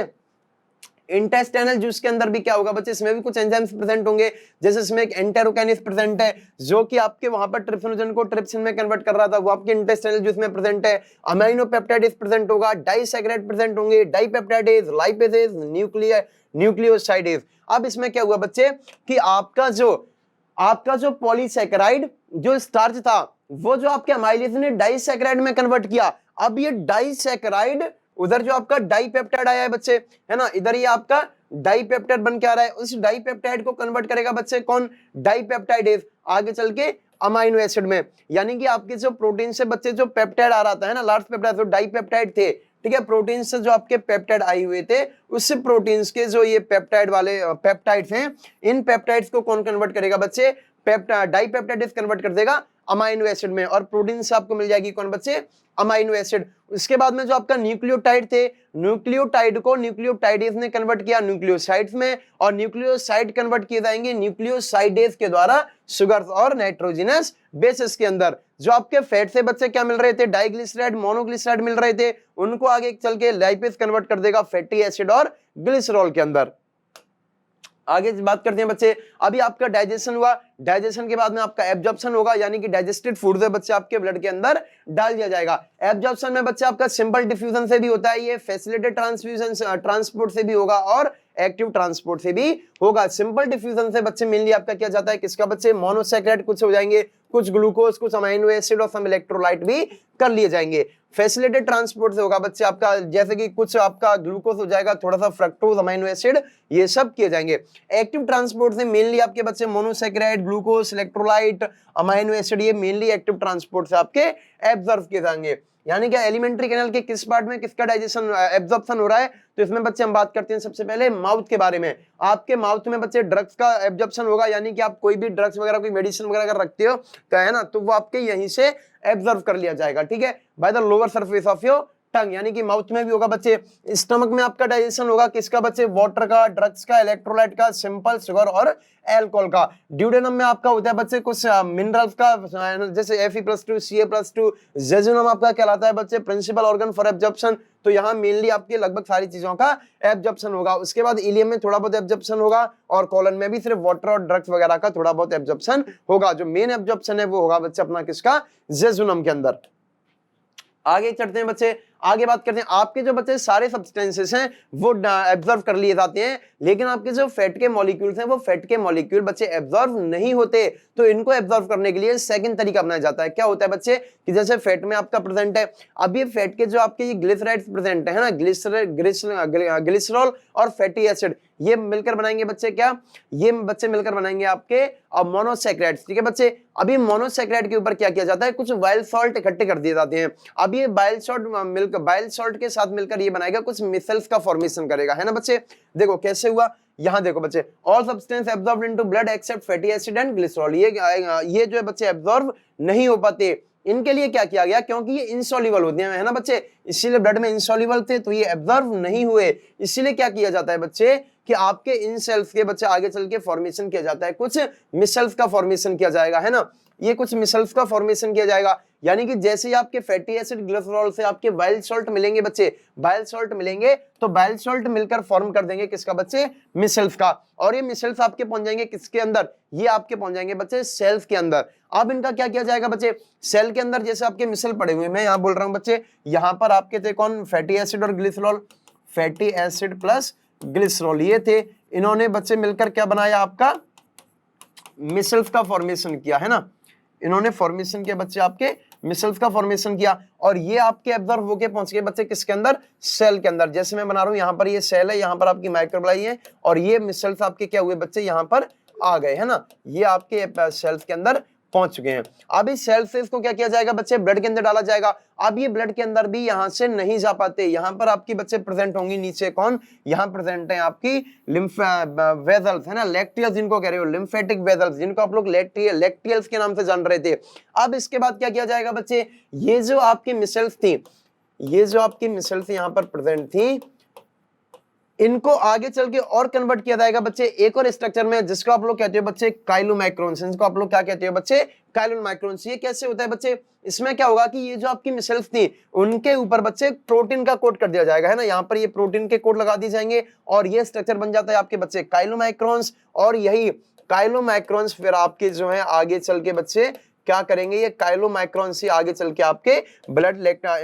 इंटेस्टाइनल जूस के अंदर भी क्या होगा बच्चे, इसमें भी कुछ एंजाइम्स प्रेजेंट होंगे, जैसे इसमें एक एंटेरोकाइनेज प्रेजेंट है जो कि आपके वहां पर ट्रिप्सिनोजन को ट्रिप्सिन में कन्वर्ट कर रहा था, वो आपके इंटेस्टाइनल जूस में प्रेजेंट है। अमीनो पेप्टाइडेज प्रेजेंट होगा, डाइसैकराइड प्रेजेंट होंगे, डाइपेप्टाइडेज, लाइपेजेज, न्यूक्लियोसाइडेज। अब इसमें क्या हुआ बच्चे कि आपका जो पॉलीसैकेराइड जो स्टार्च था वो जो आपके अमाइलेज ने डाइसैकेराइड में कन्वर्ट किया। अब ये डाइसैकेराइड उधर जो आपका डाइपेप्टाइड आया है बच्चे, है ना, इधर ये आपका डाइपेप्टाइड बन के आ रहा है। उस डाइपेप्टाइड को कन्वर्ट करेगा बच्चे कौन, डाइपेप्टाइडेज, आगे चल के अमाइनो एसिड में। यानी कि आपके जो प्रोटीन से बच्चे जो पेप्टाइड आ रहा था, है ना, लार्ज पेप्टाइड, जो डाइपेप्टाइड थे, ठीक है, प्रोटीन से जो आपके पेप्टाइड आए हुए थे, उस प्रोटीन्स के जो ये पेप्टाइड वाले पेप्टाइड्स हैं, इन पेप्टाइड्स को कौन कन्वर्ट करेगा बच्चे, डाइपेप्टाइडेज कन्वर्ट कर देगा अमाइनो एसिड में, और प्रोटीन से आपको मिल जाएगी कौन बच्चे, अमाइनो एसिड। उसके बाद में जो आपका न्यूक्लियोटाइड थे, न्यूक्लियोटाइड को न्यूक्लियोटाइडेज ने कन्वर्ट किया न्यूक्लियोसाइड्स में, और न्यूक्लियोसाइड कन्वर्ट किए जाएंगे न्यूक्लियोसाइडेज के द्वारा शुगर्स और नाइट्रोजनस बेसिस के अंदर। जो आपके फैट से बच्चे क्या मिल रहे थे, डाइग्लिसराइड, मोनोग्लिसराइड मिल रहे थे, उनको आगे चल के लाइपेज कन्वर्ट कर देगा फैटी एसिड और ग्लिसरॉल के अंदर। आगे बात करते हैं बच्चे, अभी आपका डाइजेशन हुआ, डाइजेशन के बाद में आपका एब्जॉर्प्शन होगा, यानी कि डाइजेस्टेड फूड है बच्चे आपके ब्लड के अंदर डाल दिया जाएगा। एब्जॉर्प्शन में बच्चे आपका सिंपल डिफ्यूजन से भी होता है, ये फैसिलिटेड ट्रांसपोर्ट से भी होगा और एक्टिव ट्रांसपोर्ट से भी होगा। सिंपल डिफ्यूजन से बच्चे मेनली आपका क्या जाता है, किसका बच्चे, मोनोसैकेराइड कुछ हो जाएंगे, कुछ ग्लूकोज, कुछ अमीनो एसिड और सम इलेक्ट्रोलाइट भी कर लिए जाएंगे। फैसिलिटेड ट्रांसपोर्ट से होगा बच्चे आपका, जैसे कि कुछ आपका ग्लूकोज हो जाएगा, थोड़ा सा फ्रक्टोज, अमीनो एसिड, ये सब किए जाएंगे। एक्टिव ट्रांसपोर्ट से मेनली आपके बच्चे monosaccharide, glucose, electrolyte, amino acid, ये मेनली एक्टिव ट्रांसपोर्ट से आपके एब्जॉर्ब किए जाएंगे। यानी कि एलिमेंट्री कैनाल के किस पार्ट में किसका डाइजेशन एब्जॉर्प्शन हो रहा है, तो इसमें बच्चे हम बात करते हैं सबसे पहले माउथ के बारे में। आपके माउथ में बच्चे ड्रग्स का एब्जॉर्प्शन होगा, यानी कि आप कोई भी ड्रग्स वगैरह, कोई मेडिसिन वगैरह अगर रखते हो तो, है ना, तो वो आपके यहीं से एब्जॉर्ब कर लिया जाएगा, ठीक है, by the lower surface of your tongue, यानी कि माउथ में भी होगा बच्चे। स्टमक में आपका डाइजेशन होगा किसका बच्चे, वाटर का, ड्रग्स का, इलेक्ट्रोलाइट का, सिंपल शुगर और एल्कोहल का। ड्यूडेनम में आपका होता है बच्चे कुछ मिनरल्स का, जैसे Fe+2, Ca+2। जेजुनम आपका कहलाता है बच्चे प्रिंसिपल ऑर्गन फॉर एब्जॉर्प्शन, तो यहाँ मेनली आपके लगभग सारी चीजों का एब्जॉर्प्शन होगा। उसके बाद इलियम में थोड़ा बहुत एब्जॉर्प्शन होगा, और कॉलन में भी सिर्फ वाटर और ड्रग्स वगैरह का थोड़ा बहुत एब्जॉर्प्शन होगा। जो मेन एब्जॉर्प्शन है वो होगा बच्चे अपना किसका, जेजुनम के अंदर। आगे चढ़ते हैं बच्चे, आगे बात करते हैं, आपके जो बच्चे सारे सब्सटेंसेस हैं वो एब्जॉर्ब कर लिए जाते हैं, लेकिन आपके जो फैट के मॉलिक्यूल्स हैं वो फैट के मॉलिक्यूल बच्चे एब्जॉर्ब नहीं होते। तो इनको एब्जॉर्ब करने के लिए सेकंड तरीका अपनाया जाता है। क्या होता है बच्चे कि जैसे फैट में आपका प्रेजेंट है, अब ये फैट के जो आपके ये ग्लिसराइड्स प्रेजेंट है ना, ग्लिसरॉल और फैटी एसिड, ये मिलकर बनाएंगे बच्चे क्या, ये बच्चे मिलकर बनाएंगे आपके मोनोसैकेराइड्स, ठीक है बच्चे। अभी मोनोसैकेराइड के ऊपर क्या किया जाता है, कुछ बाइल सॉल्ट इकट्ठे कर दिए जाते हैं। अब ये बाइल सॉल्ट के साथ मिलकर ये बनाएगा कुछ मिसल्स का फॉर्मेशन करेगा, है ना बच्चे। देखो कैसे हुआ, यहाँ देखो बच्चे, all substance absorbed into blood except fatty acid and glycerol, ये जो है बच्चे एब्जॉर्ब नहीं हो पाते। इनके लिए क्या किया गया, क्योंकि ये इनसॉल्युबल होते हैं, है ना बच्चे, इसीलिए ब्लड में इनसॉल्युबल थे, तो ये एब्जॉर्ब नहीं हुए। इसीलिए क्या किया जाता है बच्चे कि आपके इन सेल्स के बच्चे आगे चल के फॉर्मेशन किया जाता है, कुछ मिसल्स का फॉर्मेशन किया जाएगा, है ना, ये कुछ मिसल्स का फॉर्मेशन किया जाएगा। यानी कि जैसे ही आपके फैटी एसिड ग्लिसरॉल से आपके बाइल सॉल्ट मिलेंगे बच्चे, बाइल सॉल्ट मिलेंगे तो बाइल सॉल्ट मिलकर फॉर्म कर देंगे किसका बच्चे, मिसल्स का। और ये मिसल्स आपके पहुंच जाएंगे किसके अंदर, ये आपके पहुंच जाएंगे बच्चे सेल्स के अंदर। अब इनका क्या किया जाएगा बच्चे, सेल के अंदर जैसे आपके मिसल पड़े हुए, मैं यहाँ बोल रहा हूँ बच्चे, यहाँ पर आपके थे कौन, फैटी एसिड और glycerol, fatty acid plus glycerol ये थे, इन्होंने बच्चे मिलकर क्या बनाया आपका, मिसल्स का फॉर्मेशन किया, है ना, इन्होंने फॉर्मेशन किया बच्चे आपके मिसल्स का फॉर्मेशन किया, और ये आपके एब्जॉर्ब होके पहुंच गए बच्चे किसके अंदर, सेल के अंदर। जैसे मैं बना रहा हूं, यहाँ पर ये सेल है, यहाँ पर आपकी माइक्रोबाई है, और ये मिसल्स आपके क्या हुए बच्चे, यहाँ पर आ गए, है ना, ये आपके सेल्स के अंदर पहुंच चुके हैं। अब इस सेल से इसको क्या किया जाएगा बच्चे, ब्लड के अंदर डाला जाएगा। अब ये ब्लड के अंदर भी यहां से नहीं जा पाते, यहां पर आपकी बच्चे प्रेजेंट होंगी नीचे, कौन, यहां प्रेजेंट है आपकी लिम्फ वेजल्स, है ना, लैक्टियल्स जिनको कह रहे हो, लिम्फेटिक वेजल्स, जिनको आप लोग लैक्टियल्स के नाम से जान रहे थे। अब इसके बाद क्या किया जाएगा बच्चे, ये जो आपकी मिसल्स थी, ये जो आपकी मिसल्स यहां पर प्रेजेंट थी, इनको आगे चल के और कन्वर्ट किया जाएगा बच्चे एक और स्ट्रक्चर में, जिसको आप लोग कहते हो बच्चे काइलोमाइक्रोन्स। इसको आप लोग क्या कहते हो बच्चे, काइलोमाइक्रोन्स। ये कैसे होता है बच्चे, इसमें क्या होगा कि ये जो आपकी मिसल्स थी, उनके ऊपर बच्चे प्रोटीन का कोट कर दिया जाएगा, है ना, यहाँ पर ये प्रोटीन के कोट लगा दिए जाएंगे, और ये स्ट्रक्चर बन जाता है आपके बच्चे काइलोमाइक्रोन्स। और यही काइलोमाइक्रोन्स फिर आपके जो है आगे चल के बच्चे क्या करेंगे, ये काइलोमाइक्रोन से आगे चल के आपके ब्लड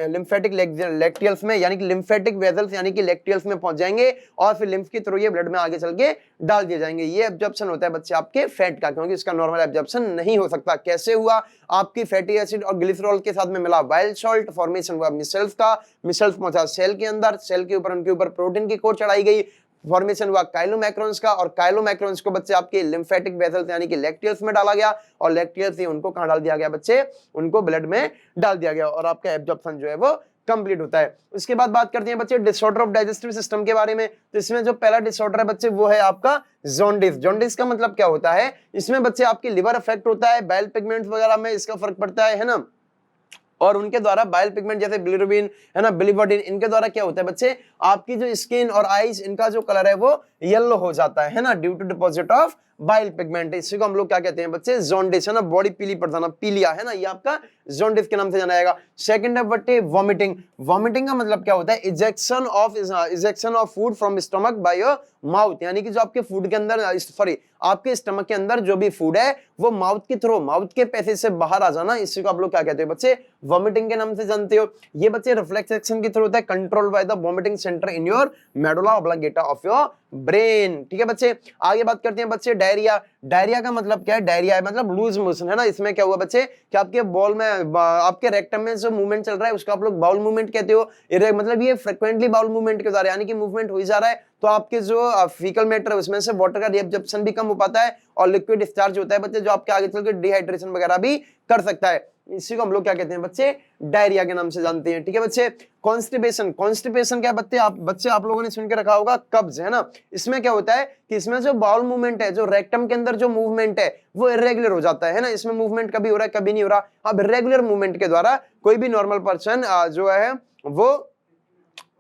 लिम्फेटिक लैक्टियल्स में, यानी कि लिम्फेटिक वेजल्स यानी कि लैक्टियल्स में पहुंच जाएंगे, और फिर लिम्फ के थ्रू ये ब्लड में आगे चल के डाल दिए जाएंगे। ये एब्जॉर्प्शन होता है बच्चे आपके फैट का, क्योंकि इसका नॉर्मल एब्जॉर्प्शन नहीं हो सकता। कैसे हुआ, आपकी फैटी एसिड और ग्लिसरॉल के साथ में मिला बाइल सॉल्ट, फॉर्मेशन हुआ मिसल्स का, मिसल्स पहुंचा सेल के अंदर, सेल के ऊपर उनके ऊपर प्रोटीन की कोट चढ़ाई गई, फॉर्मेशन हुआ काइलोमैक्रोन्स का, और काइलोमैक्रोन्स को बच्चे आपके लिम्फेटिक वेसल्स यानी कि लैक्टियल्स में डाला गया, और लैक्टियल्स से उनको कहां डाल दिया गया बच्चे, उनको ब्लड में डाल दिया गया, और आपका एब्जॉर्प्शन जो है वो कंप्लीट होता है। उसके बाद बात करते हैं बच्चे डिसऑर्डर ऑफ डाइजेस्टिव सिस्टम के बारे में। तो इसमें जो पहला डिसऑर्डर है बच्चे वो है आपका जॉन्डिस। जॉन्डिस का मतलब क्या होता है, इसमें बच्चे आपके लिवर अफेक्ट होता है, बाइल पिगमेंट्स वगैरह में इसका फर्क पड़ता है ना, और उनके द्वारा बाइल पिगमेंट जैसे बिलिरुबिन, है ना, बिलिवर्डिन, इनके द्वारा क्या होता है बच्चे, आपकी जो स्किन और आईज, इनका जो कलर है वो येलो हो जाता है ना, due to deposit of bile pigment. इसी को हम लोग क्या कहते हैं बच्चे, जॉन्डिस, है ना, बॉडी पीली पड़ जाना, पीलिया, है ना, ये आपका जॉन्डिस के नाम से जाना जाएगा। सेकंड है बच्चे वॉमिटिंग। वॉमिटिंग का मतलब क्या होता है, ejection of food from stomach by your mouth, यानी कि जो आपके फूड के अंदर, सॉरी, आपके स्टमक के अंदर जो भी फूड है वो माउथ के थ्रू, माउथ के पैसे से बाहर आ जाना, इसी को आप लोग क्या कहते हैं बच्चे, वॉमिटिंग के नाम से जानते हो। ये बच्चे रिफ्लेक्स एक्शन के थ्रू होता है, control by the vomiting centre in your medulla oblongata of your brain. ठीक है बच्चे, आगे बात करते हैं बच्चे डायरिया। डायरिया का मतलब क्या है, डायरिया है मतलब लूज मोशन, है ना। इसमें क्या हुआ बच्चे कि आपके बॉल में, आपके रेक्टम में जो मूवमेंट चल रहा है उसको आप लोग बाउल मूवमेंट कहते हो। मतलब ये फ्रिक्वेंटली बाउल मूवमेंट के द्वारा, यानी कि मूवमेंट हो ही जा रहा है, तो आपके जो फीकल मैटर है उसमें से वाटर का रिएब्जॉर्प्शन भी कम हो पाता है, और लिक्विड डिस्चार्ज होता है बच्चे, जो आपके आगे चल के डिहाइड्रेशन वगैरह भी कर सकता है। इसी को हम लोग क्या कहते हैं बच्चे, डायरिया के नाम से जानते हैं। ठीक है बच्चे, कॉन्स्टिपेशन। कॉन्स्टिपेशन क्या बच्चे आप लोगों ने सुन के रखा होगा, कब्ज, है ना। इसमें क्या होता है कि इसमें जो बाउल मूवमेंट है, जो रेक्टम के अंदर जो मूवमेंट है वो इरेगुलर हो जाता है ना, इसमें मूवमेंट कभी हो रहा है कभी नहीं हो रहा। अब इरेगुलर मूवमेंट के द्वारा कोई भी नॉर्मल पर्सन जो है वो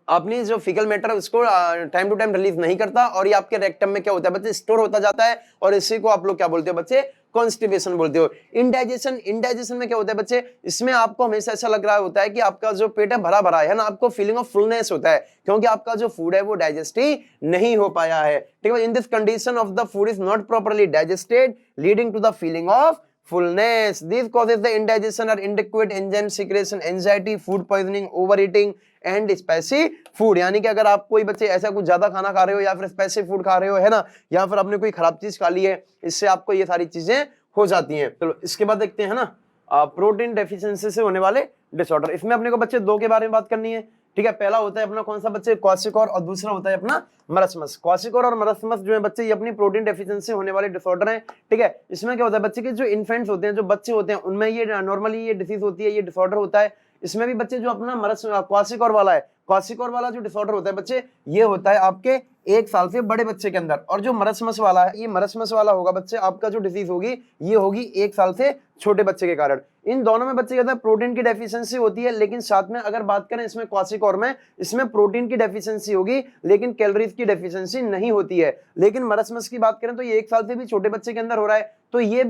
अपनी जो फीकल मैटर है उसको टाइम टू टाइम रिलीज नहीं करता, और ये आपके रेक्टम में क्या होता है बच्चे, स्टोर होता जाता है, और इसी को आप लोग क्या बोलते हो बच्चे, कॉन्स्टिपेशन बोलते हो। इंडाइजेशन। इंडाइजेशन में क्या होता है बच्चे, इसमें आपको हमेशा ऐसा लग रहा होता है कि आपका जो पेट है भरा भरा है ना, आपको फीलिंग ऑफ फुलनेस होता है, क्योंकि आपका जो फूड है वो डाइजेस्ट ही नहीं हो पाया है। ठीक है, in this condition of the food is not properly digested leading to the feeling of fullness. These causes the indigestion or inadequate enzyme secretion, anxiety, food poisoning, overeating and spicy food। यानी कि अगर आप कोई बच्चे ऐसा कुछ ज्यादा खाना खा रहे हो, या फिर स्पाइसी फूड खा रहे हो, है ना, या फिर आपने कोई खराब चीज खा ली है, इससे आपको ये सारी चीजें हो जाती हैं। चलो इसके बाद देखते हैं ना, प्रोटीन डेफिशिएंसी से होने वाले डिसऑर्डर। इसमें अपने को बच्चे दो के बारे में बात करनी है। ठीक है, पहला होता है अपना कौन सा बच्चे, क्वासिकोर, और दूसरा होता है अपना मरसमस। क्वासिकोर और मरसमस जो है बच्चे, ये अपनी प्रोटीन डेफिशिएंसी होने वाले डिसऑर्डर हैं। ठीक है, इसमें क्या होता है बच्चे के जो इन्फेंट्स होते हैं, जो बच्चे होते हैं, उनमें ये नॉर्मली ये डिसीज होती है, ये डिसऑर्डर होता है। इसमें भी बच्चे जो अपना क्वासिकोर वाला है, क्वासिकोर वाला जो डिसऑर्डर होता है बच्चे, ये होता है आपके 1 साल से बड़े बच्चे के अंदर, और जो मरसमस वाला है, ये मरसमस वाला होगा बच्चे, आपका जो डिसीज होगी ये होगी 1 साल से छोटे बच्चे के कारण। इन दोनों में बच्चे कहते हैं प्रोटीन की डेफिशिएंसी होती है, लेकिन साथ में अगर बात करें इसमें क्वासिकोर में, इसमें प्रोटीन की डेफिशिएंसी होगी लेकिन कैलोरीज की डेफिशिएंसी नहीं होती है। लेकिन मरसमस की बात करें तो ये 1 साल से भी छोटे बच्चे के अंदर हो रहा है। तो ये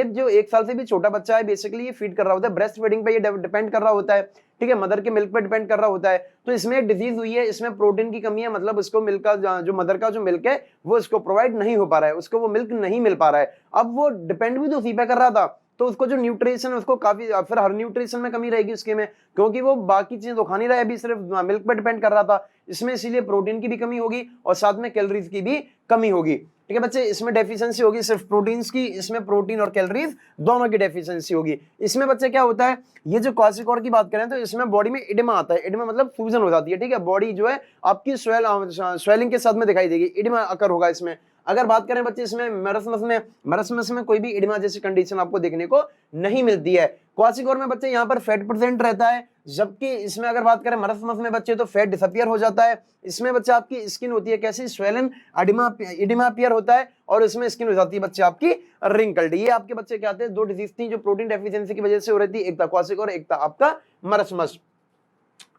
जो 1 साल से भी छोटा बच्चा है, बेसिकली ये फीड कर रहा होता है, ब्रेस्ट फीडिंग पे ये डिपेंड कर रहा होता है। ठीक है, मदर के मिल्क पे डिपेंड कर रहा होता है। तो इसमें डिजीज हुई है, इसमें प्रोटीन की कमी है, मतलब उसको मिल्क का जो मदर का जो मिल्क है वो इसको प्रोवाइड नहीं हो पा रहा है, उसको वो मिल्क नहीं मिल पा रहा है। अब वो डिपेंड भी तो उसी पे कर रहा था, तो उसको जो न्यूट्रिशन है उसको काफी, फिर हर न्यूट्रिशन में कमी रहेगी उसके में, क्योंकि वो बाकी चीजें तो खा नहीं रहा है, अभी सिर्फ मिल्क पे डिपेंड कर रहा था, इसमें इसीलिए प्रोटीन की भी कमी होगी और साथ में कैलोरीज की भी कमी होगी। ठीक है बच्चे, इसमें डेफिशिएंसी होगी सिर्फ प्रोटीन्स की, इसमें प्रोटीन और कैलोरीज दोनों की डेफिशिएंसी होगी। इसमें बच्चे क्या होता है, ये जो क्वासिकोर की बात करें तो इसमें बॉडी में एडिमा आता है, एडिमा मतलब सूजन हो जाती है। ठीक है, बॉडी जो है आपकी स्वेलिंग के साथ में दिखाई देगी, एडिमा अकर होगा इसमें। अगर बात करें बच्चे इसमें मरसमस में कोई भी एडिमा जैसी कंडीशन आपको देखने को नहीं मिलती है। क्वासिकोर में बच्चे यहाँ पर फैट प्रेजेंट रहता है, जबकि इसमें अगर बात करें मरसमस में बच्चे तो फैट डिसअपियर हो जाता है। इसमें बच्चे आपकी स्किन होती है कैसी, स्वेलन एडिमा अपीयर होता है, और इसमें स्किन हो जाती है बच्चे आपकी रिंकल्ड। ये आपके बच्चे क्या आते हैं, दो डिजीज थी जो प्रोटीन डेफिशिएंसी की वजह से हो रही थी, एक था क्वासिकोर, एक था आपका मरसमस।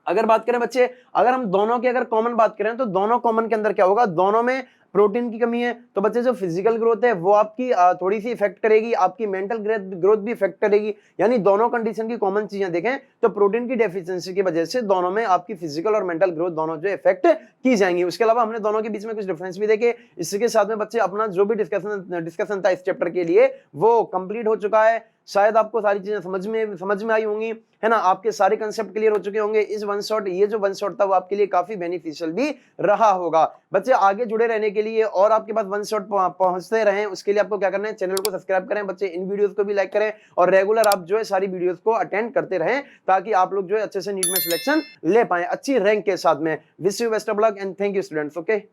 अगर बात करें बच्चे, अगर हम दोनों की अगर कॉमन बात करें तो दोनों कॉमन के अंदर क्या होगा, दोनों में प्रोटीन की कमी है, तो बच्चे जो फिजिकल ग्रोथ है वो आपकी थोड़ी सी इफेक्ट करेगी, आपकी मेंटल ग्रोथ भी इफेक्ट करेगी। यानी दोनों कंडीशन की कॉमन चीजें देखें तो प्रोटीन की डेफिशिएंसी की वजह से दोनों में आपकी फिजिकल और मेंटल ग्रोथ दोनों जो इफेक्ट की जाएंगी। उसके अलावा हमने दोनों के बीच में कुछ डिफरेंस भी देखे। इसके साथ में बच्चे अपना जो भी डिस्कशन था इस चैप्टर के लिए वो कंप्लीट हो चुका है। शायद आपको सारी चीजें समझ में आई होंगी, है ना, आपके सारे कंसेप्ट क्लियर हो चुके होंगे। इस वन शॉट, ये जो वन शॉट था वो आपके लिए काफी बेनिफिशियल भी रहा होगा। बच्चे आगे जुड़े रहने के लिए और आपके पास वन शॉट पहुंचते रहें, उसके लिए आपको क्या करना है, चैनल को सब्सक्राइब करें बच्चे, इन वीडियोस को भी लाइक करें और रेगुलर आप जो है सारी वीडियोस को अटेंड करते रहें, ताकि आप लोग जो है अच्छे से नीट में सिलेक्शन ले पाए अच्छी रैंक के साथ में। Wish you best of luck and thank you students. Okay.